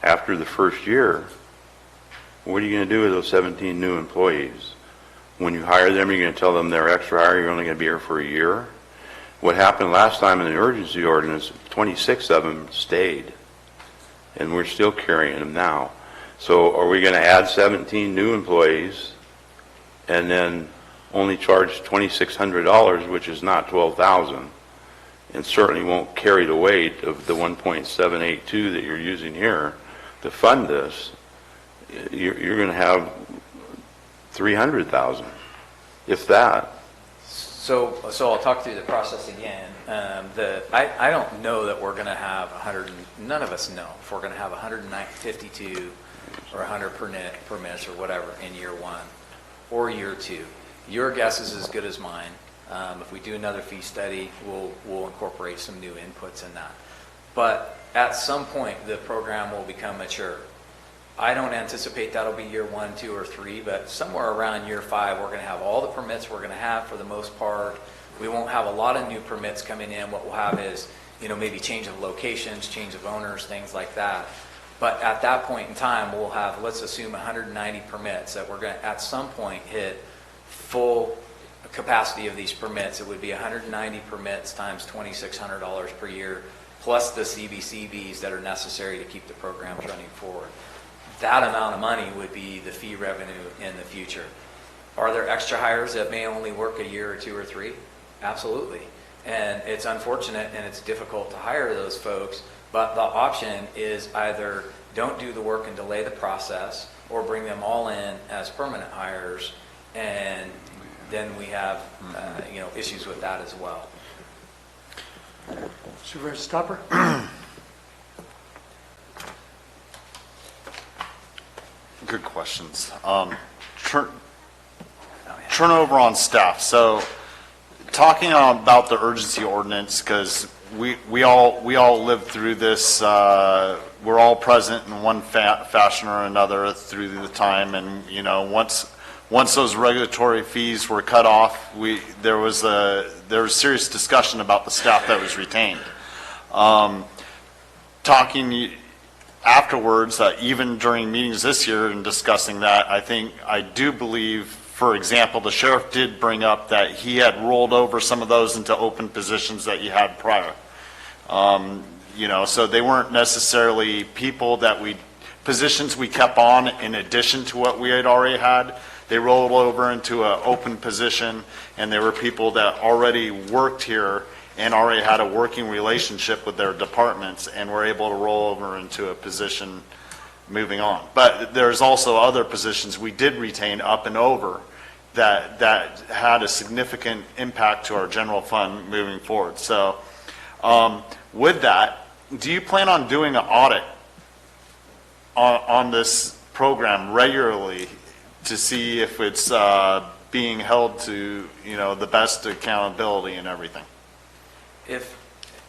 After the first year, what are you going to do with those 17 new employees? When you hire them, you're going to tell them they're extra hire, you're only going to be here for a year? What happened last time in the urgency ordinance, 26 of them stayed, and we're still carrying them now. So are we going to add 17 new employees and then only charge $2,600, which is not $12,000, and certainly won't carry the weight of the 1.782 that you're using here to fund this? You're going to have $300,000, if that. So I'll talk through the process again. I don't know that we're going to have none of us know if we're going to have 152 or 100 permits or whatever in year 1 or year 2. Your guess is as good as mine. If we do another fee study, we'll incorporate some new inputs in that. But at some point, the program will become mature. I don't anticipate that'll be year 1, 2, or 3, but somewhere around year 5, we're going to have all the permits we're going to have for the most part. We won't have a lot of new permits coming in. What we'll have is, maybe change of locations, change of owners, things like that. But at that point in time, we'll have, let's assume 190 permits that we're going to, at some point, hit full capacity of these permits. It would be 190 permits times $2,600 per year, plus the CBCBs that are necessary to keep the programs running forward. That amount of money would be the fee revenue in the future. Are there extra hires that may only work a year or 2 or 3? Absolutely. And it's unfortunate and it's difficult to hire those folks, but the option is either don't do the work and delay the process, or bring them all in as permanent hires, and then we have issues with that as well. Supervisor Stopper? Good questions. Turnover on staff. So talking about the urgency ordinance, because we all lived through this. We're all present in one fashion or another through the time, and once those regulatory fees were cut off, there was serious discussion about the staff that was retained. Talking afterwards, even during meetings this year and discussing that, I do believe, for example, the sheriff did bring up that he had rolled over some of those into open positions that you had prior. So they weren't necessarily positions we kept on in addition to what we had already had. They rolled over into an open position, and there were people that already worked here and already had a working relationship with their departments and were able to roll over into a position moving on. But there's also other positions we did retain up and over that had a significant impact to our general fund moving forward. So with that, do you plan on doing an audit on this program regularly to see if it's being held to, the best accountability and everything.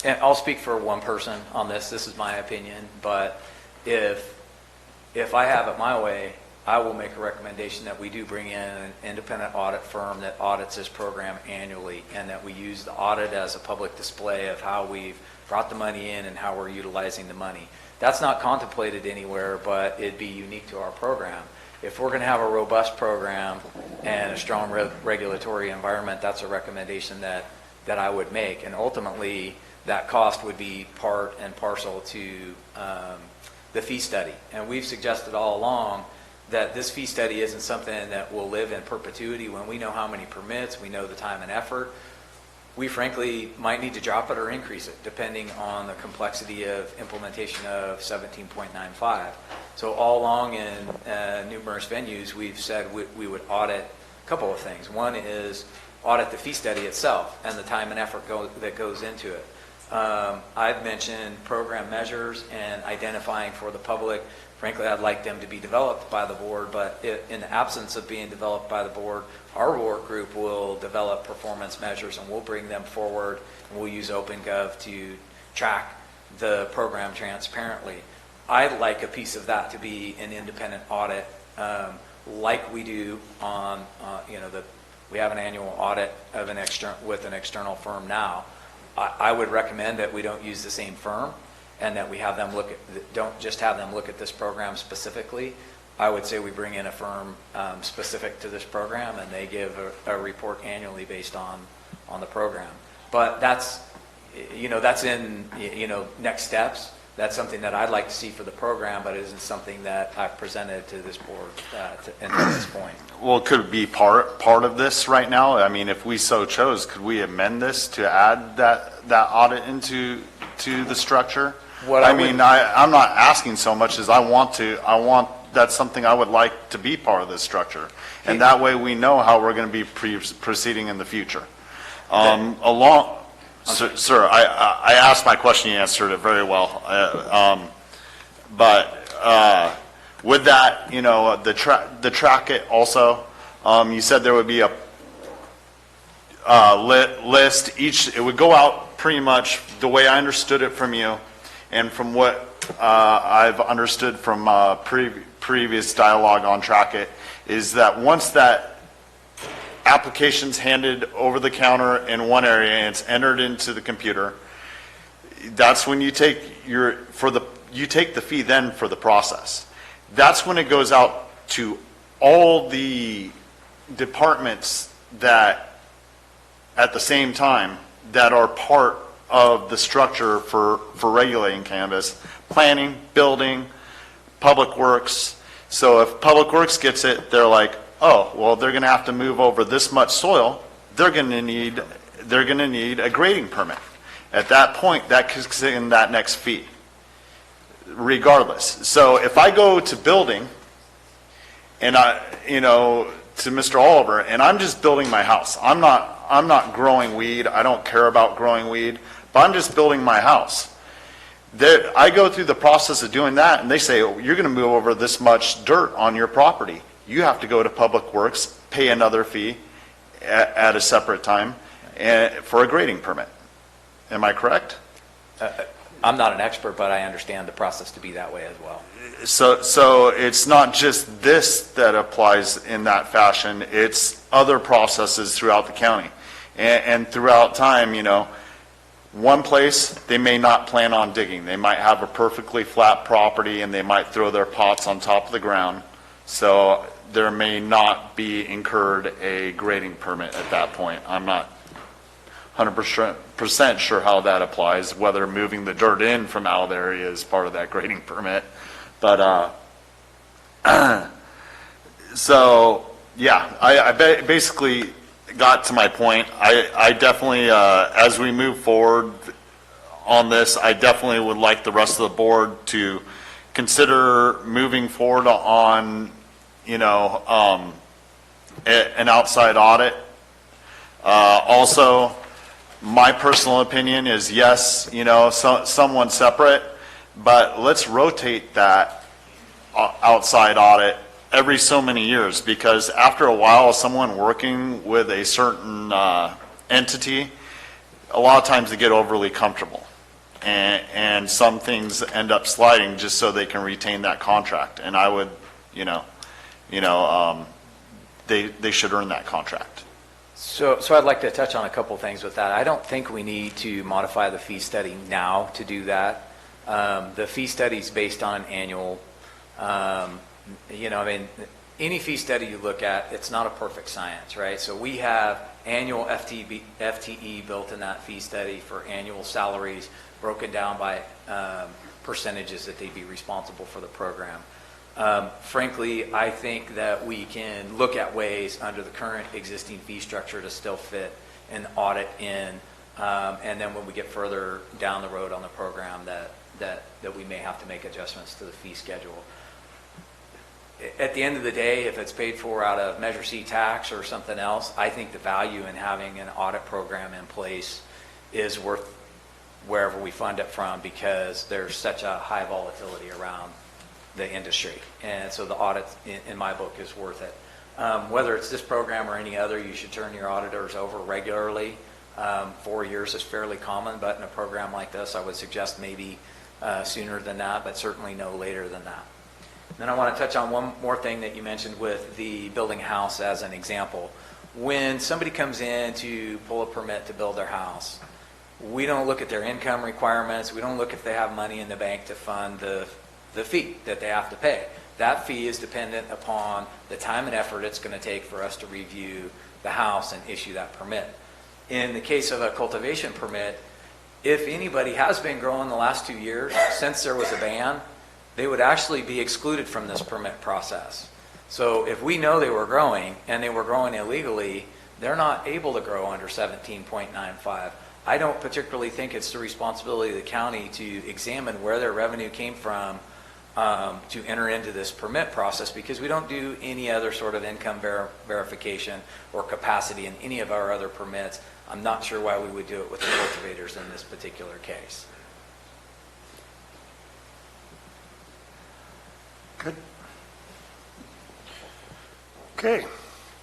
And I'll speak for one person on this. This is my opinion, but if I have it my way, I will make a recommendation that we do bring in an independent audit firm that audits this program annually, and that we use the audit as a public display of how we've brought the money in and how we're utilizing the money. That's not contemplated anywhere, but it'd be unique to our program. If we're going to have a robust program and a strong regulatory environment, that's a recommendation that I would make. And ultimately, that cost would be part and parcel to the fee study. And we've suggested all along that this fee study isn't something that will live in perpetuity. When we know how many permits, we know the time and effort, we frankly might need to drop it or increase it depending on the complexity of implementation of 17.95. So all along in numerous venues, we've said we would audit a couple of things. One is audit the fee study itself and the time and effort that goes into it. I've mentioned program measures and identifying for the public. Frankly, I'd like them to be developed by the board, but in the absence of being developed by the board, our work group will develop performance measures and we'll bring them forward, and we'll use OpenGov to track the program transparently. I'd like a piece of that to be an independent audit, like we do on, we have an annual audit of with an external firm now. I would recommend that we don't use the same firm, and that we have them don't just have them look at this program specifically. I would say we bring in a firm specific to this program, and they give a report annually based on the program. But that's in, next steps. That's something that I'd like to see for the program, but it isn't something that I've presented to this board until this point. Well, could it be part of this right now? I mean, if we so chose, could we amend this to add that audit into the structure? I'm not asking so much as that's something I would like to be part of this structure. And that way we know how we're going to be proceeding in the future. Sir, I asked my question, you answered it very well. But with that, the track it also, you said there would be a list. It would go out pretty much the way I understood it from you, and from what I've understood from previous dialogue on Track It, is that once that application's handed over the counter in one area and it's entered into the computer, that's when you take the fee then for the process. That's when it goes out to all the departments that at the same time that are part of the structure for regulating cannabis: planning, building, public works. So if public works gets it, they're like, oh, well, they're going to have to move over this much soil. They're going to need a grading permit. At that point, that kicks in that next fee, regardless. So if I go to building, and to Mr. Oliver, and I'm just building my house. I'm not growing weed. I don't care about growing weed, but I'm just building my house. I go through the process of doing that, and they say, oh, you're going to move over this much dirt on your property. You have to go to Public Works, pay another fee at a separate time for a grading permit. Am I correct? I'm not an expert, but I understand the process to be that way as well. So it's not just this that applies in that fashion. It's other processes throughout the county. And throughout time, one place, they may not plan on digging. They might have a perfectly flat property, and they might throw their pots on top of the ground. So there may not be incurred a grading permit at that point. I'm not 100% sure how that applies, whether moving the dirt in from out of the area is part of that grading permit. But, so, yeah, I basically got to my point. I definitely, as we move forward on this, I definitely would like the rest of the board to consider moving forward on, an outside audit. Also, my personal opinion is yes, someone separate, but let's rotate that outside audit every so many years, because after a while, someone working with a certain entity, a lot of times they get overly comfortable. And some things end up sliding just so they can retain that contract. And I would, they should earn that contract. So I'd like to touch on a couple things with that. I don't think we need to modify the fee study now to do that. The fee study is based on an annual, any fee study you look at, it's not a perfect science, right? So we have annual FTE built in that fee study for annual salaries broken down by percentages that they'd be responsible for the program. Frankly, I think that we can look at ways under the current existing fee structure to still fit an audit in, and then when we get further down the road on the program that we may have to make adjustments to the fee schedule. At the end of the day, if it's paid for out of Measure C tax or something else, I think the value in having an audit program in place is worth wherever we fund it from, because there's such a high volatility around the industry. And so the audit, in my book, is worth it. Whether it's this program or any other, you should turn your auditors over regularly. 4 years is fairly common, but in a program like this, I would suggest maybe sooner than that, but certainly no later than that. Then I want to touch on one more thing that you mentioned with the building a house as an example. When somebody comes in to pull a permit to build their house, we don't look at their income requirements. We don't look if they have money in the bank to fund the fee that they have to pay. That fee is dependent upon the time and effort it's going to take for us to review the house and issue that permit. In the case of a cultivation permit, if anybody has been growing the last 2 years, since there was a ban, they would actually be excluded from this permit process. So if we know they were growing and they were growing illegally, they're not able to grow under 17.95. I don't particularly think it's the responsibility of the county to examine where their revenue came from to enter into this permit process, because we don't do any other sort of income verification or capacity in any of our other permits. I'm not sure why we would do it with the cultivators in this particular case. Good. Okay.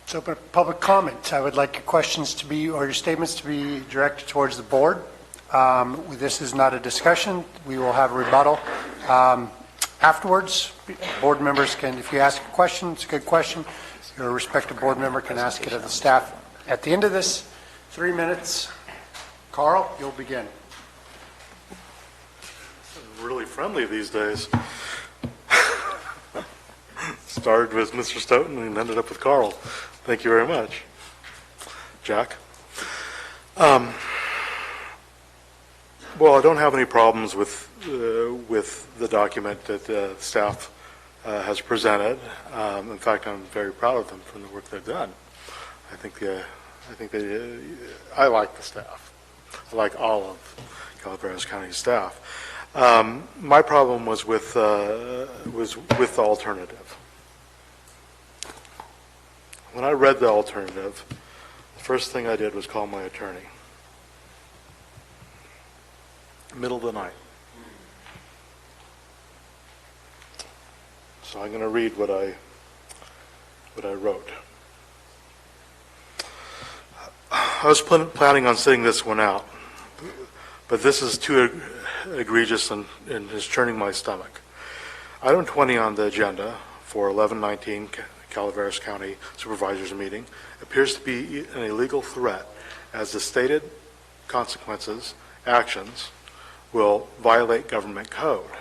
Let's open up public comment. I would like your questions to be, or your statements to be directed towards the board. This is not a discussion. We will have a rebuttal. Afterwards, board members can, if you ask a question, it's a good question, your respective board member can ask it of the staff. At the end of this, 3 minutes. Carl, you'll begin. Really friendly these days. Started with Mr. Stoughton and ended up with Carl. Thank you very much. Jack? Well, I don't have any problems with the document that staff has presented. In fact, I'm very proud of them for the work they've done. I like the staff. I like all of Calaveras County staff. My problem was with the alternative. When I read the alternative, the first thing I did was call my attorney. Middle of the night. So I'm going to read what I wrote. I was planning on sitting this one out, but this is too egregious and is churning my stomach. Item 20 on the agenda for 11/19 Calaveras County Supervisors meeting appears to be an illegal threat, as the stated consequences, actions, will violate government code.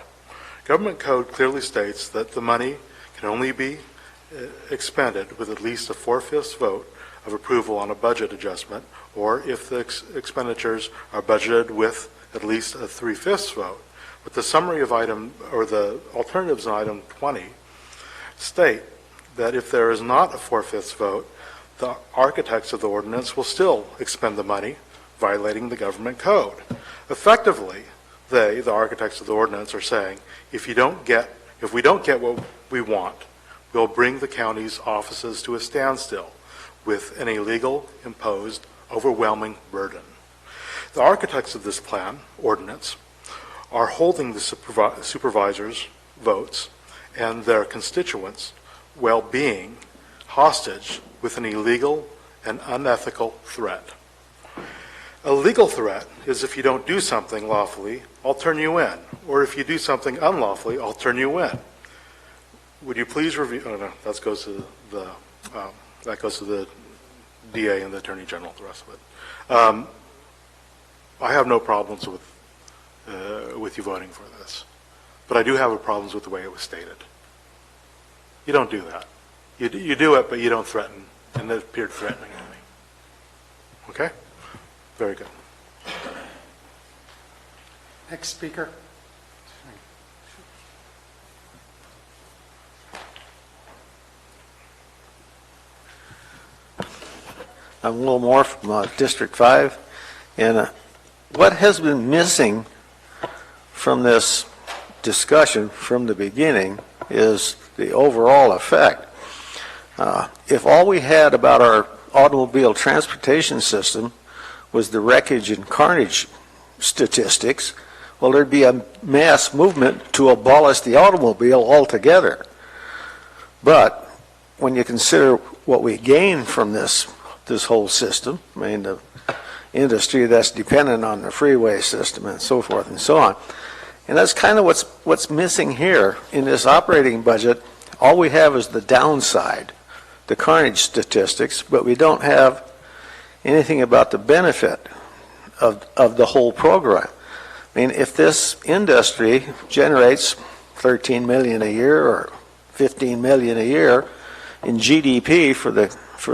Government code clearly states that the money can only be expended with at least a 4/5 vote of approval on a budget adjustment, or if the expenditures are budgeted with at least a 3/5 vote. But the summary of item, or the alternatives in item 20, state that if there is not a 4/5 vote, the architects of the ordinance will still expend the money, violating the government code. Effectively, the architects of the ordinance, are saying, if we don't get what we want, we'll bring the county's offices to a standstill with an illegal, imposed, overwhelming burden. The architects of this ordinance, are holding the supervisors' votes and their constituents' well-being hostage with an illegal and unethical threat. A legal threat is if you don't do something lawfully, I'll turn you in, or if you do something unlawfully, I'll turn you in. Would you please review? Oh no, that goes to the DA and the Attorney General. The rest of it. I have no problems with you voting for this, but I do have problems with the way it was stated. You don't do that. You do it, but you don't threaten, and it appeared threatening to me. Okay? Very good. Next speaker. I'm a little more from District 5, and what has been missing from this discussion from the beginning is the overall effect. If all we had about our automobile transportation system was the wreckage and carnage statistics, well, there'd be a mass movement to abolish the automobile altogether. But when you consider what we gain from this whole system, I mean, the industry that's dependent on the freeway system and so forth and so on, and that's kind of what's missing here in this operating budget. All we have is the downside, the carnage statistics, but we don't have anything about the benefit of the whole program. I mean, if this industry generates $13 million a year or $15 million a year in GDP for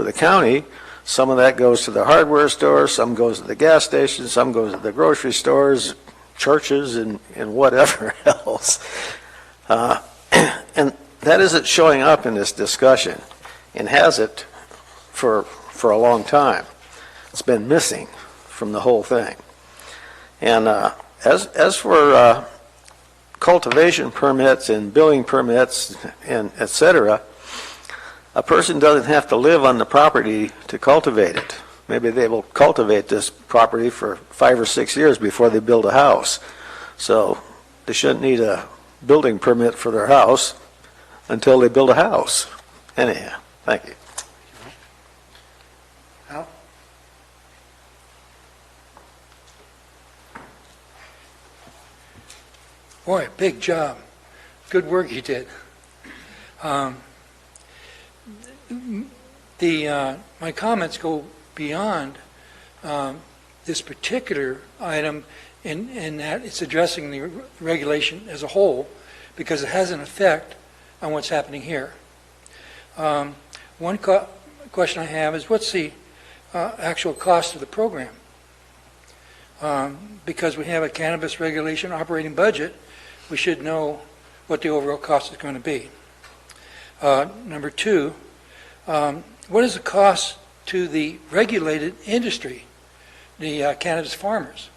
the county, some of that goes to the hardware stores, some goes to the gas stations, some goes to the grocery stores, churches, and whatever else. And that isn't showing up in this discussion, and has it for a long time. It's been missing from the whole thing. And as for cultivation permits and building permits and et cetera, a person doesn't have to live on the property to cultivate it. Maybe they will cultivate this property for 5 or 6 years before they build a house. So they shouldn't need a building permit for their house until they build a house. Anyhow, thank you. Al? Boy, big job. Good work you did. My comments go beyond this particular item in that it's addressing the regulation as a whole, because it has an effect on what's happening here. One question I have is, what's the actual cost of the program? Because we have a cannabis regulation operating budget, we should know what the overall cost is going to be. Number two, what is the cost to the regulated industry, the cannabis farmers?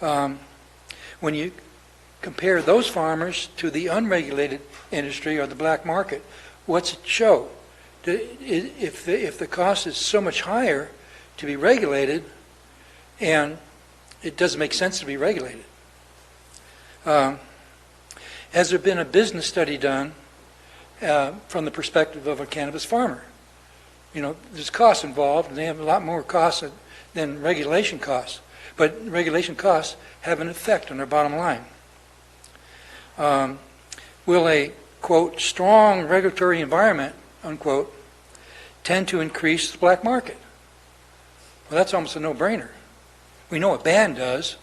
When you compare those farmers to the unregulated industry or the black market, what's it show? If the cost is so much higher to be regulated, and it doesn't make sense to be regulated. Has there been a business study done from the perspective of a cannabis farmer? You know, there's costs involved, and they have a lot more costs than regulation costs. But regulation costs have an effect on their bottom line. Will a, quote, strong regulatory environment, unquote, tend to increase the black market? Well, that's almost a no-brainer. We know a ban does.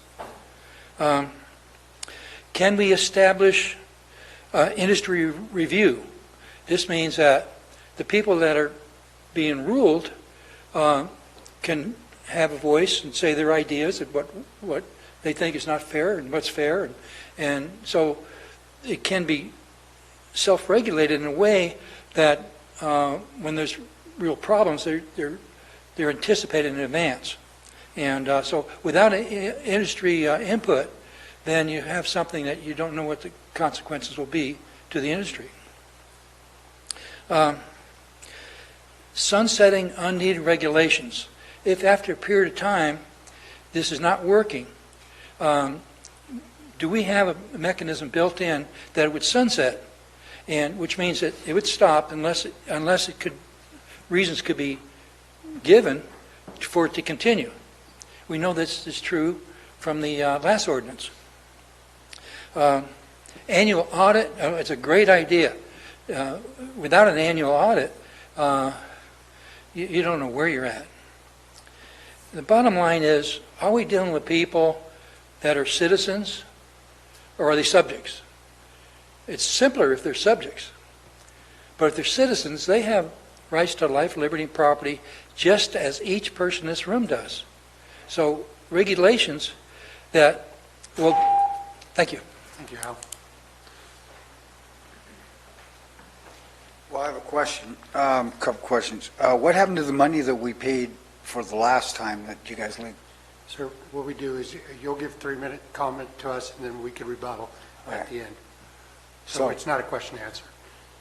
Can we establish industry review? This means that the people that are being ruled can have a voice and say their ideas of what they think is not fair and what's fair. And so it can be self-regulated in a way that when there's real problems, they're anticipated in advance. And so without industry input, then you have something that you don't know what the consequences will be to the industry. Sunsetting unneeded regulations. If after a period of time this is not working, do we have a mechanism built in that it would sunset and which means that it would stop unless reasons could be given for it to continue. We know this is true from the last ordinance. Annual audit, it's a great idea. Without an annual audit, you don't know where you're at. The bottom line is, are we dealing with people that are citizens, or are they subjects? It's simpler if they're subjects. But if they're citizens, they have rights to life, liberty, and property, just as each person in this room does. So regulations that will... Thank you. Thank you, Hal. Well, I have a question, couple questions. What happened to the money that we paid for the last time that you guys linked? Sir, what we do is you'll give 3-minute comment to us, and then we can rebuttal at the end. So it's not a question and answer.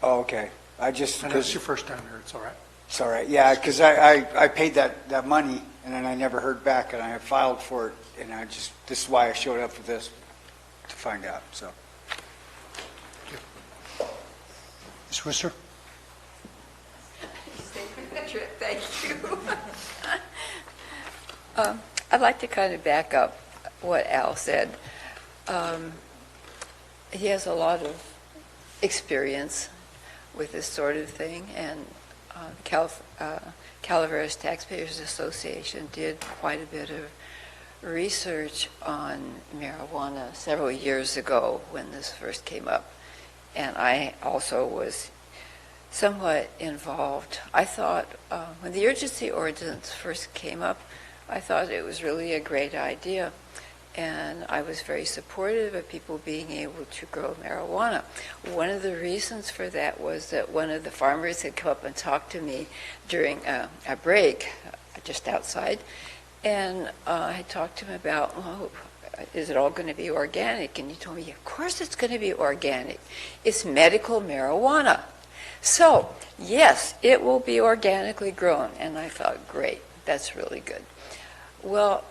Oh, okay. I just... And it's your first time here, it's all right. It's all right, yeah, because I paid that money, and then I never heard back, and I filed for it, and this is why I showed up for this, to find out, so. Ms. Wisser? Thank you. I'd like to kind of back up what Al said. He has a lot of experience with this sort of thing, and Calaveras Taxpayers Association did quite a bit of research on marijuana several years ago when this first came up, and I also was somewhat involved. I thought when the urgency ordinance first came up, I thought it was really a great idea, and I was very supportive of people being able to grow marijuana. One of the reasons for that was that one of the farmers had come up and talked to me during a break just outside, and I talked to him about, is it all going to be organic? And he told me, of course it's going to be organic. It's medical marijuana. So, yes, it will be organically grown. And I thought, great, that's really good. Well,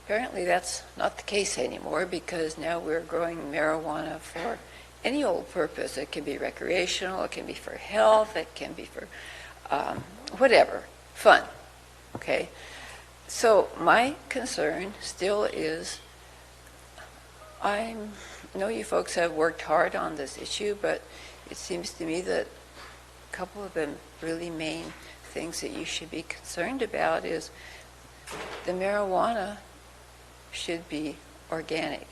apparently that's not the case anymore, because now we're growing marijuana for any old purpose. It can be recreational, it can be for health, it can be for whatever, fun, okay? So my concern still is, I know you folks have worked hard on this issue, but it seems to me that a couple of the really main things that you should be concerned about is the marijuana should be organic,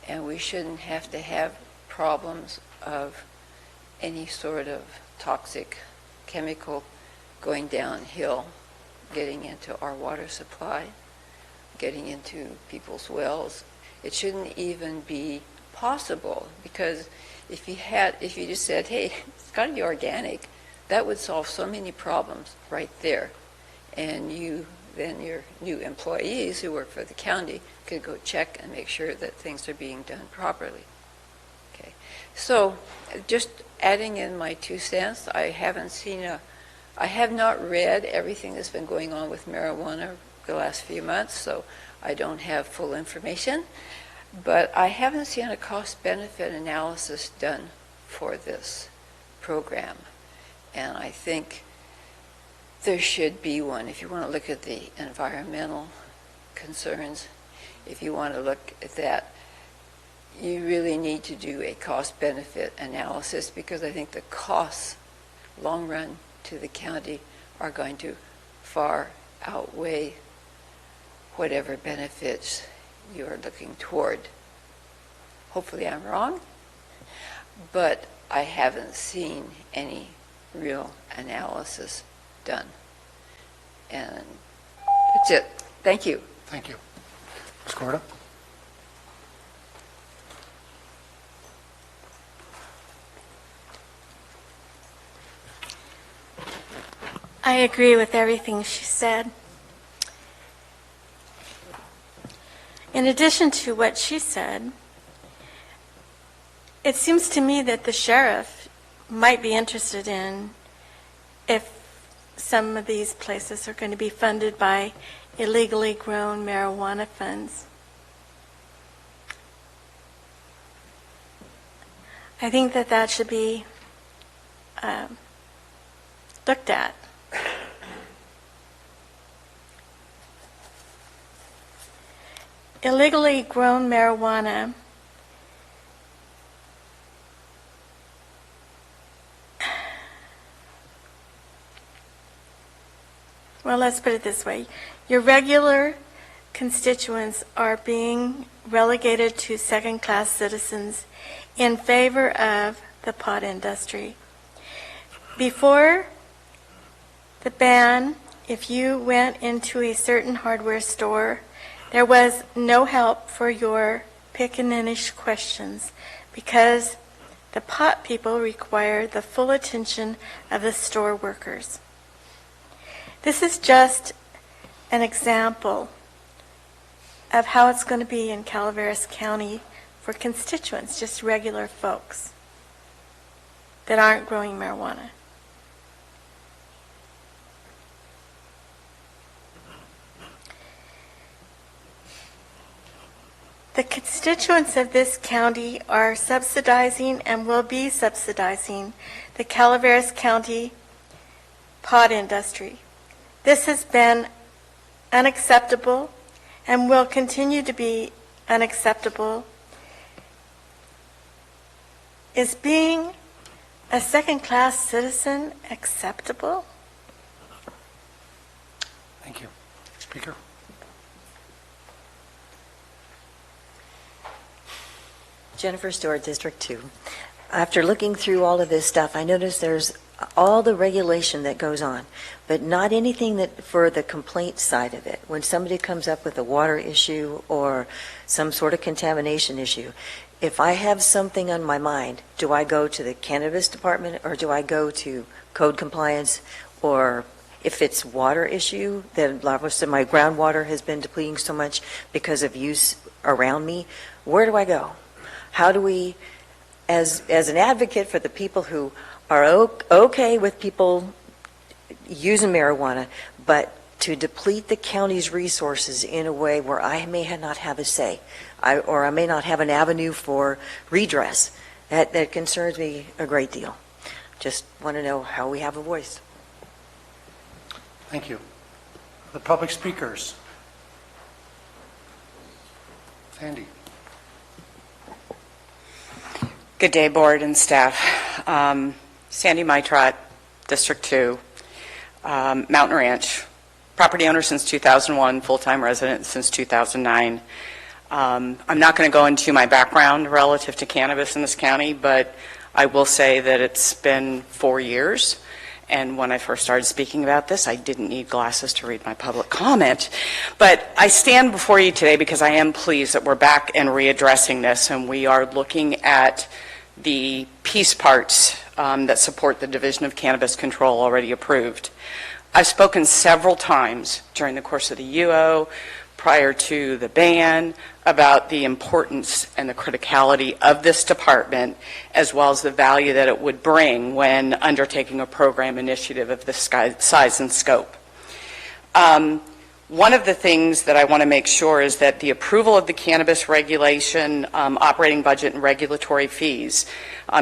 and we shouldn't have to have problems of any sort of toxic chemical going downhill, getting into our water supply, getting into people's wells. It shouldn't even be possible, because if you just said, hey, it's got to be organic, that would solve so many problems right there. And then your new employees who work for the county could go check and make sure that things are being done properly. Okay. So just adding in my 2 cents, I have not read everything that's been going on with marijuana the last few months, so I don't have full information. But I haven't seen a cost-benefit analysis done for this program. And I think there should be one. If you want to look at the environmental concerns, if you want to look at that, you really need to do a cost-benefit analysis, because I think the costs, long run, to the county are going to far outweigh whatever benefits you're looking toward. Hopefully I'm wrong, but I haven't seen any real analysis done. And that's it. Thank you. Thank you. Ms. Corda? I agree with everything she said. In addition to what she said, it seems to me that the sheriff might be interested in if some of these places are going to be funded by illegally grown marijuana funds. I think that that should be looked at. Illegally grown marijuana well, let's put it this way. Your regular constituents are being relegated to second-class citizens in favor of the pot industry. Before the ban, if you went into a certain hardware store, there was no help for your pick-and-finish questions because the pot people require the full attention of the store workers. This is just an example of how it's going to be in Calaveras County for constituents, just regular folks that aren't growing marijuana. The constituents of this county are subsidizing and will be subsidizing the Calaveras County pot industry. This has been unacceptable and will continue to be unacceptable. Is being a second-class citizen acceptable? Thank you. Speaker? Jennifer Stewart, District 2. After looking through all of this stuff, I noticed there's all the regulation that goes on, but not anything that for the complaint side of it. When somebody comes up with a water issue or some sort of contamination issue, if I have something on my mind, do I go to the cannabis department or do I go to code compliance? Or if it's water issue, then my groundwater has been depleting so much because of use around me, where do I go? How do we, as an advocate for the people who are okay with people using marijuana, but to deplete the county's resources in a way where I may not have a say, or I may not have an avenue for redress, that concerns me a great deal. Just want to know how we have a voice. Thank you. The public speakers. Sandy. Good day, board and staff. Sandy Maitrot, District 2, Mountain Ranch, property owner since 2001, full-time resident since 2009. I'm not going to go into my background relative to cannabis in this county, but I will say that it's been 4 years. And when I first started speaking about this, I didn't need glasses to read my public comment. But I stand before you today because I am pleased that we're back and readdressing this, and we are looking at the piece parts that support the Division of Cannabis Control already approved. I've spoken several times during the course of the UO, prior to the ban, about the importance and the criticality of this department, as well as the value that it would bring when undertaking a program initiative of this size and scope. One of the things that I want to make sure is that the approval of the cannabis regulation, operating budget, and regulatory fees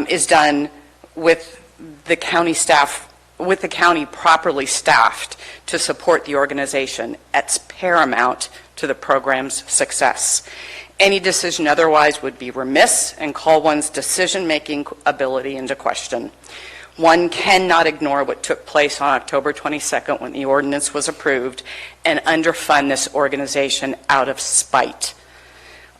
is done with the county staff, with the county properly staffed to support the organization. It's paramount to the program's success. Any decision otherwise would be remiss and call one's decision-making ability into question. One cannot ignore what took place on October 22nd when the ordinance was approved and underfund this organization out of spite.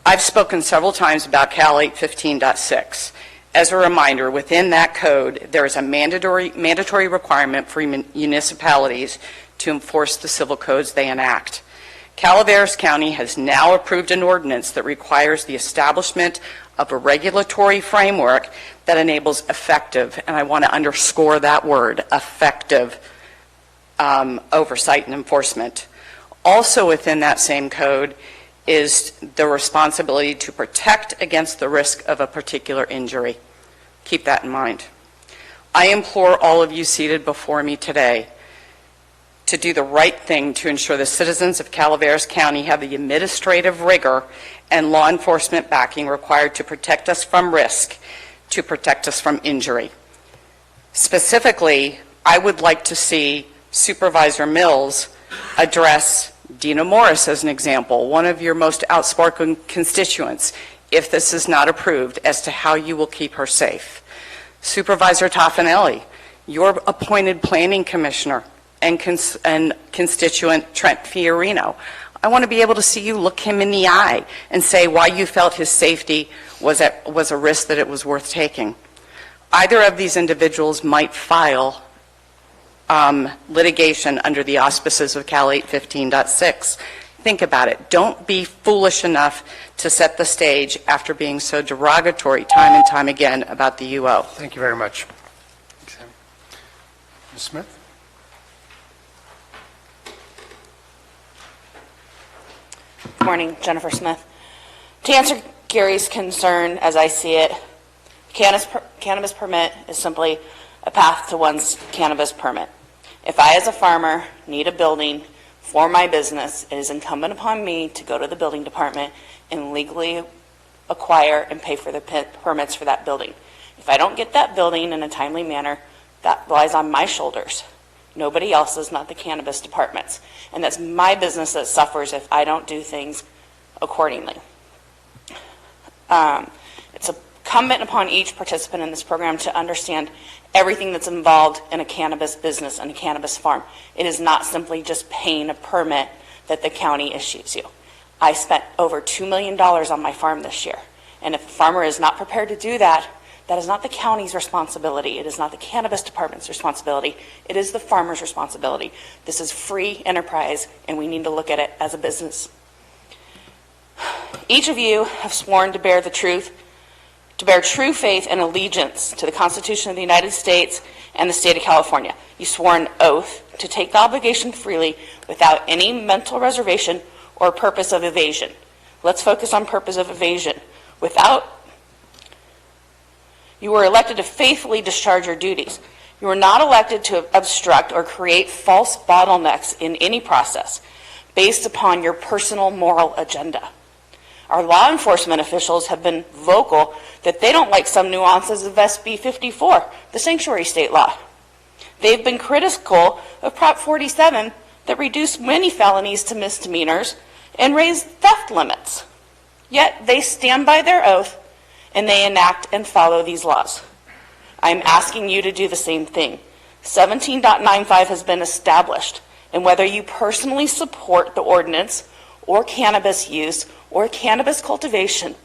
I've spoken several times about Cal 815.6. As a reminder, within that code, there is a mandatory requirement for municipalities to enforce the civil codes they enact. Calaveras County has now approved an ordinance that requires the establishment of a regulatory framework that enables effective, and I want to underscore that word, effective oversight and enforcement. Also within that same code is the responsibility to protect against the risk of a particular injury. Keep that in mind. I implore all of you seated before me today to do the right thing to ensure the citizens of Calaveras County have the administrative rigor and law enforcement backing required to protect us from risk, to protect us from injury. Specifically, I would like to see Supervisor Mills address Dina Morris as an example, one of your most outspoken constituents, if this is not approved, as to how you will keep her safe. Supervisor Toffanelli, your appointed planning commissioner and constituent Trent Fiorino, I want to be able to see you look him in the eye and say why you felt his safety was a risk that it was worth taking. Either of these individuals might file litigation under the auspices of Cal 815.6. Think about it. Don't be foolish enough to set the stage after being so derogatory time and time again about the UO. Thank you very much. Ms. Smith? Good morning, Jennifer Smith. To answer Gary's concern, as I see it, cannabis permit is simply a path to one's cannabis permit. If I, as a farmer, need a building for my business, it is incumbent upon me to go to the building department and legally acquire and pay for the permits for that building. If I don't get that building in a timely manner, that lies on my shoulders. Nobody else's, not the cannabis department's. And that's my business that suffers if I don't do things accordingly. It's incumbent upon each participant in this program to understand everything that's involved in a cannabis business and a cannabis farm. It is not simply just paying a permit that the county issues you. I spent over $2 million on my farm this year. And if a farmer is not prepared to do that, that is not the county's responsibility. It is not the cannabis department's responsibility. It is the farmer's responsibility. This is free enterprise, and we need to look at it as a business. Each of you have sworn to bear the truth, to bear true faith and allegiance to the Constitution of the United States and the state of California. You swore an oath to take the obligation freely without any mental reservation or purpose of evasion. Let's focus on purpose of evasion. You were elected to faithfully discharge your duties. You were not elected to obstruct or create false bottlenecks in any process based upon your personal moral agenda. Our law enforcement officials have been vocal that they don't like some nuances of SB 54, the sanctuary state law. They've been critical of Prop 47 that reduced many felonies to misdemeanors and raised theft limits. Yet they stand by their oath and they enact and follow these laws. I'm asking you to do the same thing. 17.95 has been established, and whether you personally support the ordinance or cannabis use or cannabis cultivation,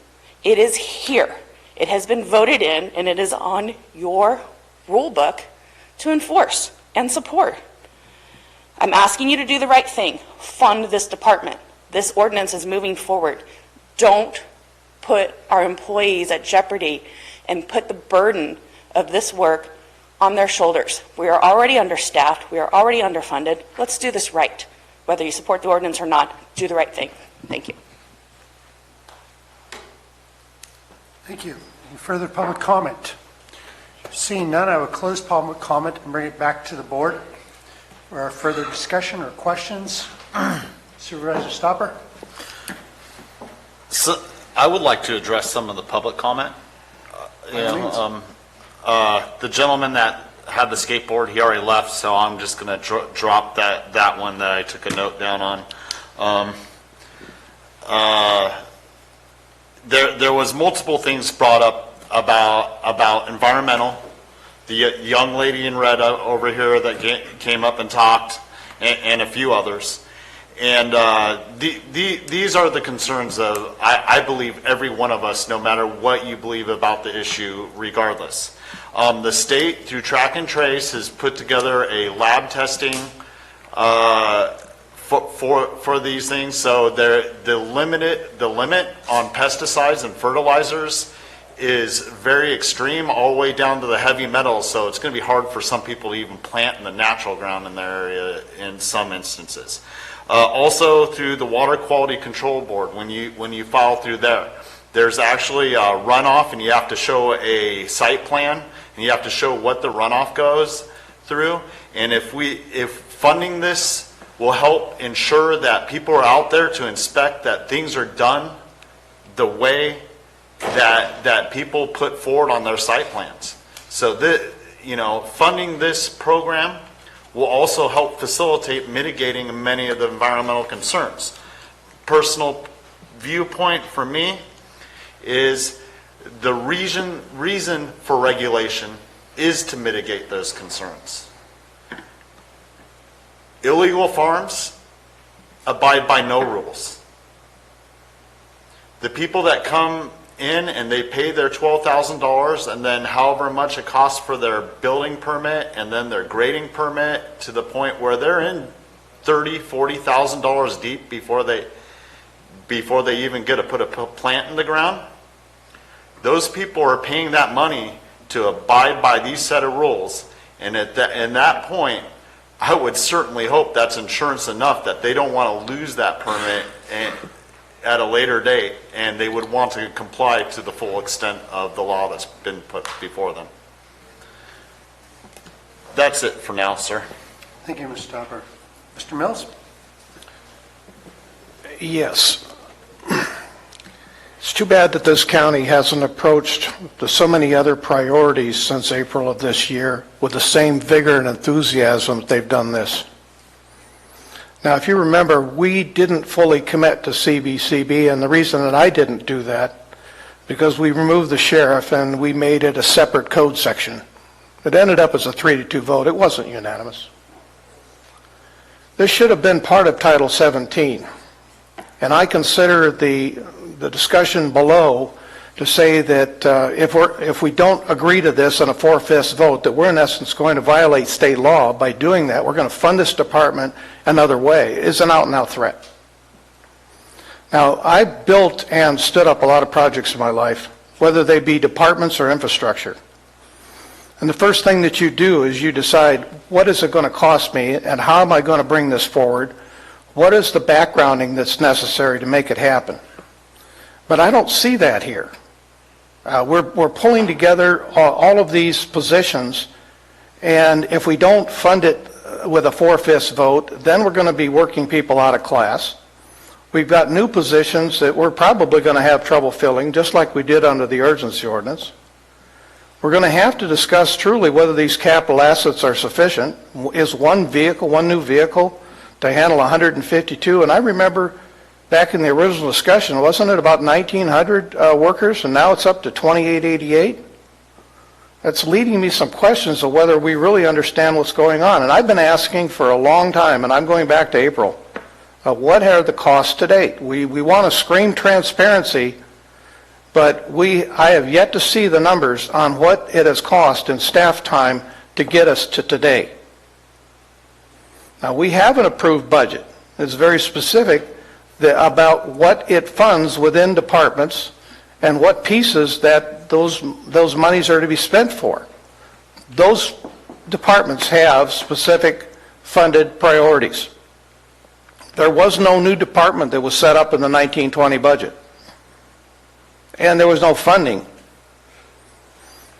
it is here. It has been voted in, and it is on your rule book to enforce and support. I'm asking you to do the right thing. Fund this department. This ordinance is moving forward. Don't put our employees at jeopardy and put the burden of this work on their shoulders. We are already understaffed. We are already underfunded. Let's do this right. Whether you support the ordinance or not, do the right thing. Thank you. Thank you. Any further public comment? Seeing none, I will close public comment and bring it back to the board for our further discussion or questions. Supervisor Stopper? So, I would like to address some of the public comment. The gentleman that had the skateboard, he already left, so I'm just going to drop that one that I took a note down on. There was multiple things brought up about environmental. The young lady in red over here that came up and talked, and a few others. And these are the concerns of, I believe, every one of us, no matter what you believe about the issue, regardless. The state, through Track and Trace, has put together a lab testing for these things. So the limit on pesticides and fertilizers is very extreme, all the way down to the heavy metals. So it's going to be hard for some people to even plant in the natural ground in their area in some instances. Also through the Water Quality Control Board, when you file through there, there's actually a runoff, and you have to show a site plan, and you have to show what the runoff goes through. And if funding this will help ensure that people are out there to inspect that things are done the way that people put forward on their site plans. So funding this program will also help facilitate mitigating many of the environmental concerns. Personal viewpoint for me is the reason for regulation is to mitigate those concerns. Illegal farms abide by no rules. The people that come in and they pay their $12,000 and then however much it costs for their building permit and then their grading permit to the point where they're in $30,000, $40,000 deep before they even get to put a plant in the ground. Those people are paying that money to abide by these set of rules, and at that point, I would certainly hope that's insurance enough that they don't want to lose that permit at a later date, and they would want to comply to the full extent of the law that's been put before them. That's it for now, sir. Thank you, Mr. Topper. Mr. Mills? Yes. It's too bad that this county hasn't approached so many other priorities since April of this year with the same vigor and enthusiasm that they've done this. Now, if you remember, we didn't fully commit to CBCB, and the reason that I didn't do that, because we removed the sheriff and we made it a separate code section. It ended up as a 3-2 vote. It wasn't unanimous. This should have been part of Title 17. And I consider the discussion below to say that if we don't agree to this on a 4/5 vote, that we're in essence going to violate state law by doing that. We're going to fund this department another way. It's an out-and-out threat. Now, I built and stood up a lot of projects in my life, whether they be departments or infrastructure. And the first thing that you do is you decide, what is it going to cost me and how am I going to bring this forward? What is the backgrounding that's necessary to make it happen? But I don't see that here. We're pulling together all of these positions, and if we don't fund it with a 4/5 vote, then we're going to be working people out of class. We've got new positions that we're probably going to have trouble filling, just like we did under the urgency ordinance. We're going to have to discuss truly whether these capital assets are sufficient. Is one new vehicle, to handle 152? And I remember back in the original discussion, wasn't it about 1,900 workers, and now it's up to 2,888? That's leading me some questions of whether we really understand what's going on. And I've been asking for a long time, and I'm going back to April, what are the costs to date? We want to scream transparency, but I have yet to see the numbers on what it has cost in staff time to get us to today. Now, we have an approved budget. It's very specific about what it funds within departments and what pieces that those monies are to be spent for. Those departments have specific funded priorities. There was no new department that was set up in the 1920 budget. And there was no funding.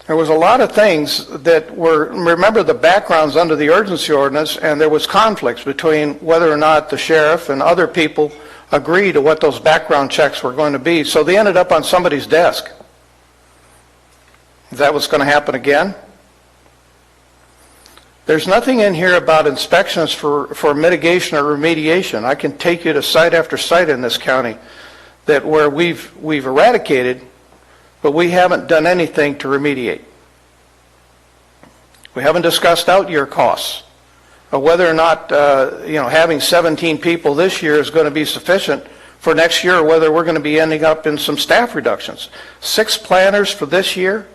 There was a lot of things that were, remember the backgrounds under the urgency ordinance, and there was conflicts between whether or not the sheriff and other people agreed to what those background checks were going to be. So they ended up on somebody's desk. Is that what's going to happen again? There's nothing in here about inspections for mitigation or remediation. I can take you to site after site in this county that where we've eradicated, but we haven't done anything to remediate. We haven't discussed out-year costs, or whether or not having 17 people this year is going to be sufficient for next year, or whether we're going to be ending up in some staff reductions. 6 planners for this year,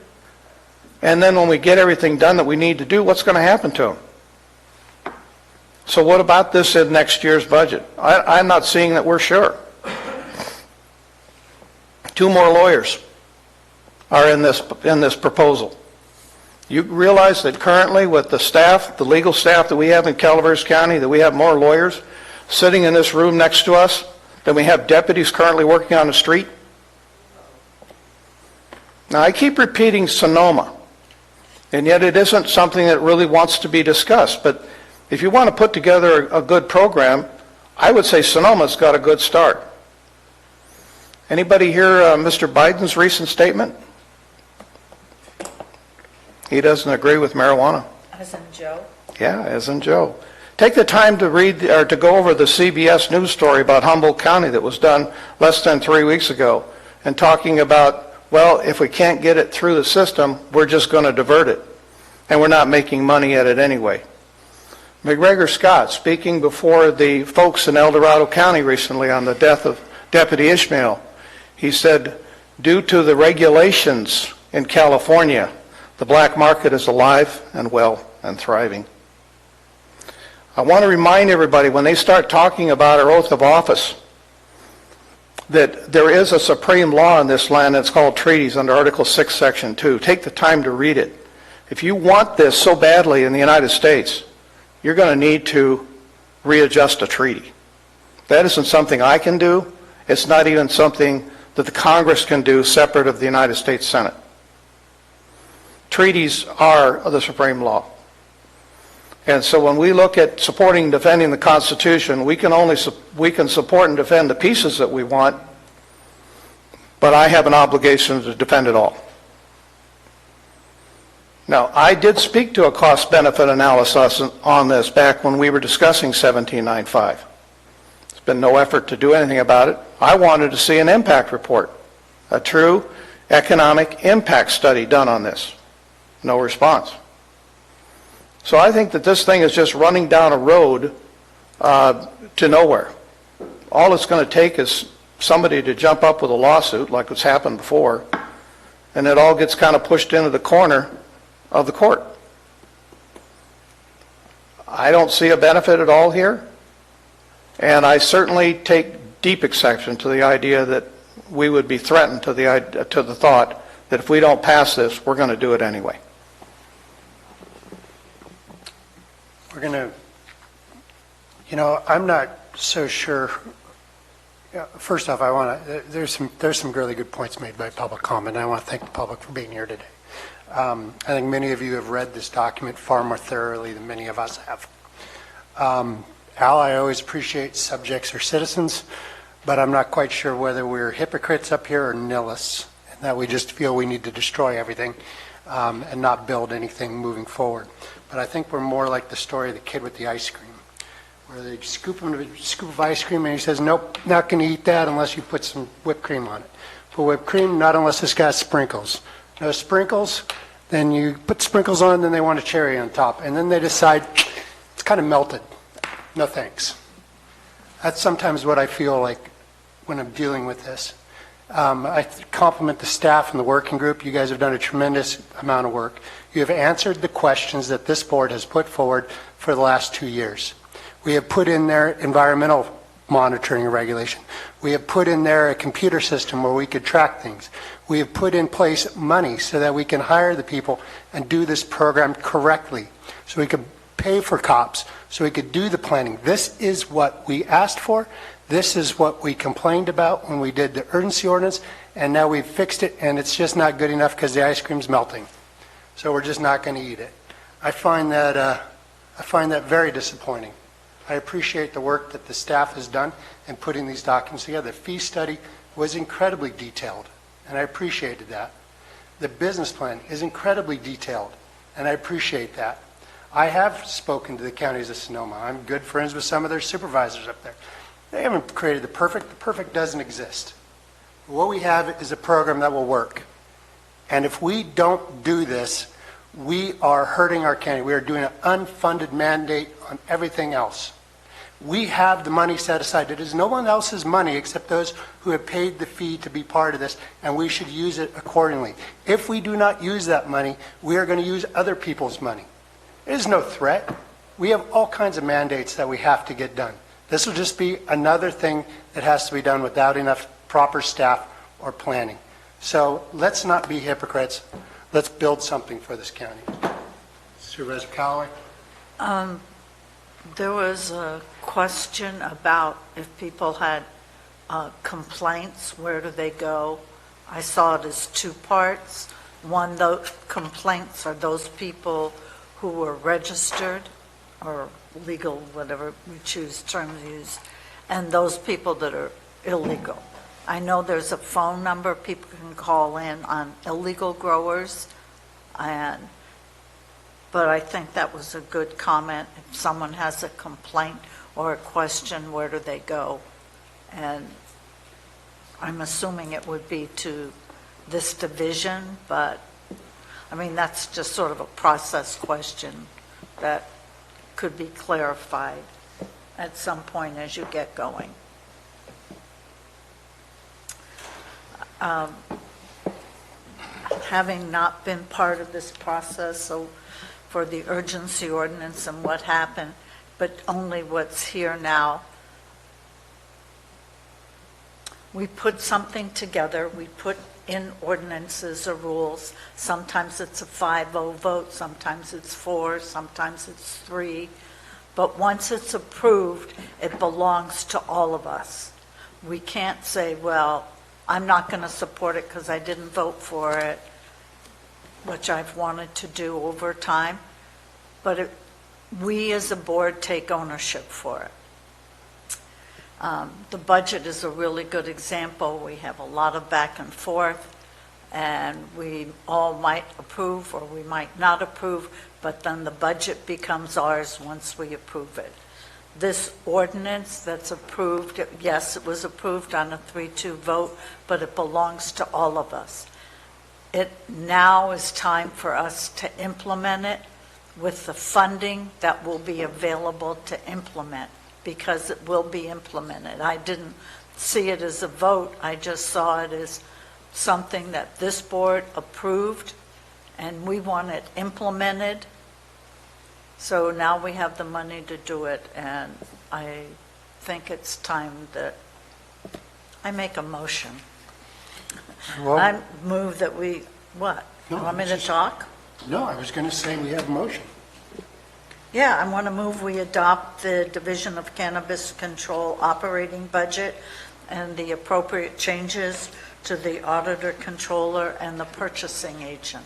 and then when we get everything done that we need to do, what's going to happen to them? So what about this in next year's budget? I'm not seeing that we're sure. 2 more lawyers are in this proposal. You realize that currently with the staff, the legal staff that we have in Calaveras County, that we have more lawyers sitting in this room next to us than we have deputies currently working on the street? Now, I keep repeating Sonoma, and yet it isn't something that really wants to be discussed. But if you want to put together a good program, I would say Sonoma's got a good start. Anybody hear Mr. Biden's recent statement? He doesn't agree with marijuana. As in Joe? Yeah, as in Joe. Take the time to read or to go over the CBS News story about Humboldt County that was done less than 3 weeks ago, and talking about, well, if we can't get it through the system, we're just going to divert it, and we're not making money at it anyway. McGregor Scott, speaking before the folks in El Dorado County recently on the death of Deputy Ishmael, he said, due to the regulations in California, the black market is alive and well and thriving. I want to remind everybody, when they start talking about our oath of office, that there is a supreme law in this land that's called treaties under Article 6, Section 2. Take the time to read it. If you want this so badly in the United States, you're going to need to readjust a treaty. That isn't something I can do. It's not even something that the Congress can do separate of the United States Senate. Treaties are the supreme law. And so when we look at supporting and defending the Constitution, we can support and defend the pieces that we want, but I have an obligation to defend it all. Now, I did speak to a cost-benefit analysis on this back when we were discussing 1795. There's been no effort to do anything about it. I wanted to see an impact report, a true economic impact study done on this. No response. So I think that this thing is just running down a road to nowhere. All it's going to take is somebody to jump up with a lawsuit like what's happened before, and it all gets kind of pushed into the corner of the court. I don't see a benefit at all here, and I certainly take deep exception to the idea that we would be threatened to the thought that if we don't pass this, we're going to do it anyway. We're going to, I'm not so sure. First off, there's some really good points made by public comment. I want to thank the public for being here today. I think many of you have read this document far more thoroughly than many of us have. Al, I always appreciate subjects or citizens, but I'm not quite sure whether we're hypocrites up here or nihilists, and that we just feel we need to destroy everything and not build anything moving forward. But I think we're more like the story of the kid with the ice cream, where they scoop him a scoop of ice cream and he says, nope, not going to eat that unless you put some whipped cream on it. Put whipped cream, not unless it's got sprinkles. No sprinkles, then you put sprinkles on, then they want a cherry on top. And then they decide, it's kind of melted. No thanks. That's sometimes what I feel like when I'm dealing with this. I compliment the staff and the working group. You guys have done a tremendous amount of work. You have answered the questions that this board has put forward for the last 2 years. We have put in there environmental monitoring and regulation. We have put in there a computer system where we could track things. We have put in place money so that we can hire the people and do this program correctly, so we could pay for cops, so we could do the planning. This is what we asked for. This is what we complained about when we did the urgency ordinance, and now we've fixed it, and it's just not good enough because the ice cream's melting. So we're just not going to eat it. I find that very disappointing. I appreciate the work that the staff has done in putting these documents together. The fee study was incredibly detailed, and I appreciated that. The business plan is incredibly detailed, and I appreciate that. I have spoken to the counties of Sonoma. I'm good friends with some of their supervisors up there. They haven't created the perfect. The perfect doesn't exist. What we have is a program that will work. And if we don't do this, we are hurting our county. We are doing an unfunded mandate on everything else. We have the money set aside. It is no one else's money except those who have paid the fee to be part of this, and we should use it accordingly. If we do not use that money, we are going to use other people's money. It is no threat. We have all kinds of mandates that we have to get done. This will just be another thing that has to be done without enough proper staff or planning. So let's not be hypocrites. Let's build something for this county. Supervisor Callaway? There was a question about if people had complaints, where do they go? I saw it as two parts. One, the complaints are those people who were registered or legal, whatever we choose terms to use, and those people that are illegal. I know there's a phone number people can call in on illegal growers, but I think that was a good comment. If someone has a complaint or a question, where do they go? And I'm assuming it would be to this division, but, I mean, that's just sort of a process question that could be clarified at some point as you get going. Having not been part of this process, so for the urgency ordinance and what happened, but only what's here now, we put something together, we put in ordinances or rules. Sometimes it's a 5-0 vote, sometimes it's 4, sometimes it's 3. But once it's approved, it belongs to all of us. We can't say, well, I'm not going to support it because I didn't vote for it, which I've wanted to do over time. But we as a board take ownership for it. The budget is a really good example. We have a lot of back and forth, and we all might approve or we might not approve, but then the budget becomes ours once we approve it. This ordinance that's approved, yes, it was approved on a 3-2 vote, but it belongs to all of us. It now is time for us to implement it with the funding that will be available to implement, because it will be implemented. I didn't see it as a vote, I just saw it as something that this board approved, and we want it implemented. So now we have the money to do it, and I think it's time that I make a motion. Well, I move that we, what? No, You want me it's to just- talk? No, I was going to say we have a motion. Yeah, I want to move we adopt the Division of Cannabis Control operating budget and the appropriate changes to the auditor, controller, and the purchasing agent.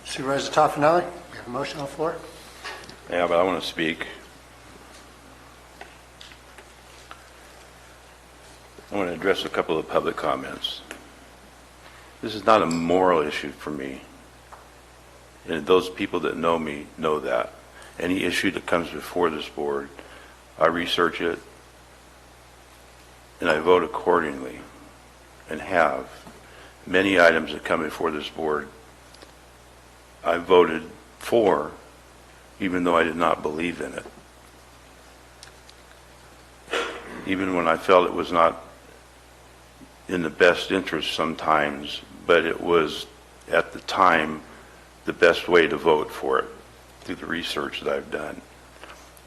Supervisor Toffenelli, we have a motion on the floor. Yeah, but I want to speak. I want to address a couple of public comments. This is not a moral issue for me. And those people that know me know that. Any issue that comes before this board, I research it and I vote accordingly, and have. Many items that come before this board, I voted for, even though I did not believe in it. Even when I felt it was not in the best interest sometimes, but it was at the time the best way to vote for it through the research that I've done.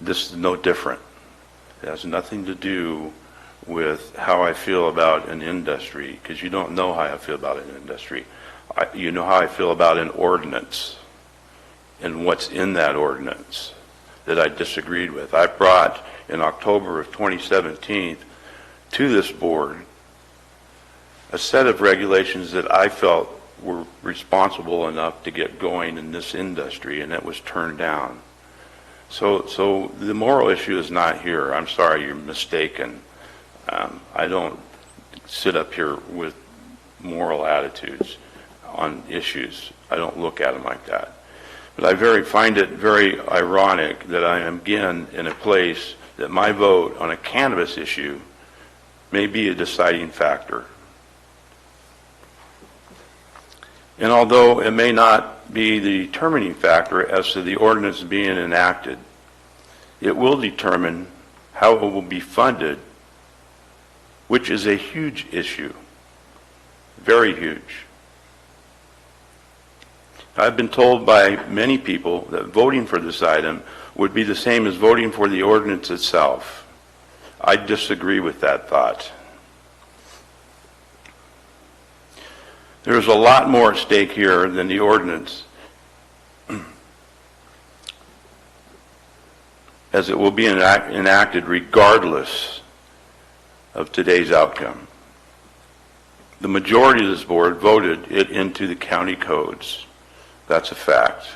This is no different. It has nothing to do with how I feel about an industry, because you don't know how I feel about an industry. You know how I feel about an ordinance and what's in that ordinance that I disagreed with. I brought in October of 2017 to this board a set of regulations that I felt were responsible enough to get going in this industry, and it was turned down. So the moral issue is not here. I'm sorry, you're mistaken. I don't sit up here with moral attitudes on issues. I don't look at them like that. But I find it very ironic that I am again in a place that my vote on a cannabis issue may be a deciding factor. And although it may not be the determining factor as to the ordinance being enacted, it will determine how it will be funded, which is a huge issue, very huge. I've been told by many people that voting for this item would be the same as voting for the ordinance itself. I disagree with that thought. There's a lot more at stake here than the ordinance, as it will be enacted regardless of today's outcome. The majority of this board voted it into the county codes. That's a fact.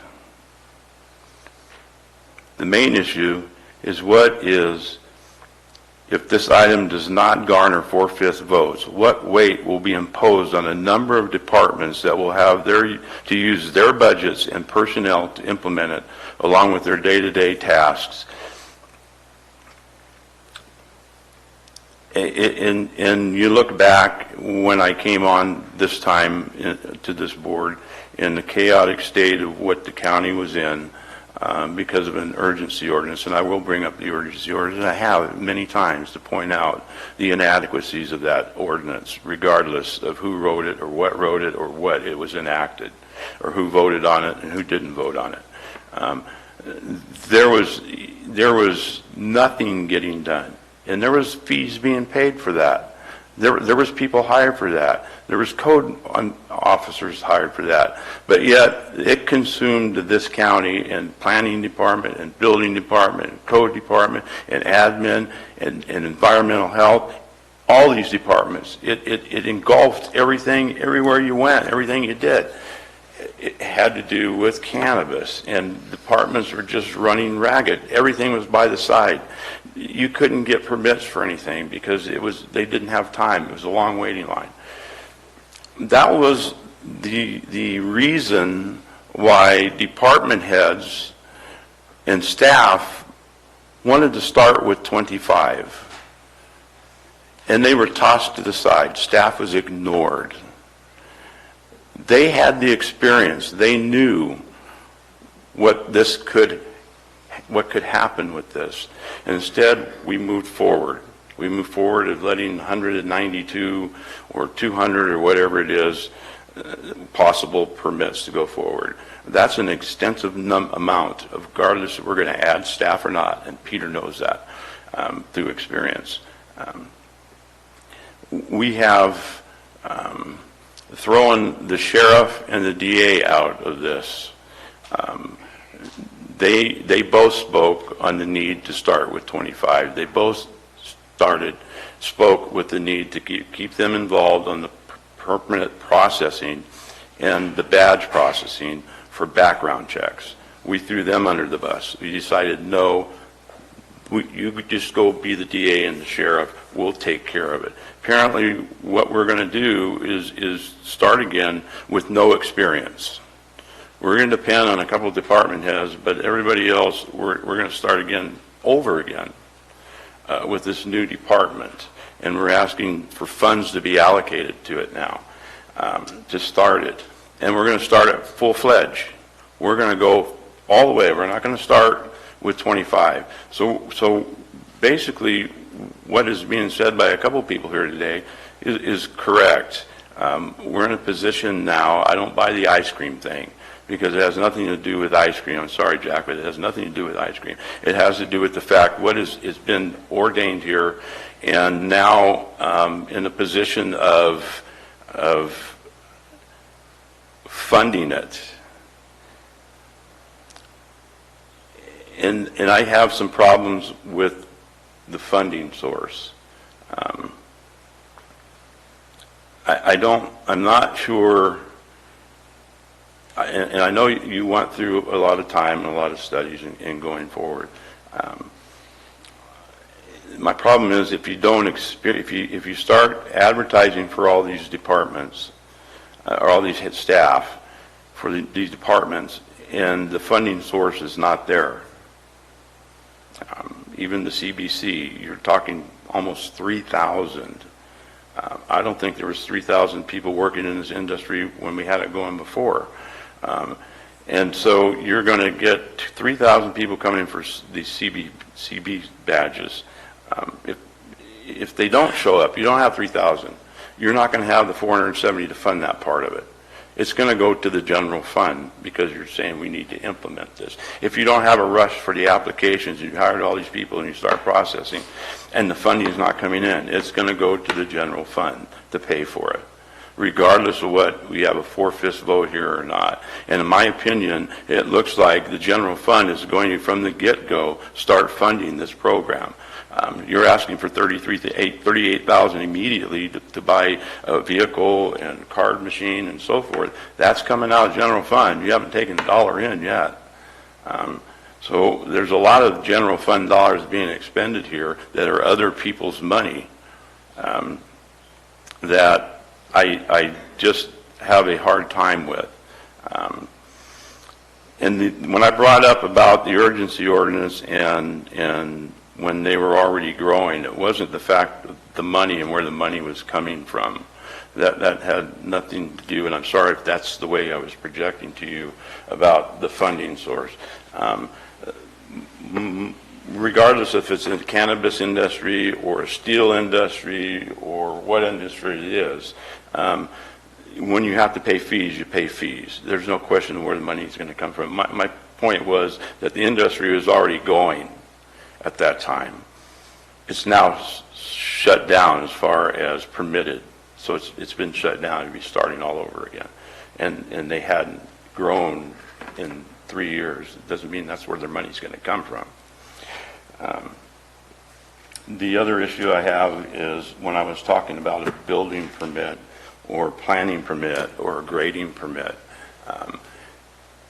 The main issue is what is If this item does not garner 4/5 votes, what weight will be imposed on a number of departments that will have to use their budgets and personnel to implement it, along with their day-to-day tasks? And you look back when I came on this time to this board in the chaotic state of what the county was in, because of an urgency ordinance, and I will bring up the urgency ordinance, and I have many times to point out the inadequacies of that ordinance, regardless of who wrote it or what it was enacted, or who voted on it and who didn't vote on it. There was nothing getting done, and there was fees being paid for that. There was people hired for that. There was code officers hired for that. But yet, it consumed this county and planning department and building department and code department and admin and environmental health, all these departments. It engulfed everything, everywhere you went, everything you did. It had to do with cannabis, and departments were just running ragged. Everything was by the side. You couldn't get permits for anything because they didn't have time. It was a long waiting line. That was the reason why department heads and staff wanted to start with 25. And they were tossed to the side. Staff was ignored. They had the experience. They knew what could happen with this. And instead, we moved forward. We moved forward of letting 192 or 200 or whatever it is possible permits to go forward. That's an extensive amount, regardless if we're going to add staff or not, and Peter knows that through experience. We have thrown the sheriff and the DA out of this. They both spoke on the need to start with 25. They both spoke with the need to keep them involved on the permanent processing and the badge processing for background checks. We threw them under the bus. We decided, no, you could just go be the DA and the sheriff. We'll take care of it. Apparently, what we're going to do is start again with no experience. We're going to depend on a couple of department heads, but everybody else, we're going to start over again with this new department. And we're asking for funds to be allocated to it now to start it. And we're going to start it full-fledged. We're going to go all the way. We're not going to start with 25. So basically, what is being said by a couple of people here today is correct. We're in a position now, I don't buy the ice cream thing, because it has nothing to do with ice cream. I'm sorry, Jack, but it has nothing to do with ice cream. It has to do with the fact what has been ordained here, and now in a position of funding it. And I have some problems with the funding source. I'm not sure. And I know you went through a lot of time and a lot of studies in going forward. My problem is if you start advertising for all these departments or all these staff for these departments, and the funding source is not there. Even the CBC, you're talking almost 3,000. I don't think there was 3,000 people working in this industry when we had it going before. And so you're going to get 3,000 people coming in for these CB badges. If they don't show up, you don't have 3,000. You're not going to have the 470 to fund that part of it. It's going to go to the general fund because you're saying we need to implement this. If you don't have a rush for the applications, you hired all these people and you start processing, and the funding is not coming in, it's going to go to the general fund to pay for it, regardless of what we have a 4/5 vote here or not. And in my opinion, it looks like the general fund is going to, from the get-go, start funding this program. You're asking for $38,000 immediately to buy a vehicle and card machine and so forth. That's coming out of general fund. You haven't taken a dollar in yet. So there's a lot of general fund dollars being expended here that are other people's money that I just have a hard time with. When I brought up about the urgency ordinance and when they were already growing, it wasn't the fact of the money and where the money was coming from. That had nothing to do, and I'm sorry if that's the way I was projecting to you about the funding source. Regardless if it's in the cannabis industry or a steel industry or what industry it is, when you have to pay fees, you pay fees. There's no question where the money is going to come from. My point was that the industry was already going at that time. It's now shut down as far as permitted. So it's been shut down to be starting all over again. And they hadn't grown in 3 years. It doesn't mean that's where their money's going to come from. The other issue I have is when I was talking about a building permit or planning permit or a grading permit,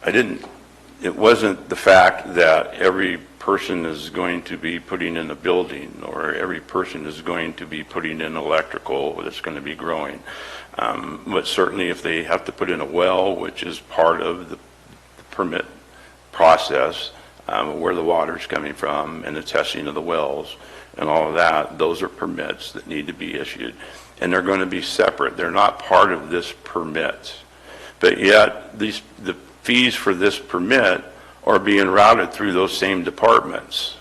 it wasn't the fact that every person is going to be putting in a building or every person is going to be putting in electrical that's going to be growing. But certainly if they have to put in a well, which is part of the permit process, where the water's coming from and the testing of the wells and all of that, those are permits that need to be issued. And they're going to be separate. They're not part of this permit. But yet, the fees for this permit are being routed through those same departments.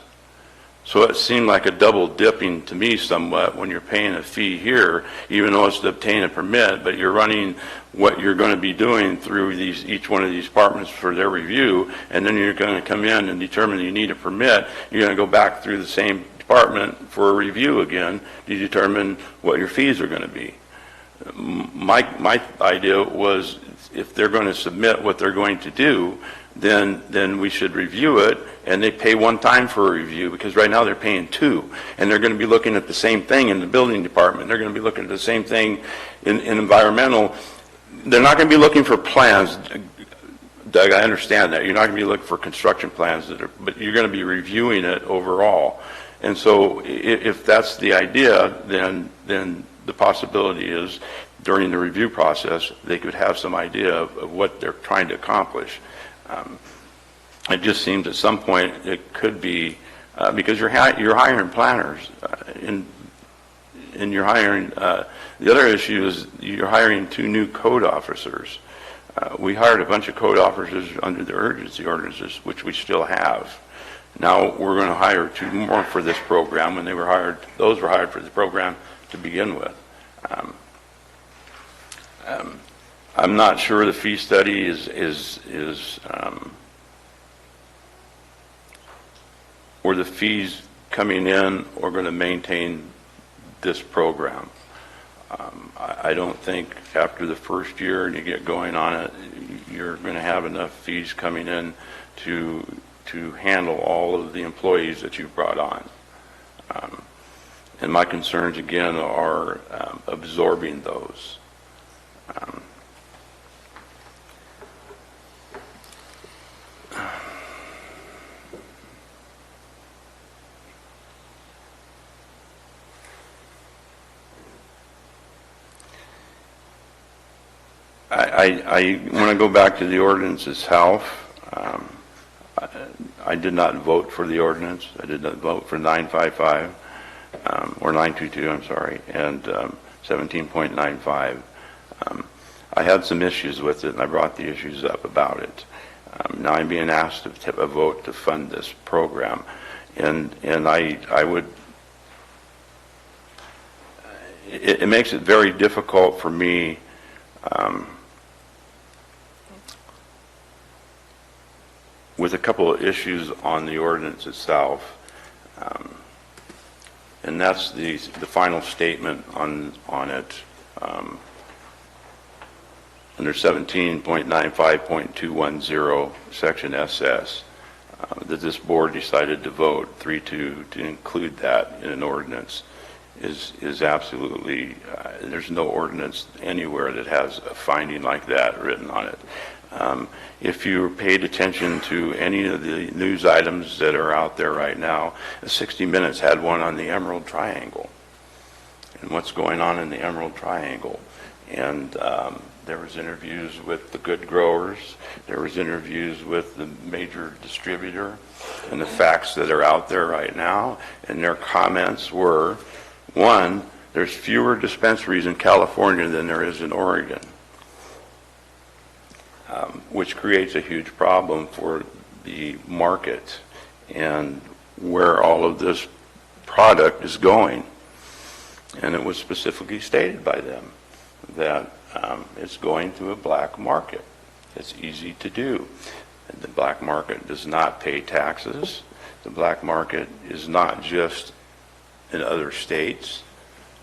So it seemed like a double dipping to me somewhat when you're paying a fee here, even though it's to obtain a permit, but you're running what you're going to be doing through each one of these departments for their review, and then you're going to come in and determine you need a permit. You're going to go back through the same department for a review again to determine what your fees are going to be. My idea was if they're going to submit what they're going to do, then we should review it, and they pay one time for a review, because right now they're paying two, and they're going to be looking at the same thing in the building department. They're going to be looking at the same thing in environmental. They're not going to be looking for plans. Doug, I understand that. You're not going to be looking for construction plans, but you're going to be reviewing it overall. And so if that's the idea, then the possibility is during the review process, they could have some idea of what they're trying to accomplish. It just seems at some point it could be, because you're hiring planners, and you're hiring, the other issue is you're hiring 2 new code officers. We hired a bunch of code officers under the urgency ordinances, which we still have. Now we're going to hire 2 more for this program when those were hired for the program to begin with. I'm not sure the fee study is where the fees coming in are going to maintain this program. I don't think after the first year and you get going on it, you're going to have enough fees coming in to handle all of the employees that you've brought on. And my concerns again are absorbing those. I want to go back to the ordinance itself. I did not vote for the ordinance. I did not vote for 955, or 922, I'm sorry, and 17.95. I had some issues with it, and I brought the issues up about it. Now I'm being asked to vote to fund this program, and I would, it makes it very difficult for me with a couple of issues on the ordinance itself, and that's the final statement on it under 17.95.210 section SS, that this board decided to vote 3-2 to include that in an ordinance is absolutely, there's no ordinance anywhere that has a finding like that written on it. If you paid attention to any of the news items that are out there right now, 60 Minutes had one on the Emerald Triangle and what's going on in the Emerald Triangle. And there was interviews with the good growers, there was interviews with the major distributor, and the facts that are out there right now. And their comments were, one, there's fewer dispensaries in California than there is in Oregon, which creates a huge problem for the market and where all of this product is going. And it was specifically stated by them that it's going to a black market. It's easy to do. And the black market does not pay taxes. The black market is not just in other states.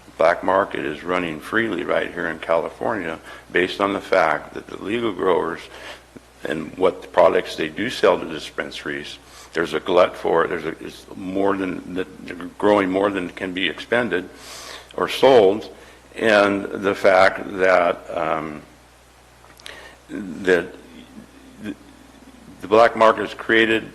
The black market is running freely right here in California based on the fact that the legal growers and what the products they do sell to dispensaries, there's a glut for it. It's more than growing more than can be expended or sold, and the fact that that the black market is created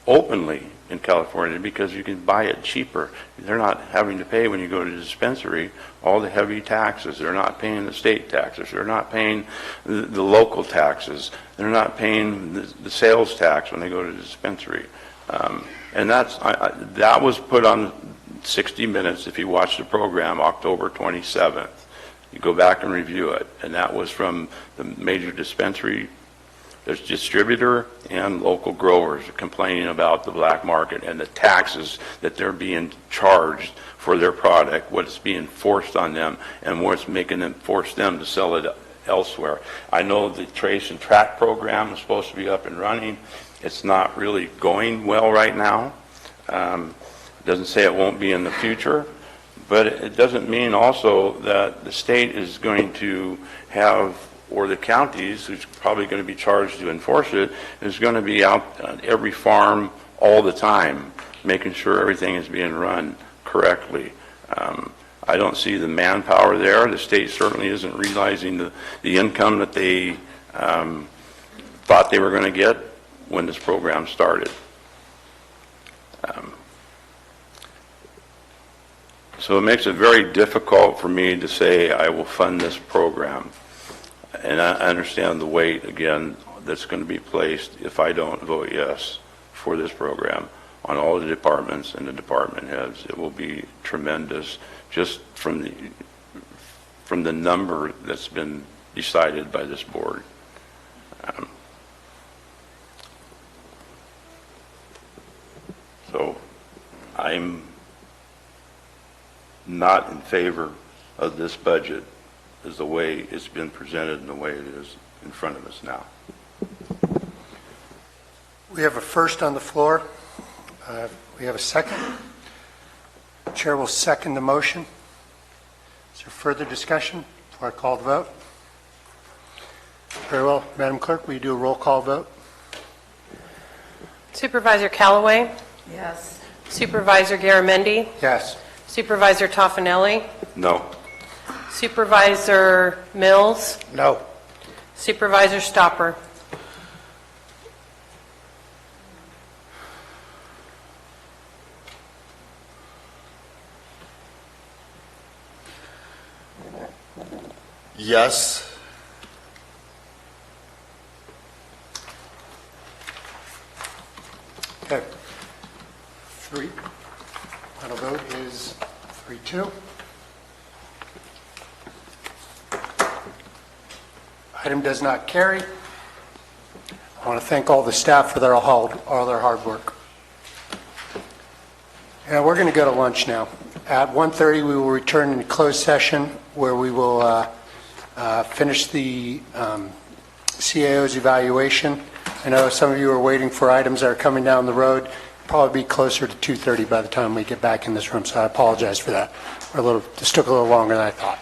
openly in California because you can buy it cheaper. They're not having to pay when you go to the dispensary all the heavy taxes. They're not paying the state taxes. They're not paying the local taxes. They're not paying the sales tax when they go to the dispensary. And that was put on 60 Minutes, if you watch the program, October 27th. You go back and review it. And that was from the major dispensary. There's distributor and local growers complaining about the black market and the taxes that they're being charged for their product, what's being forced on them, and what's making them force them to sell it elsewhere. I know the Trace and Track program is supposed to be up and running. It's not really going well right now. Doesn't say it won't be in the future, but it doesn't mean also that the state is going to have, or the counties, who's probably going to be charged to enforce it, is going to be out on every farm all the time, making sure everything is being run correctly. I don't see the manpower there. The state certainly isn't realizing the income that they thought they were going to get when this program started. So it makes it very difficult for me to say I will fund this program. And I understand the weight, again, that's going to be placed if I don't vote yes for this program on all the departments and the department heads. It will be tremendous just from the number that's been decided by this board. So I'm not in favor of this budget is the way it's been presented and the way it is in front of us now. We have a first on the floor. We have a second. The chair will second the motion. Is there further discussion before I call the vote? Very well. Madam Clerk, will you do a roll call vote? Supervisor Callaway? Yes. Supervisor Garamendi? Yes. Supervisor Toffenelli? No. Supervisor Mills? No. Supervisor Stopper? Yes. Okay. Final vote is 3-2. Item does not carry. I want to thank all the staff for all their hard work. And we're going to go to lunch now. At 1:30, we will return in closed session where we will finish the CAO's evaluation. I know some of you are waiting for items that are coming down the road. Probably be closer to 2:30 by the time we get back in this room, so I apologize for that. This took a little longer than I thought.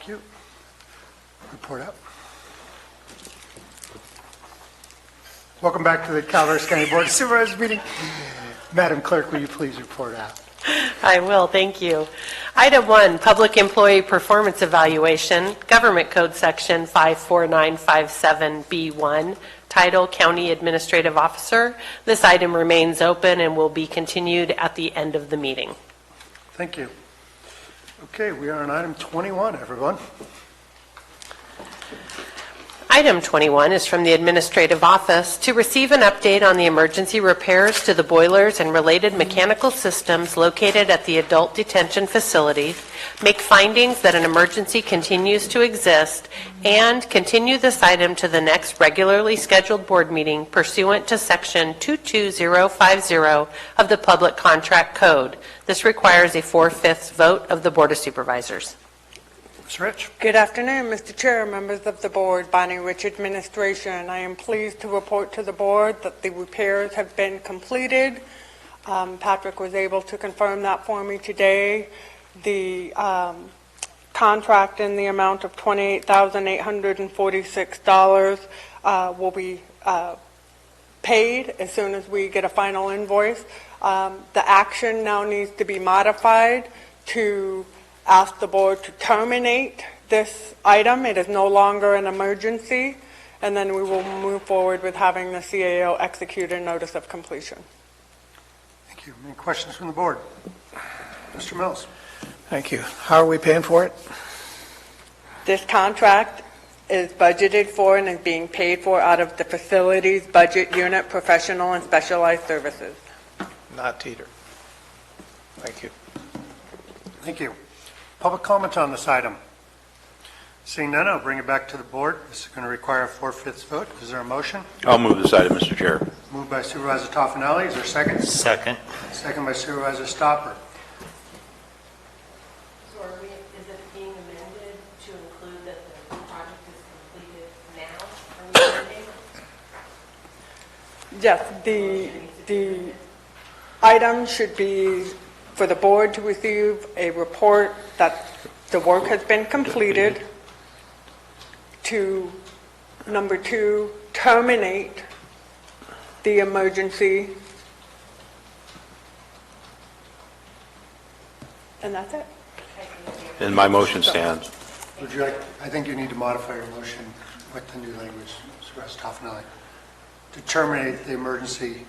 Thank you. Report out. Welcome back to the Calaveras County Board of Supervisors meeting. Madam Clerk, will you please report out? I will, thank you. Item 1, Public Employee Performance Evaluation, Government Code Section 54957B1, Title County Administrative Officer. This item remains open and will be continued at the end of the meeting. Thank you. Okay, we are on item 21, everyone. Item 21 is from the Administrative Office to receive an update on the emergency repairs to the boilers and related mechanical systems located at the adult detention facility, make findings that an emergency continues to exist, and continue this item to the next regularly scheduled board meeting pursuant to Section 22050 of the Public Contract Code. This requires a 4/5 vote of the Board of Supervisors. Ms. Rich. Good afternoon, Mr. Chair, members of the board, Bonnie Rich Administration. I am pleased to report to the board that the repairs have been completed. Patrick was able to confirm that for me today. The contract in the amount of $28,846 will be paid as soon as we get a final invoice. The action now needs to be modified to ask the board to terminate this item. It is no longer an emergency, and then we will move forward with having the CAO execute a notice of completion. Thank you. Any questions from the board? Mr. Mills. Thank you. How are we paying for it? This contract is budgeted for and is being paid for out of the facilities budget unit, professional and specialized services. Not Teeter. Thank you. Thank you. Public comment on this item? Seeing none, I'll bring it back to the board. This is going to require a 4/5 vote. Is there a motion? I'll move this item, Mr. Chair. Moved by Supervisor Toffenelli. Is there a second? Second. Second by Supervisor Stopper. So is it being amended to include that the project is completed now? Are we amending? Yes, the item should be for the board to receive a report that the work has been completed, to, number 2, terminate the emergency, and that's it. And my motion stands. Would you like, I think you need to modify your motion with the new language, Supervisor Toffenelli, to terminate the emergency.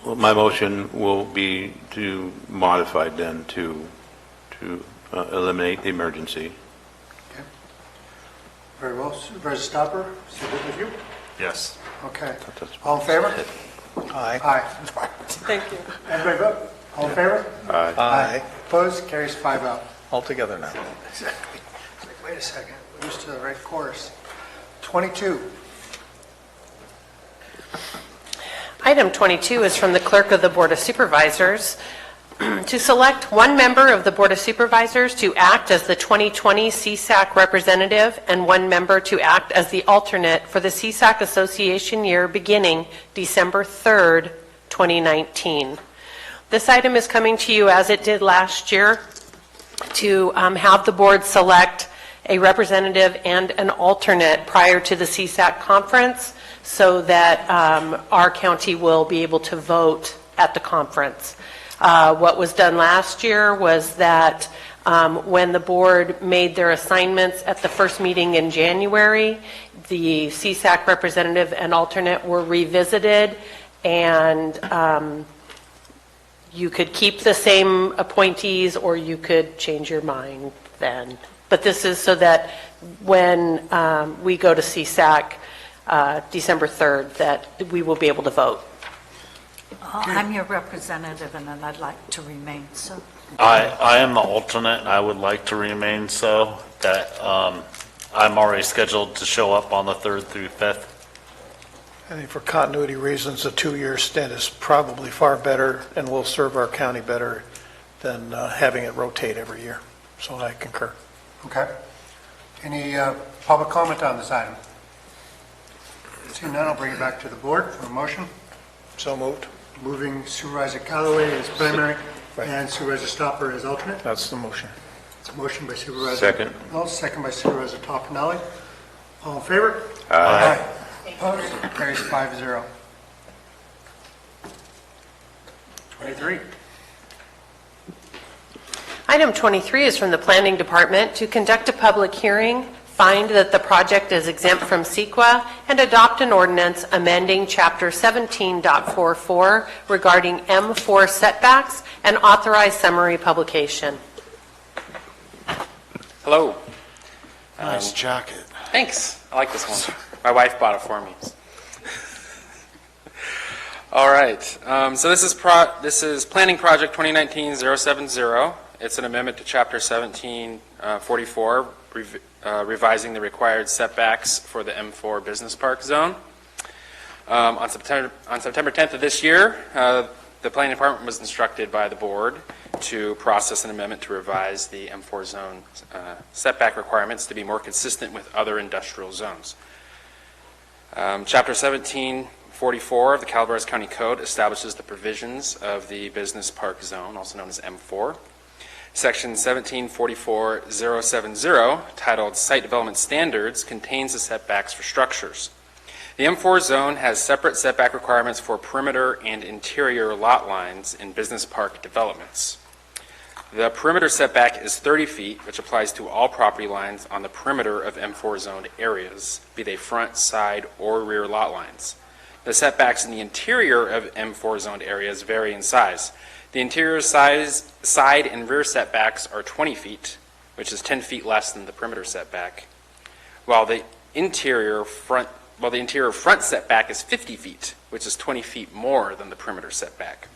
Well, my motion will be to modify then to eliminate the emergency. Okay. Very well. Supervisor Stopper, is it good with you? Yes. Okay. All in favor? Aye. Aye. Thank you. Everybody vote? All in favor? Aye. Aye. Opposed? Carries 5-0. All together now. Exactly. It's like, wait a second. We're used to the right course. 22. Item 22 is from the Clerk of the Board of Supervisors to select one member of the Board of Supervisors to act as the 2020 CSAC representative and one member to act as the alternate for the CSAC Association year beginning December 3rd, 2019. This item is coming to you as it did last year to have the board select a representative and an alternate prior to the CSAC conference so that our county will be able to vote at the conference. What was done last year was that when the board made their assignments at the first meeting in January, the CSAC representative and alternate were revisited, and you could keep the same appointees or you could change your mind then. But this is so that when we go to CSAC December 3rd, that we will be able to vote. I'm your representative, and I'd like to remain so. I am the alternate, and I would like to remain so. That I'm already scheduled to show up on the 3rd through 5th. I think for continuity reasons, a 2-year stint is probably far better and will serve our county better than having it rotate every year. So I concur. Okay. Any public comment on this item? Seeing none, I'll bring it back to the board for a motion. So moved. Moving Supervisor Callaway as primary and Supervisor Stopper as alternate. That's the motion. Motion by Supervisor. Second. Mills, second by Supervisor Toppinelli. All in favor? Aye. Opposed? Carries 5-0. 23. Item 23 is from the Planning Department to conduct a public hearing, find that the project is exempt from CEQA, and adopt an ordinance amending Chapter 17.44 regarding M4 setbacks and authorize summary publication. Hello. Nice jacket. Thanks. I like this one. My wife bought it for me. All right. So this is Planning Project 2019-070. It's an amendment to Chapter 1744, revising the required setbacks for the M4 Business Park Zone. On September 10th of this year, the Planning Department was instructed by the board to process an amendment to revise the M4 zone setback requirements to be more consistent with other industrial zones. Chapter 1744 of the Calaveras County Code establishes the provisions of the business park zone, also known as M4. Section 1744.070, titled Site Development Standards, contains the setbacks for structures. The M4 zone has separate setback requirements for perimeter and interior lot lines in business park developments. The perimeter setback is 30 feet, which applies to all property lines on the perimeter of M4 zoned areas, be they front, side, or rear lot lines. The setbacks in the interior of M4 zoned areas vary in size. The interior side and rear setbacks are 20 feet, which is 10 feet less than the perimeter setback, while the interior front setback is 50 feet, which is 20 feet more than the perimeter setback.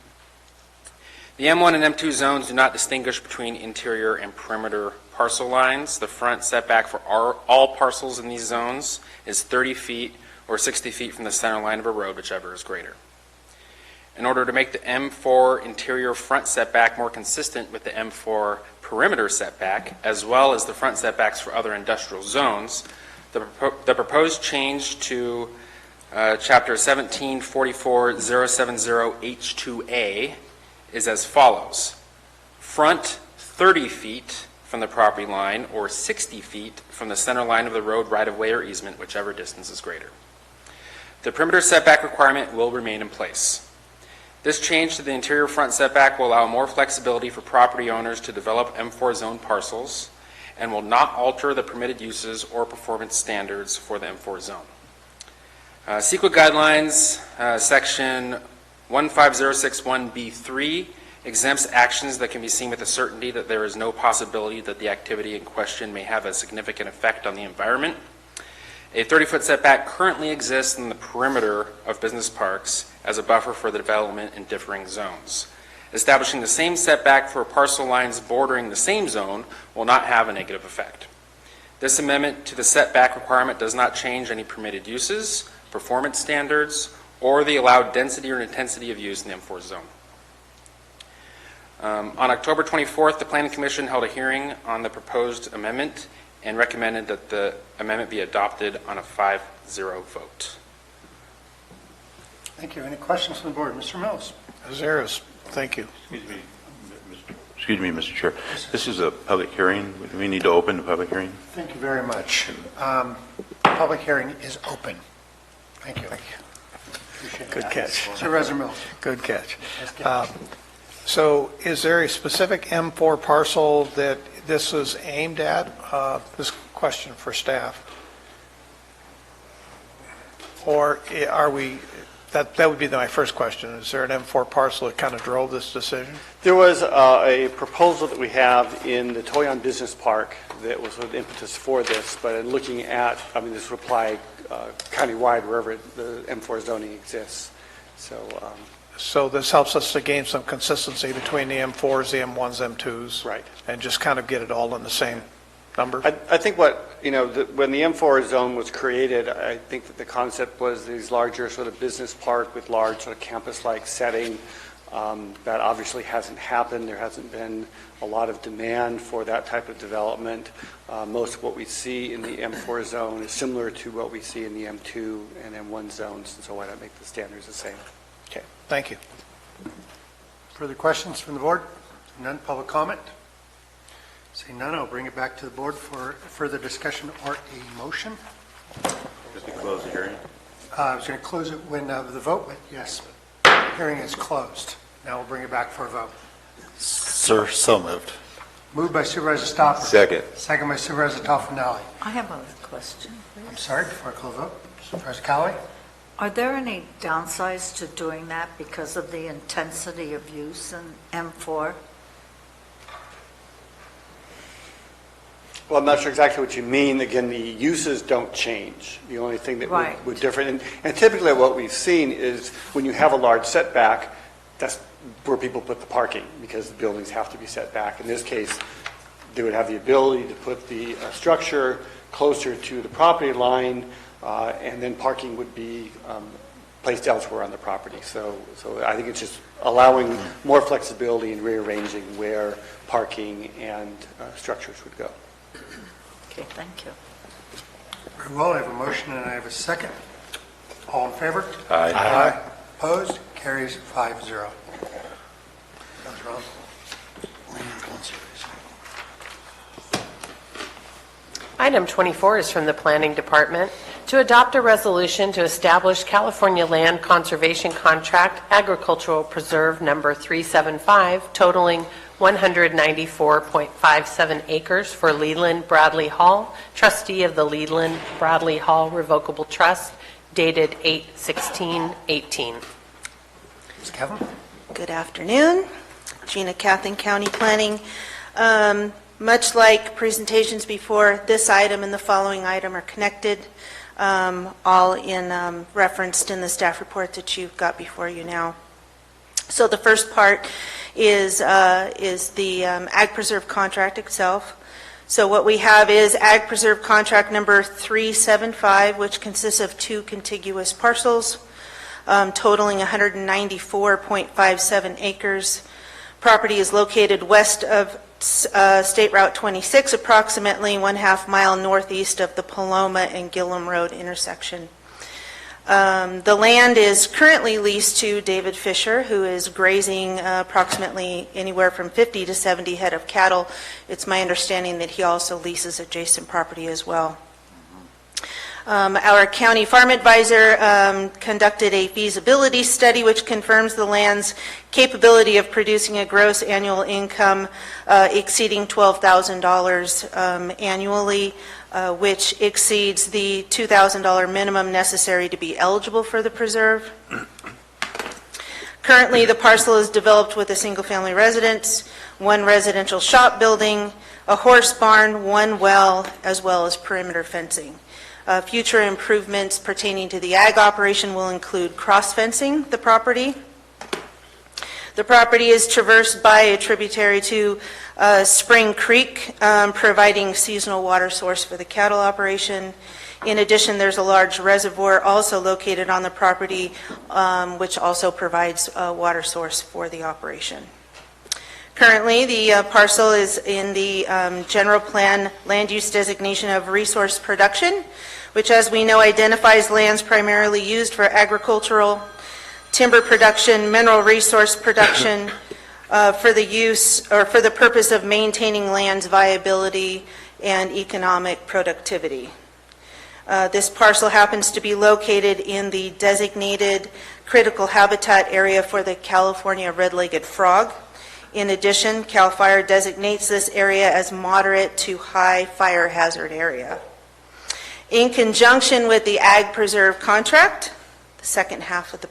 The M1 and M2 zones do not distinguish between interior and perimeter parcel lines. The front setback for all parcels in these zones is 30 feet or 60 feet from the center line of a road, whichever is greater. In order to make the M4 interior front setback more consistent with the M4 perimeter setback, as well as the front setbacks for other industrial zones, the proposed change to Chapter 1744.070 is as follows. Front 30 feet from the property line or 60 feet from the center line of the road, right-of-way, or easement, whichever distance is greater. The perimeter setback requirement will remain in place. This change to the interior front setback will allow more flexibility for property owners to develop M4 zone parcels and will not alter the permitted uses or performance standards for the M4 zone. CEQA guidelines, section 15061B3 exempts actions that can be seen with a certainty that there is no possibility that the activity in question may have a significant effect on the environment. A 30-foot setback currently exists in the perimeter of business parks as a buffer for the development in differing zones. Establishing the same setback for parcel lines bordering the same zone will not have a negative effect. This amendment to the setback requirement does not change any permitted uses, performance standards, or the allowed density or intensity of use in the M4 zone. On October 24th, the Planning Commission held a hearing on the proposed amendment and recommended that the amendment be adopted on a 5-0 vote. Thank you. Any questions from the board? Mr. Mills? Azaris, thank you. Excuse me, Mr. Chair. This is a public hearing. Do we need to open the public hearing? Thank you very much. Public hearing is open. Thank you. Good catch. Supervisor Mills. Good catch. So is there a specific M4 parcel that this is aimed at? This question for staff. Or are we, that would be my first question. Is there an M4 parcel that kind of drove this decision? There was a proposal that we have in the Toyon Business Park that was an impetus for this, but in looking at, this would apply countywide wherever the M4 zoning exists. So this helps us to gain some consistency between the M4s, the M1s, M2s. Right. And just kind of get it all in the same number? I think when the M4 zone was created, I think that the concept was these larger sort of business park with large sort of campus-like setting. That obviously hasn't happened. There hasn't been a lot of demand for that type of development. Most of what we see in the M4 zone is similar to what we see in the M2 and M1 zones, and so why not make the standards the same? Okay, thank you. Further questions from the board? None. Public comment? Seeing none, I'll bring it back to the board for further discussion or a motion. Just to close the hearing? I was going to close it when the vote, but yes, hearing is closed. Now we'll bring it back for a vote. Sir, so moved. Moved by Supervisor Stopper. Second. Second by Supervisor Toffenali. I have a question, I'm please. sorry, before I call the vote. Supervisor Callaway? Are there any downsides to doing that because of the intensity of use in M4? Well, I'm not sure exactly what you mean. Again, the uses don't change. The only thing that Right. would different, and typically what we've seen is when you have a large setback, that's where people put the parking, because the buildings have to be set back. In this case, they would have the ability to put the structure closer to the property line, and then parking would be placed elsewhere on the property. So I think it's just allowing more flexibility and rearranging where parking and structures would go. Okay, thank you. Very well, I have a motion and I have a second. All in favor? Aye. Aye. Opposed? Carries 5-0. That was wrong. Item 24 is from the Planning Department to adopt a resolution to establish California Land Conservation Contract Agricultural Preserve Number 375 totaling 194.57 acres for Leland Bradley Hall, trustee of the Leland Bradley Hall Revocable Trust, dated 8/16/18. Ms. Kevin? Good afternoon. Gina Cathan, County Planning. Much like presentations before, this item and the following item are connected, all in referenced in the staff report that you've got before you now. So the first part is the Ag Preserve contract itself. So what we have is Ag Preserve contract number 375, which consists of two contiguous parcels totaling 194.57 acres. Property is located west of State Route 26, approximately 1/2 mile northeast of the Paloma and Gillum Road intersection. The land is currently leased to David Fisher, who is grazing approximately anywhere from 50 to 70 head of cattle. It's my understanding that he also leases adjacent property as well. Our county farm advisor conducted a feasibility study which confirms the land's capability of producing a gross annual income exceeding $12,000 annually, which exceeds the $2,000 minimum necessary to be eligible for the preserve. Currently, the parcel is developed with a single-family residence, one residential shop building, a horse barn, one well, as well as perimeter fencing. Future improvements pertaining to the ag operation will include cross-fencing the property. The property is traversed by a tributary to Spring Creek, providing seasonal water source for the cattle operation. In addition, there's a large reservoir also located on the property, which also provides a water source for the operation. Currently, the parcel is in the general plan land use designation of resource production, which, as we know, identifies lands primarily used for agricultural, timber production, mineral resource production, for the use or for the purpose of maintaining land's viability and economic productivity. This parcel happens to be located in the designated critical habitat area for the California red-legged frog. In addition, CAL FIRE designates this area as moderate to high fire hazard area. In conjunction with the Ag Preserve contract, the second half of the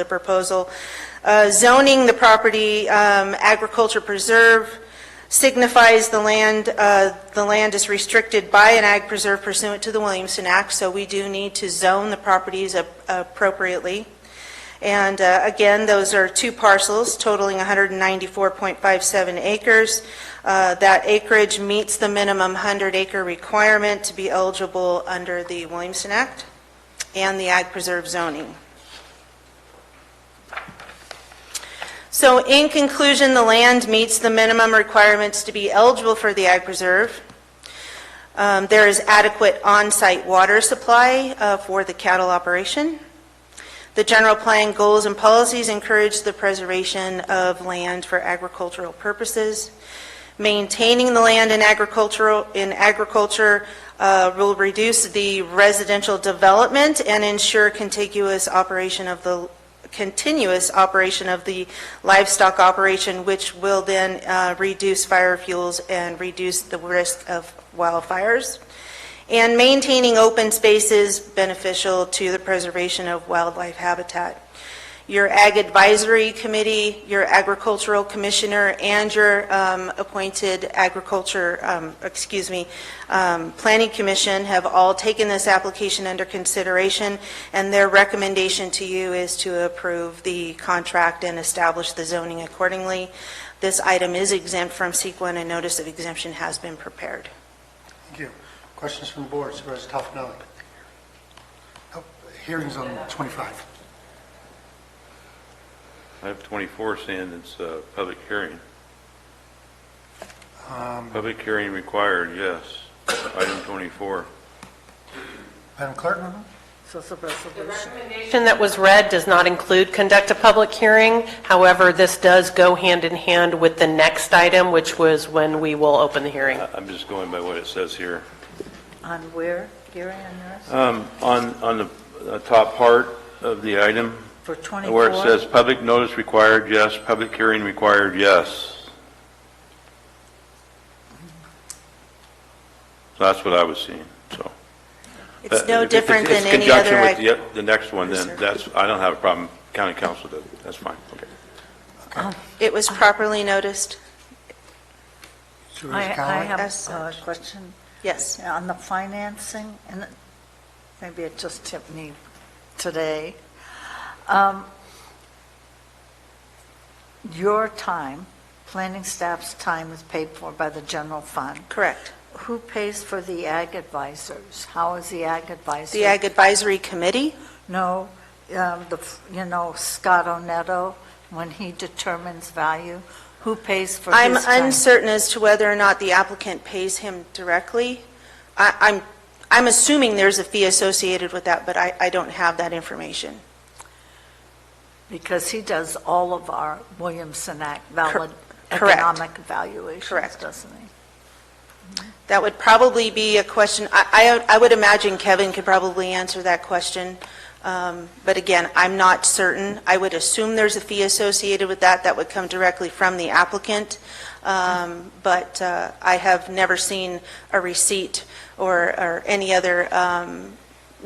proposal, zoning the property agriculture preserve signifies the land is restricted by an ag preserve pursuant to the Williamson Act, so we do need to zone the properties appropriately. And again, those are two parcels totaling 194.57 acres. That acreage meets the minimum 100-acre requirement to be eligible under the Williamson Act and the Ag Preserve zoning. So in conclusion, the land meets the minimum requirements to be eligible for the Ag Preserve. There is adequate on-site water supply for the cattle operation. The general plan goals and policies encourage the preservation of land for agricultural purposes. Maintaining the land in agriculture will reduce the residential development and ensure continuous operation of the livestock operation, which will then reduce fire fuels and reduce the risk of wildfires. And maintaining open spaces beneficial to the preservation of wildlife habitat. Your Ag Advisory Committee, your Agricultural Commissioner, and your appointed Planning Commission have all taken this application under consideration, and their recommendation to you is to approve the contract and establish the zoning accordingly. This item is exempt from CEQA, and a notice of exemption has been prepared. Thank you. Questions from the board? Supervisor Toffenelli. Oh, hearings on 25. I have 24 saying it's a public hearing. Public hearing required, yes. Item 24. Madam Clerk? So it's a resolution. Recommendation that was read does not include conduct a public hearing. However, this does go hand in hand with the next item, which was when we will open the hearing. I'm just going by what it says here. On where, Gary, on yours? On the top part of the item, For 24? where it says public notice required, yes, public hearing required, yes. So that's what I was seeing, so. It's no If different than any It's other. conjunction with the next one, then I don't have a problem. County council does, that's fine, okay. It was properly noticed. I have As a such. question. Yes. On the financing, and maybe it just hit me today. Your time, planning staff's time is paid for by the general fund. Correct. Who pays for the ag advisors? How is the ag advisor? The Ag Advisory Committee? No, Scott Oneto, when he determines value, who pays for his I'm time? uncertain as to whether or not the applicant pays him directly. I'm assuming there's a fee associated with that, but I don't have that information. Because he does all of our Williamson Act valid Correct. economic evaluations, Correct. doesn't he? That would probably be a question, I would imagine Kevin could probably answer that question. But again, I'm not certain. I would assume there's a fee associated with that would come directly from the applicant. But I have never seen a receipt or any other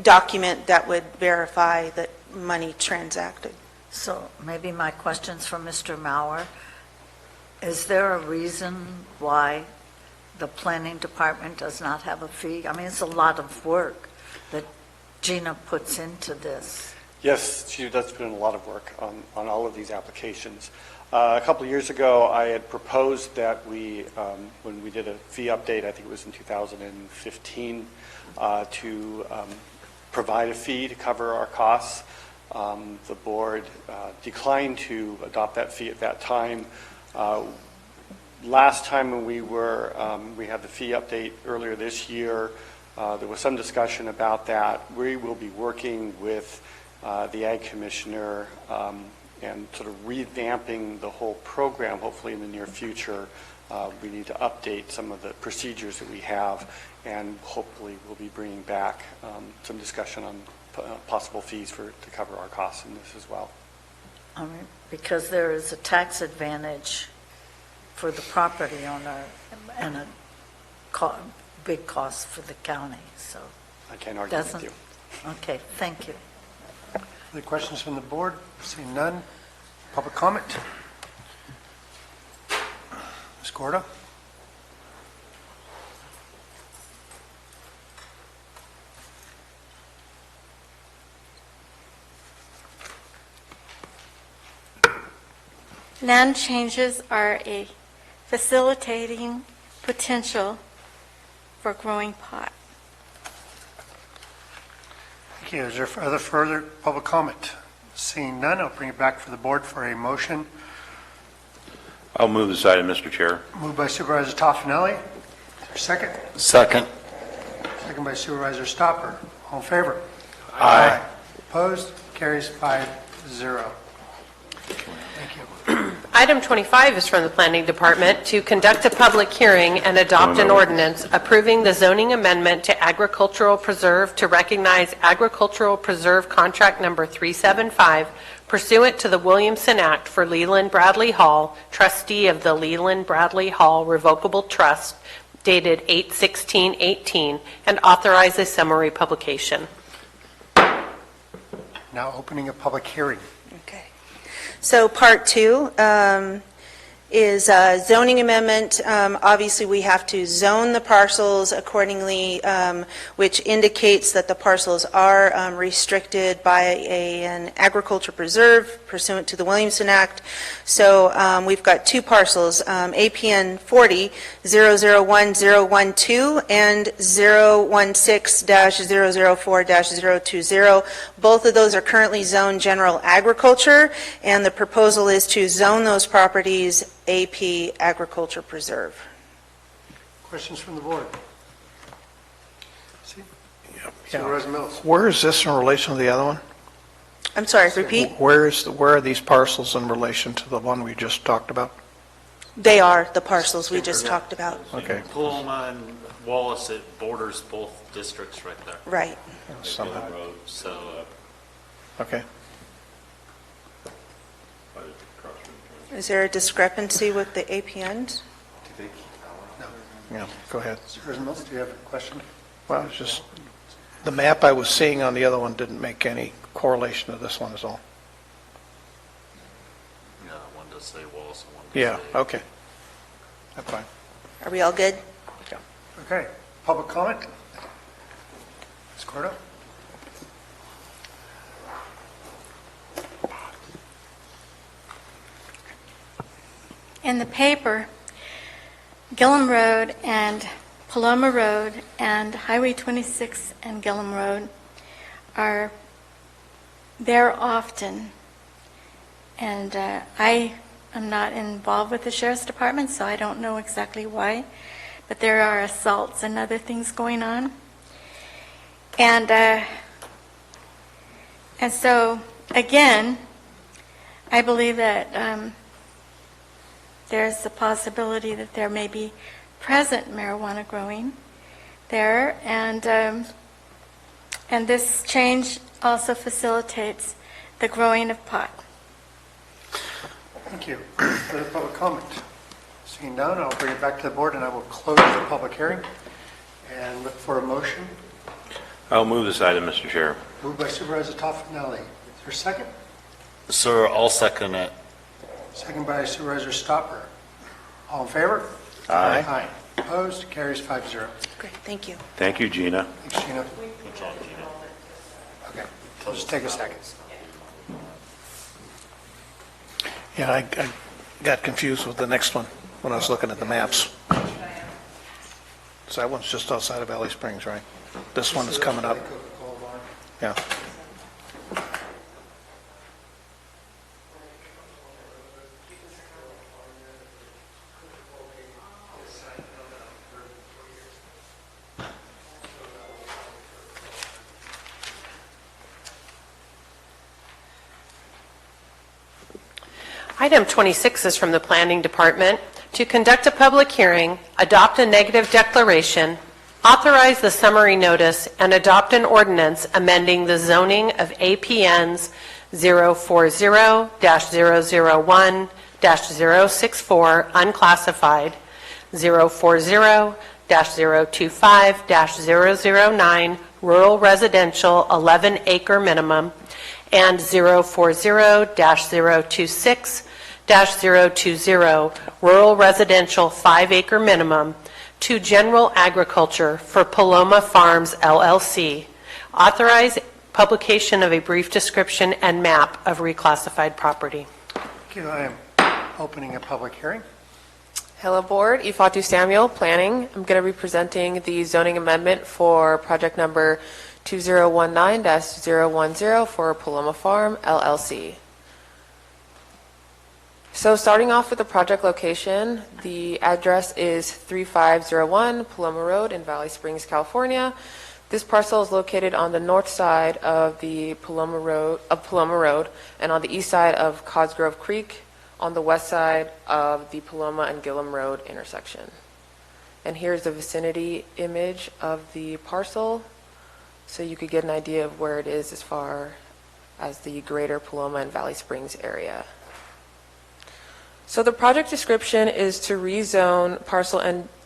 document that would verify that money transacted. So maybe my question's for Mr. Mauer. Is there a reason why the planning department does not have a fee? I mean, it's a lot of work that Gina puts into this. Yes, she does put in a lot of work on all of these applications. A couple of years ago, I had proposed that we, when we did a fee update, I think it was in 2015, to provide a fee to cover our costs. The board declined to adopt that fee at that time. Last time when we had the fee update earlier this year, there was some discussion about that. We will be working with the Ag Commissioner and sort of revamping the whole program, hopefully in the near future. We need to update some of the procedures that we have, and hopefully we'll be bringing back some discussion on possible fees to cover our costs in this as well. I mean, because there is a tax advantage for the property owner and a big cost for the county, so. I can't argue with you. Okay, thank you. Any questions from the board? Seeing none. Public comment? Ms. Gorda? Land changes are a facilitating potential for growing pot. Thank you. Is there other further public comment? Seeing none, I'll bring it back for the board for a motion. I'll move this item, Mr. Chair. Moved by Supervisor Toffenelli. Is there a second? Second. Second by Supervisor Stopper. All in favor? Aye. Opposed? Carries 5-0. Item 25 is from the Planning Department to conduct a public hearing and adopt an ordinance approving the zoning amendment to Agricultural Preserve to recognize Agricultural Preserve Contract Number 375 pursuant to the Williamson Act for Leland Bradley Hall, trustee of the Leland Bradley Hall Revocable Trust, dated 8/16/18, and authorize a summary publication. Now opening a public hearing. Okay. So part 2 is zoning amendment. Obviously, we have to zone the parcels accordingly, which indicates that the parcels are restricted by an agriculture preserve pursuant to the Williamson Act. So we've got 2 parcels, APN 40-001012 and 016-004-020. Both of those are currently zoned general agriculture, and the proposal is to zone those properties AP Agriculture Preserve. Questions from the board? Supervisor Mills. Where is this in relation to the other one? I'm sorry, repeat? Where are these parcels in relation to the one we just talked about? They are the parcels we just talked about. Okay. Paloma and Wallace, it borders both districts right there. Right. Somehow. Road, so, Okay. Is there a discrepancy with the APNs? Yeah, go ahead. Supervisor Mills, do you have a question? Well, it's just, the map I was seeing on the other one didn't make any correlation to this one is all. yeah, one does say Wallace and one does Yeah, say. okay. That's fine. Are we all good? Okay. Public comment? Ms. Cordo? In the paper, Gillum Road and Paloma Road and Highway 26 and Gillum Road are there often. And I am not involved with the Sheriff's Department, so I don't know exactly why. But there are assaults and other things going on. And so, again, I believe that there's a possibility that there may be present marijuana growing there, and this change also facilitates the growing of pot. Thank you. Further public comment? Seeing none, I'll bring it back to the board and I will close the public hearing and look for a motion. I'll move this item, Mr. Chair. Moved by Supervisor Toffenelli. Is there a second? Sir, I'll second it. Second by Supervisor Stopper. All in favor? Aye. Aye. Opposed? Carries 5-0. Great, thank you. Thank you, Gina. Thanks, Gina. Okay, I'll just take a second. Yeah, I got confused with the next one when I was looking at the maps. So that one's just outside of Valley Springs, right? This one is coming up. Yeah. Item 26 is from the Planning Department to conduct a public hearing, adopt a negative declaration, authorize the summary notice, and adopt an ordinance amending the zoning of APNs 040-001-064 unclassified, 040-025-009 rural residential 11-acre minimum, and 040-026-020 rural residential 5-acre minimum to general agriculture for Paloma Farms LLC. Authorize publication of a brief description and map of reclassified property. Thank you. I am opening a public hearing. Hello, Board. Ifatu Samuel, Planning. I'm going to be presenting the zoning amendment for project number 2019-010 for Paloma Farm, LLC. So starting off with the project location, the address is 3501 Paloma Road in Valley Springs, California. This parcel is located on the north side of the Paloma Road, and on the east side of Cosgrove Creek, on the west side of the Paloma and Gillum Road intersection. And here's the vicinity image of the parcel, so you could get an idea of where it is as far as the greater Paloma and Valley Springs area. So the project description is to rezone parcel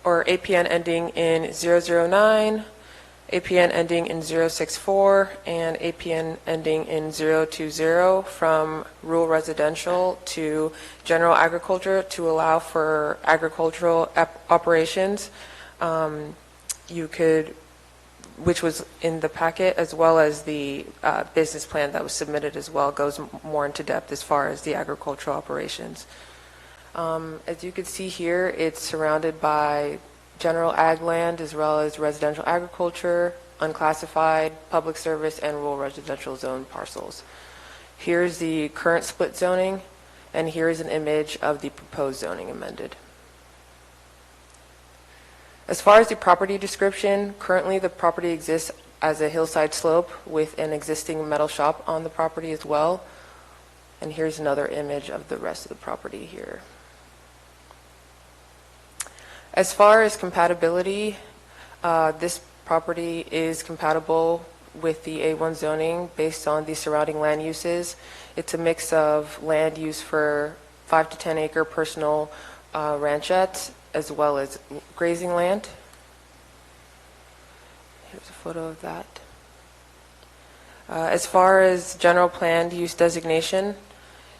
or APN ending in 009, APN ending in 064, and APN ending in 020 from rural residential to general agriculture to allow for agricultural operations. Which was in the packet, as well as the business plan that was submitted as well, goes more into depth as far as the agricultural operations. As you can see here, it's surrounded by general ag land as well as residential agriculture, unclassified, public service, and rural residential zone parcels. Here's the current split zoning, and here's an image of the proposed zoning amended. As far as the property description, currently the property exists as a hillside slope with an existing metal shop on the property as well. And here's another image of the rest of the property here. As far as compatibility, this property is compatible with the A1 zoning based on the surrounding land uses. It's a mix of land use for 5 to 10 acre personal ranchettes as well as grazing land. Here's a photo of that. As far as general planned use designation,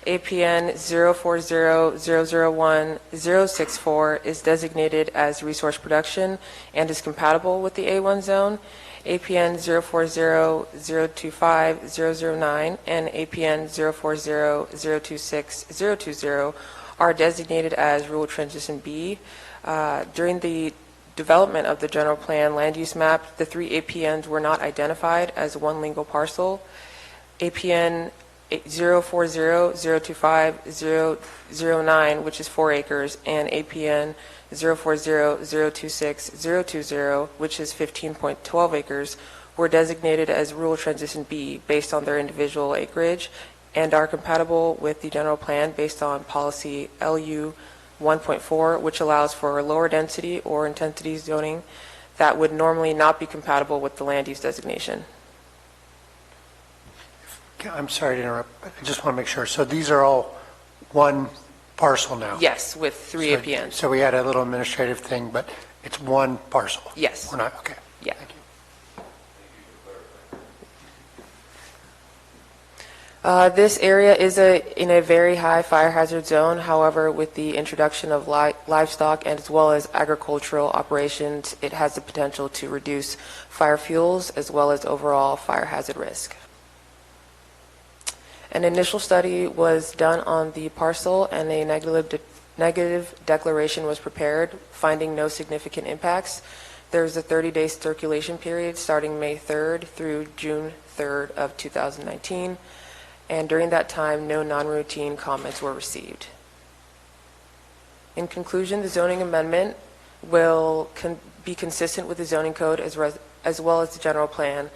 APN 040-001-064 is designated as resource production and is compatible with the A1 zone. APN 040-025-009 and APN 040-026-020 are designated as rural transition B. During the development of the general plan land use map, the three APNs were not identified as one legal parcel. APN 040-025-009, which is 4 acres, and APN 040-026-020, which is 15.12 acres, were designated as rural transition B based on their individual acreage and are compatible with the general plan based on policy LU 1.4, which allows for lower density or intensity zoning that would normally not be compatible with the land use designation. I'm sorry to interrupt, but I just want to make sure. So these are all one parcel now? Yes, with 3 APNs. So we had a little administrative thing, but it's one parcel? Yes. We're not, okay. Yeah. Thank you. This area is in a very high fire hazard zone. However, with the introduction of livestock and as well as agricultural operations, it has the potential to reduce fire fuels as well as overall fire hazard risk. An initial study was done on the parcel and a negative declaration was prepared, finding no significant impacts. There's a 30-day circulation period starting May 3rd through June 3rd of 2019. And during that time, no non-routine comments were received. In conclusion, the zoning amendment will be consistent with the zoning code as well as the general plan.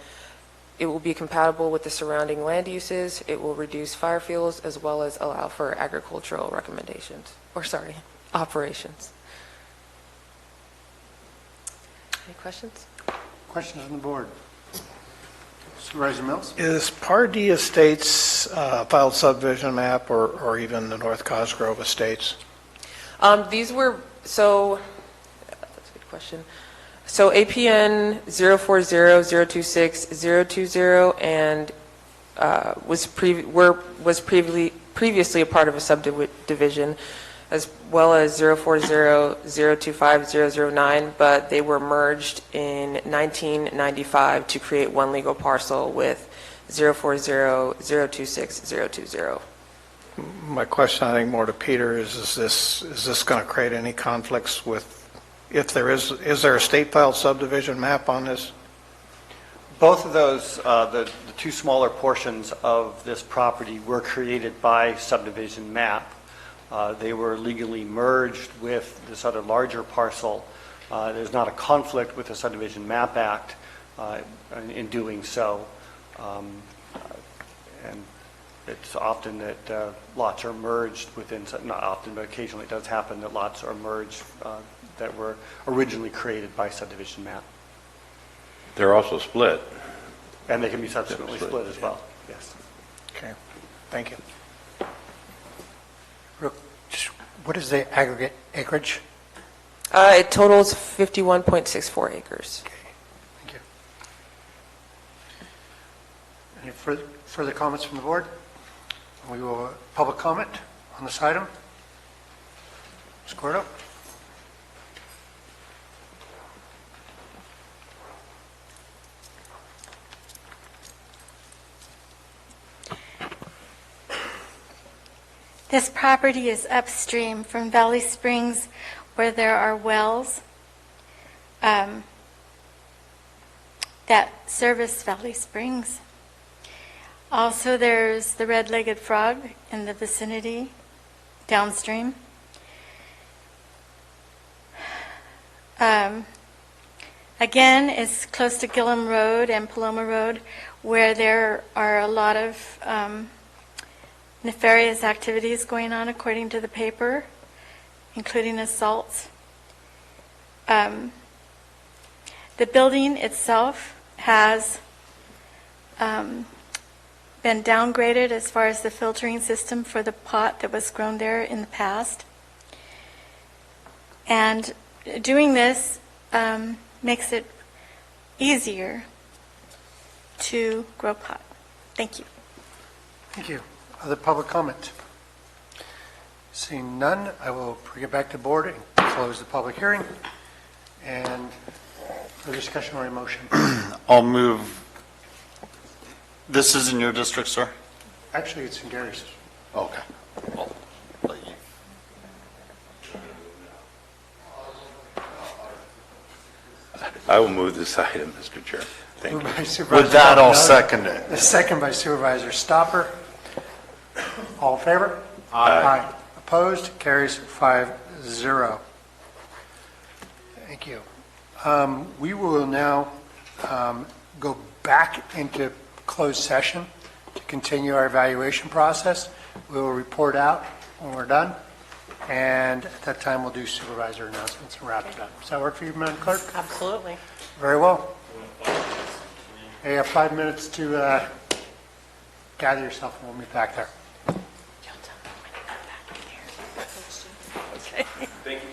It will be compatible with the surrounding land uses. It will reduce fire fuels as well as allow for agricultural operations. Any questions? Questions on the board? Supervisor Mills? Is Pardee Estates filed subdivision map or even the North Cosgrove Estates? These were, so, that's a good question. So APN 040-026-020 and was previously a part of a subdivision, as well as 040-025-009, but they were merged in 1995 to create one legal parcel with 040-026-020. My question, I think more to Peter, is this going to create any conflicts with, if there is there a state filed subdivision map on this? Both of those, the two smaller portions of this property were created by subdivision map. They were legally merged with this other larger parcel. There's not a conflict with the Subdivision Map Act. in doing so. And it's often that lots are merged within, not often, but occasionally it does happen that lots are merged that were originally created by subdivision map. They're also split. And they can be subsequently Split, split as well, yes. Okay, thank you. What is the aggregate acreage? It totals 51.64 acres. Thank you. Any further comments from the board? We will, public comment on this item. Ms. Cordo? This property is upstream from Valley Springs, where there are wells that service Valley Springs. Also, there's the red-legged frog in the vicinity downstream. Again, it's close to Gillum Road and Paloma Road, where there are a lot of nefarious activities going on, according to the paper, including assaults. The building itself has been downgraded as far as the filtering system for the pot that was grown there in the past. And doing this makes it easier to grow pot. Thank you. Thank you. Other public comment? Seeing none, I will bring it back to board and close the public hearing. And for discussion or a motion. I'll move. This is in your district, sir? Actually, it's in Gary's. Okay. I'll let you. I will move this item, Mr. Chair. Thank Moved by you. Supervisor With that, I'll Martinelli. second it. A second by Supervisor Stopper. All in favor? Aye. Opposed? Carries 5-0. Thank you. We will now go back into closed session to continue our evaluation process. We will report out when we're done, and at that time, we'll do supervisor announcements and wrap it up. Does that work for you, Madam Clerk? Absolutely. Very well. Hey, you have 5 minutes to gather yourself, and we'll meet back there. Thank you.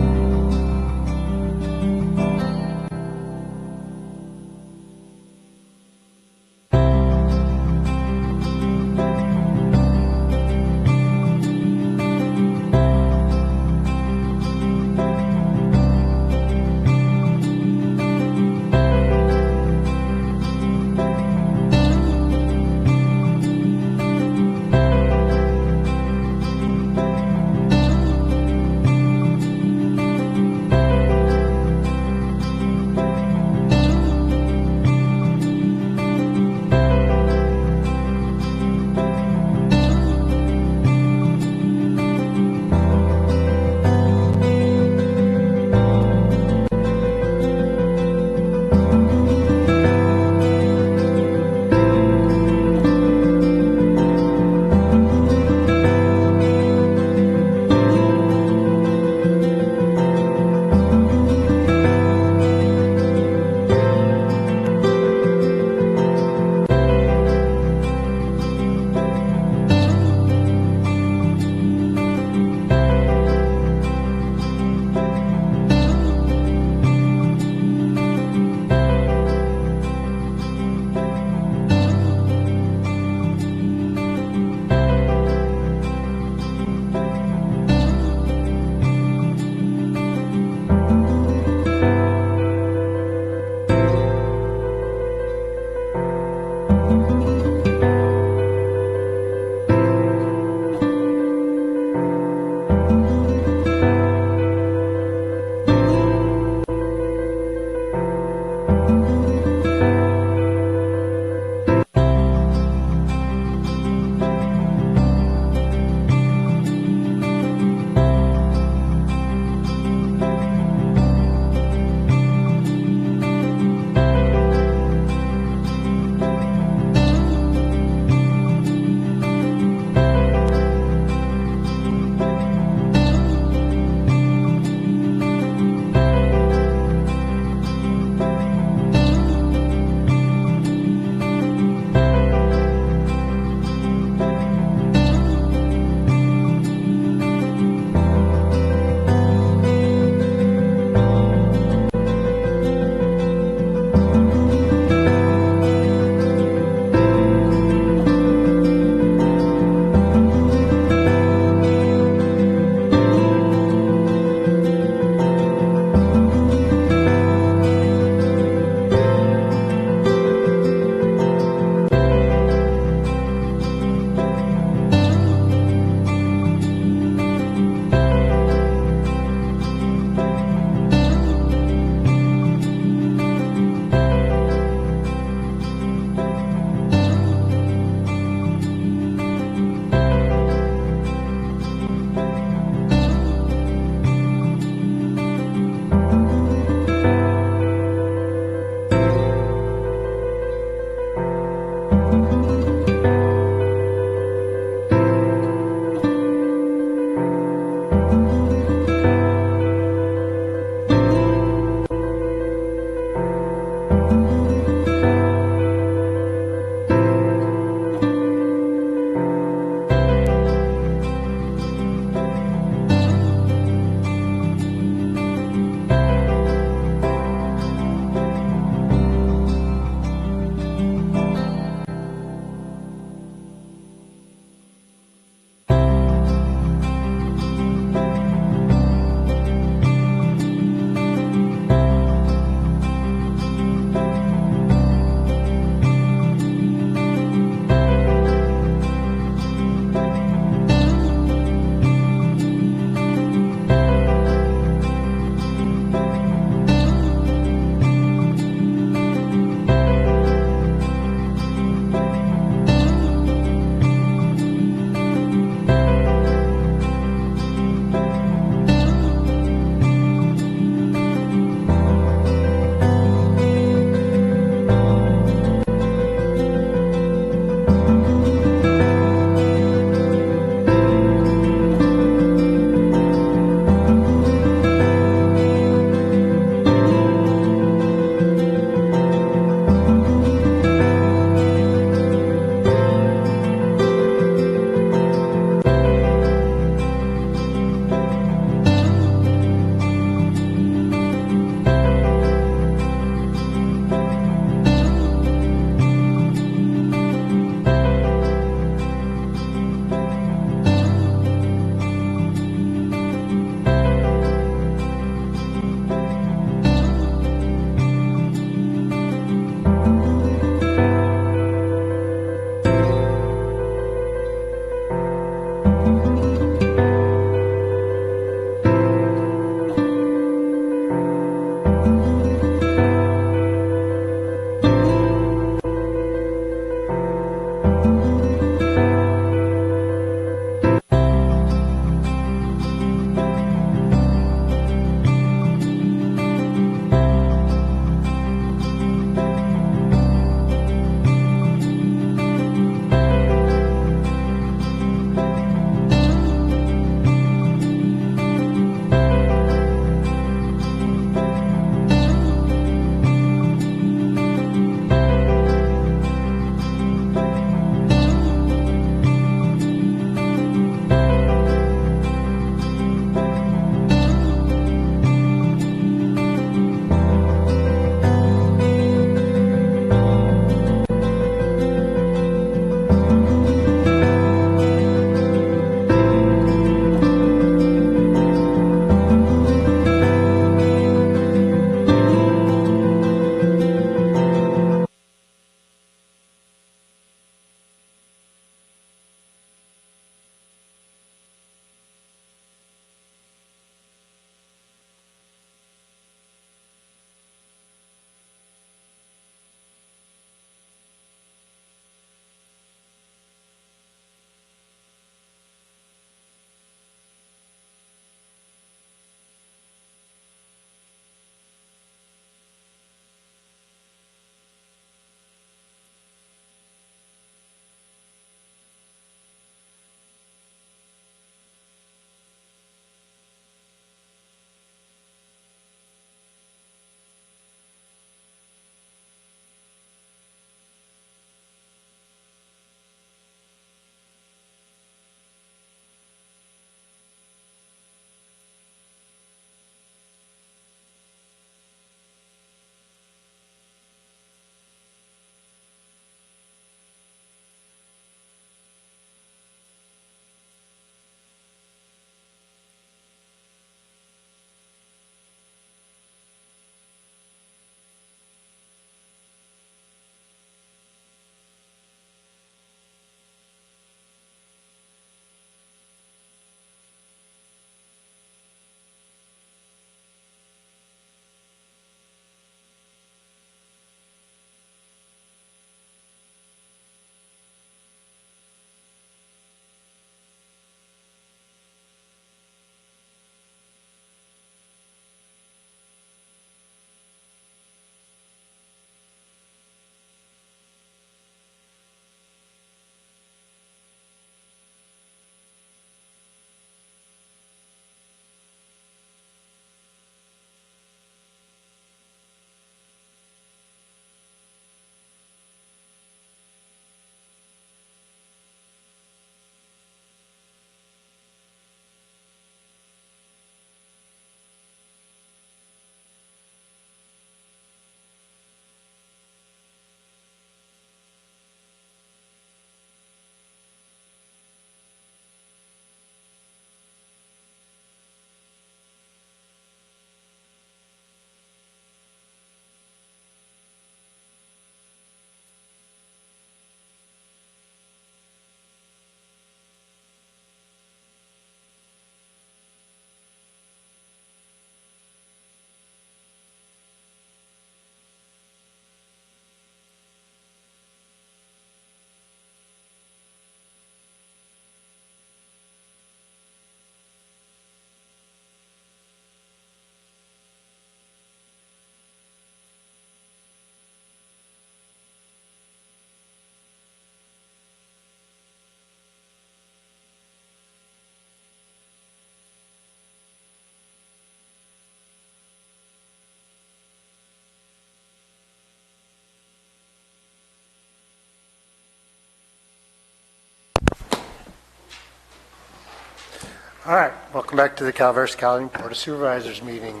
All right, welcome back to the Calaveras County Board of Supervisors meeting.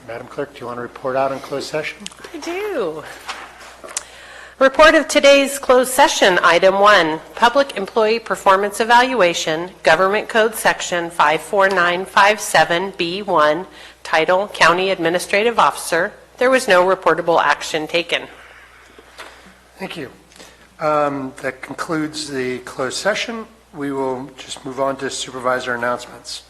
Madam Clerk, do you want to report out on closed session? I do. Report of today's closed session, item 1, Public Employee Performance Evaluation, Government Code Section 54957B1, Title County Administrative Officer. There was no reportable action taken. Thank you. That concludes the closed session. We will just move on to supervisor announcements.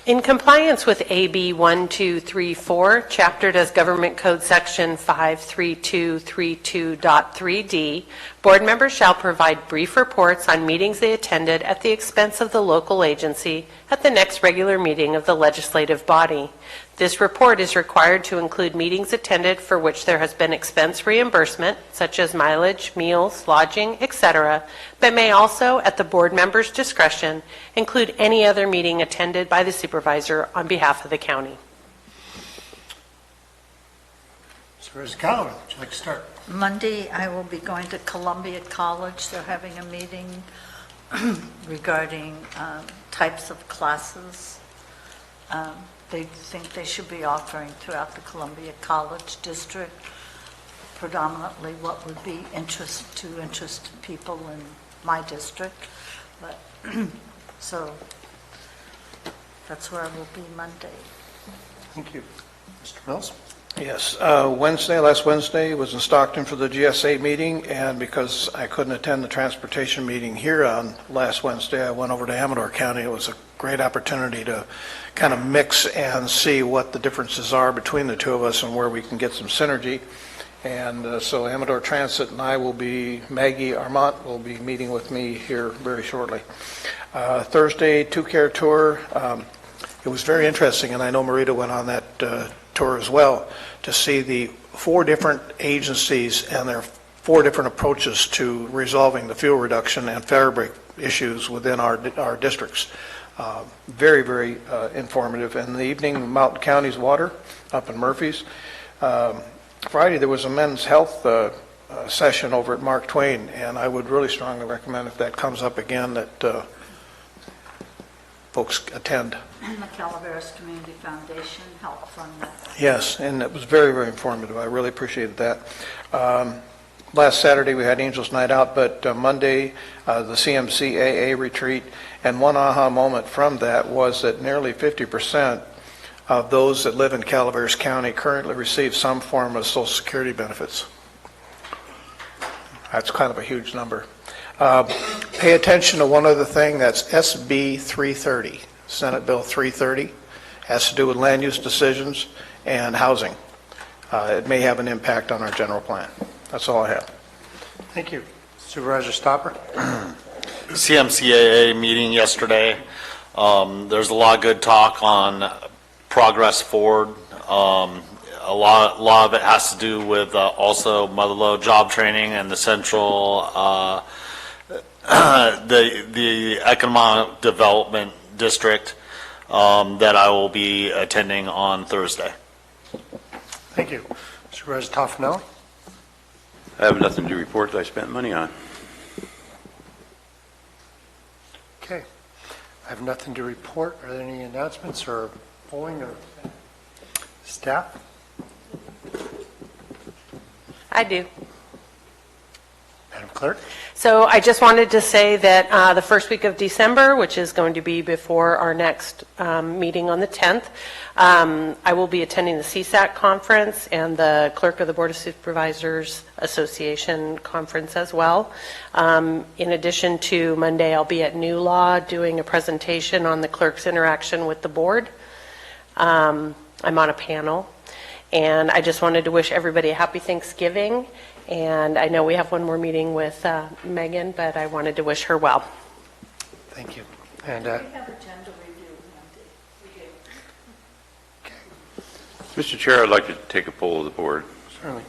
In compliance with AB 1234, chaptered as Government Code Section 53232.3D, board members shall provide brief reports on meetings they attended at the expense of the local agency at the next regular meeting of the legislative body. This report is required to include meetings attended for which there has been expense reimbursement, such as mileage, meals, lodging, etc., but may also, at the board member's discretion, include any other meeting attended by the supervisor on behalf of the county. Supervisor Callaway, would you like to start? Monday, I will be going to Columbia College. They're having a meeting regarding types of classes they think they should be offering throughout the Columbia College District, predominantly what would be interested people in my district. But so that's where I will be Monday. Thank you. Mr. Mills? Yes, last Wednesday was in Stockton for the GSA meeting, and because I couldn't attend the transportation meeting here on last Wednesday, I went over to Amador County. It was a great opportunity to kind of mix and see what the differences are between the two of us and where we can get some synergy. And so Amador Transit and I will be, Maggie Armont will be meeting with me here very shortly. Thursday, two-care tour. It was very interesting, and I know Marita went on that tour as well, to see the 4 different agencies and their 4 different approaches to resolving the fuel reduction and fare break issues within our districts. Very, very informative. And in the evening, Mountain County's Water up in Murphy's. Friday, there was a men's health session over at Mark Twain, and I would really strongly recommend, if that comes up again, that folks attend. And the Calaveras Community Foundation helped fund that. Yes, and it was very, very informative. I really appreciated that. Last Saturday, we had Angels Night Out, but Monday, the CMCAA retreat, and one aha moment from that was that nearly 50% of those that live in Calaveras County currently receive some form of Social Security benefits. That's kind of a huge number. Pay attention to one other thing. That's SB 330, Senate Bill 330. Has to do with land use decisions and housing. It may have an impact on our general plan. That's all I have. Thank you. Supervisor Stopper? CMCAA meeting yesterday. There's a lot of good talk on progress forward. A lot of it has to do with also mother-lode job training and the central the economic development district that I will be attending on Thursday. Thank you. Supervisor Toffenelli? I have nothing to report that I spent money on. Okay. I have nothing to report. Are there any announcements or polling or staff? I do. Madam Clerk? So I just wanted to say that the first week of December, which is going to be before our next meeting on the 10th, I will be attending the CSAC conference and the Clerk of the Board of Supervisors Association conference as well. In addition to Monday, I'll be at New Law doing a presentation on the clerk's interaction with the board. I'm on a panel. And I just wanted to wish everybody a happy Thanksgiving. And I know we have one more meeting with Megan, but I wanted to wish her well. Thank you. And We have agenda review Monday. We do. Mr. Chair, I'd like to take a poll of the board. Certainly.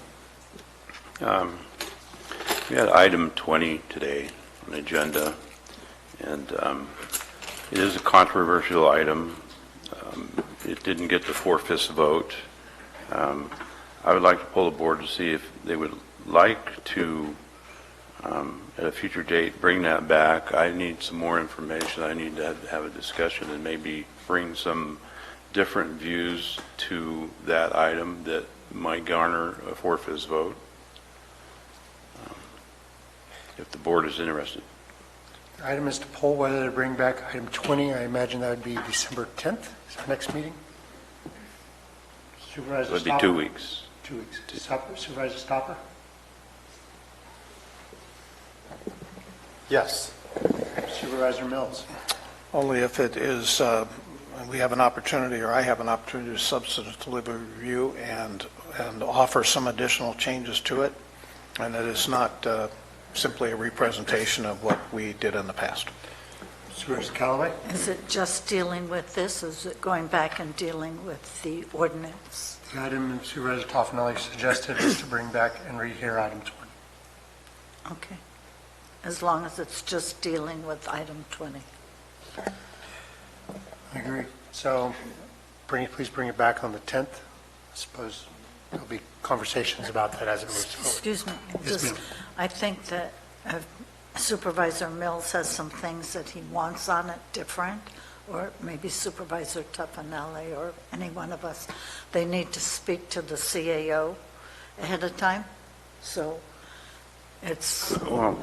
We had item 20 today on the agenda, and it is a controversial item. It didn't get the 4/5 vote. I would like to poll the board to see if they would like to at a future date, bring that back. I need some more information. I need to have a discussion and maybe bring some different views to that item that might garner a 4/5 vote, if the board is interested. The item is to poll whether to bring back item 20. I imagine that would be December 10th, is our next meeting. Supervisor It would be Stopper? 2 weeks. 2 weeks. Supervisor Stopper? Yes. Supervisor Mills? Only if it is, we have an opportunity, or I have an opportunity to substantively review and offer some additional changes to it, and it is not simply a representation of what we did in the past. Supervisor Callaway? Is it just dealing with this? Is it going back and dealing with the ordinance? The item Supervisor Toffenelli suggested is to bring back and rehear item 20. Okay. As long as it's just dealing with item 20. I agree. So please bring it back on the 10th. I suppose there'll be conversations about that as it moves forward. Excuse me. Yes, ma'am. I think that Supervisor Mills has some things that he wants on it different, or maybe Supervisor Tuffanelli or any one of us. They need to speak to the CAO ahead of time. So it's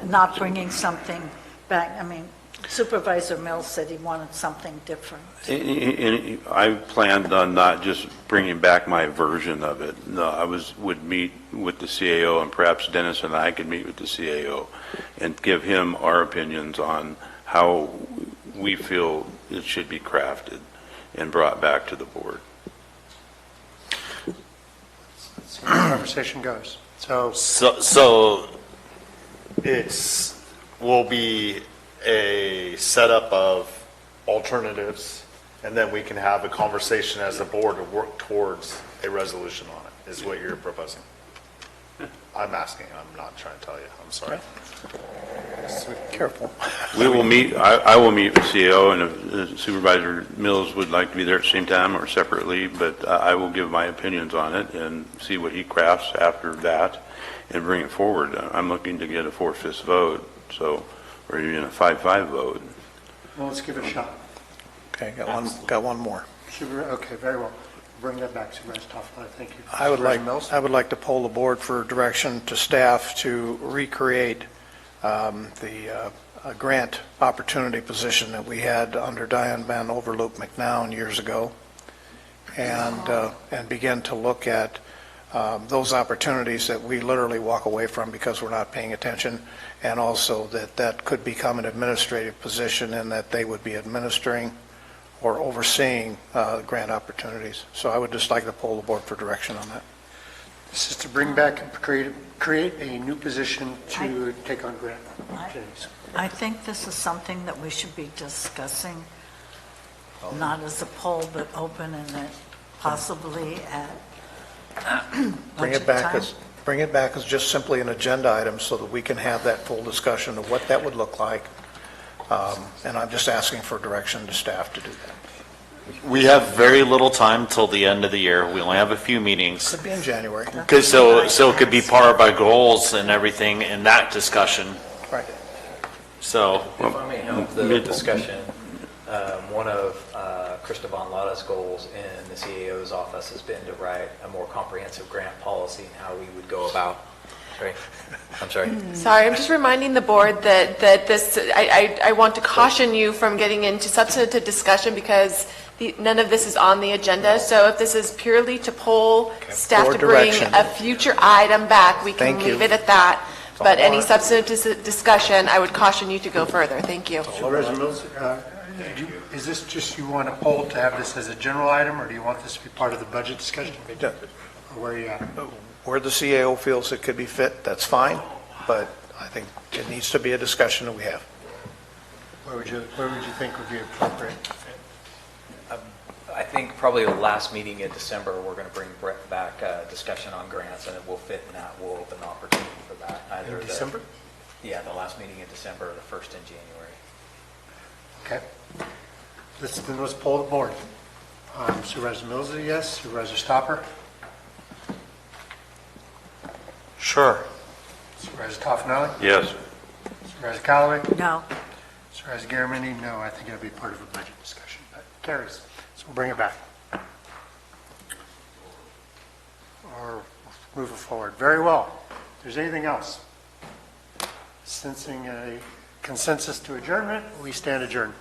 not bringing something back. I mean, Supervisor Mills said he wanted something different. And I planned on not just bringing back my version of it. No, I would meet with the CAO, and perhaps Dennis and I could meet with the CAO and give him our opinions on how we feel it should be crafted and brought back to the board. Let's see how the conversation goes. So will be a setup of alternatives, and then we can have a conversation as a board to work towards a resolution on it, is what you're proposing. I'm asking, I'm not trying to tell you, I'm sorry. Careful. We will meet, I will meet with CEO, and if Supervisor Mills would like to be there at the same time or separately, but I will give my opinions on it and see what he crafts after that and bring it forward. I'm looking to get a 4/5 vote, so, or even a 5-5 vote. Well, let's give it a shot. Okay, got one more. Okay, very well. Bring that back, Supervisor Toffenelli. Thank you. I would Supervisor Mills? like to poll the board for direction to staff to recreate the grant opportunity position that we had under Diane Van Overloop McNown years ago, and begin to look at those opportunities that we literally walk away from because we're not paying attention, and also that could become an administrative position and that they would be administering or overseeing grant opportunities. So I would just like to poll the board for direction on that. This is to bring back and create a new position to take on grant opportunities. I think this is something that we should be discussing, not as a poll, but open, and that possibly at budget time. Bring it back as just simply an agenda item so that we can have that full discussion of what that would look like. And I'm just asking for direction to staff to do that. We have very little time till the end of the year. We only have a few meetings. Could be in January. So it could be part of our goals and everything in that discussion. Right. So. If I may help the discussion, one of Cristobal Lada's goals in the CAO's office has been to write a more comprehensive grant policy and how we would go about. I'm sorry. Sorry, I'm just reminding the board that this, I want to caution you from getting into substantive discussion because none of this is on the agenda. So if this is purely to poll staff For to bring direction. a future item back, we can Thank you. leave it at that. But any substantive discussion, I would caution you to go further. Thank you. Supervisor Mills, is this just you want a poll to have this as a general item, or do you want this to be part of the budget discussion? Or where are you at? Where the CAO feels it could be fit, that's fine, but I think it needs to be a discussion that we have. Where would you think would be appropriate? I think probably the last meeting in December, we're going to bring back a discussion on grants, and it will fit in that. We'll open the opportunity for that. In December? Yeah, the last meeting in December, or the first in January. Okay. Let's poll the board. Supervisor Mills, yes. Supervisor Stopper? Sure. Supervisor Toffenelli? Yes. Supervisor Callaway? No. Supervisor Garamendi? No, I think it'll be part of a budget discussion, but carries. So we'll bring it back. Or move it forward. Very well. If there's anything else, sensing a consensus to adjournment, we stand adjourned.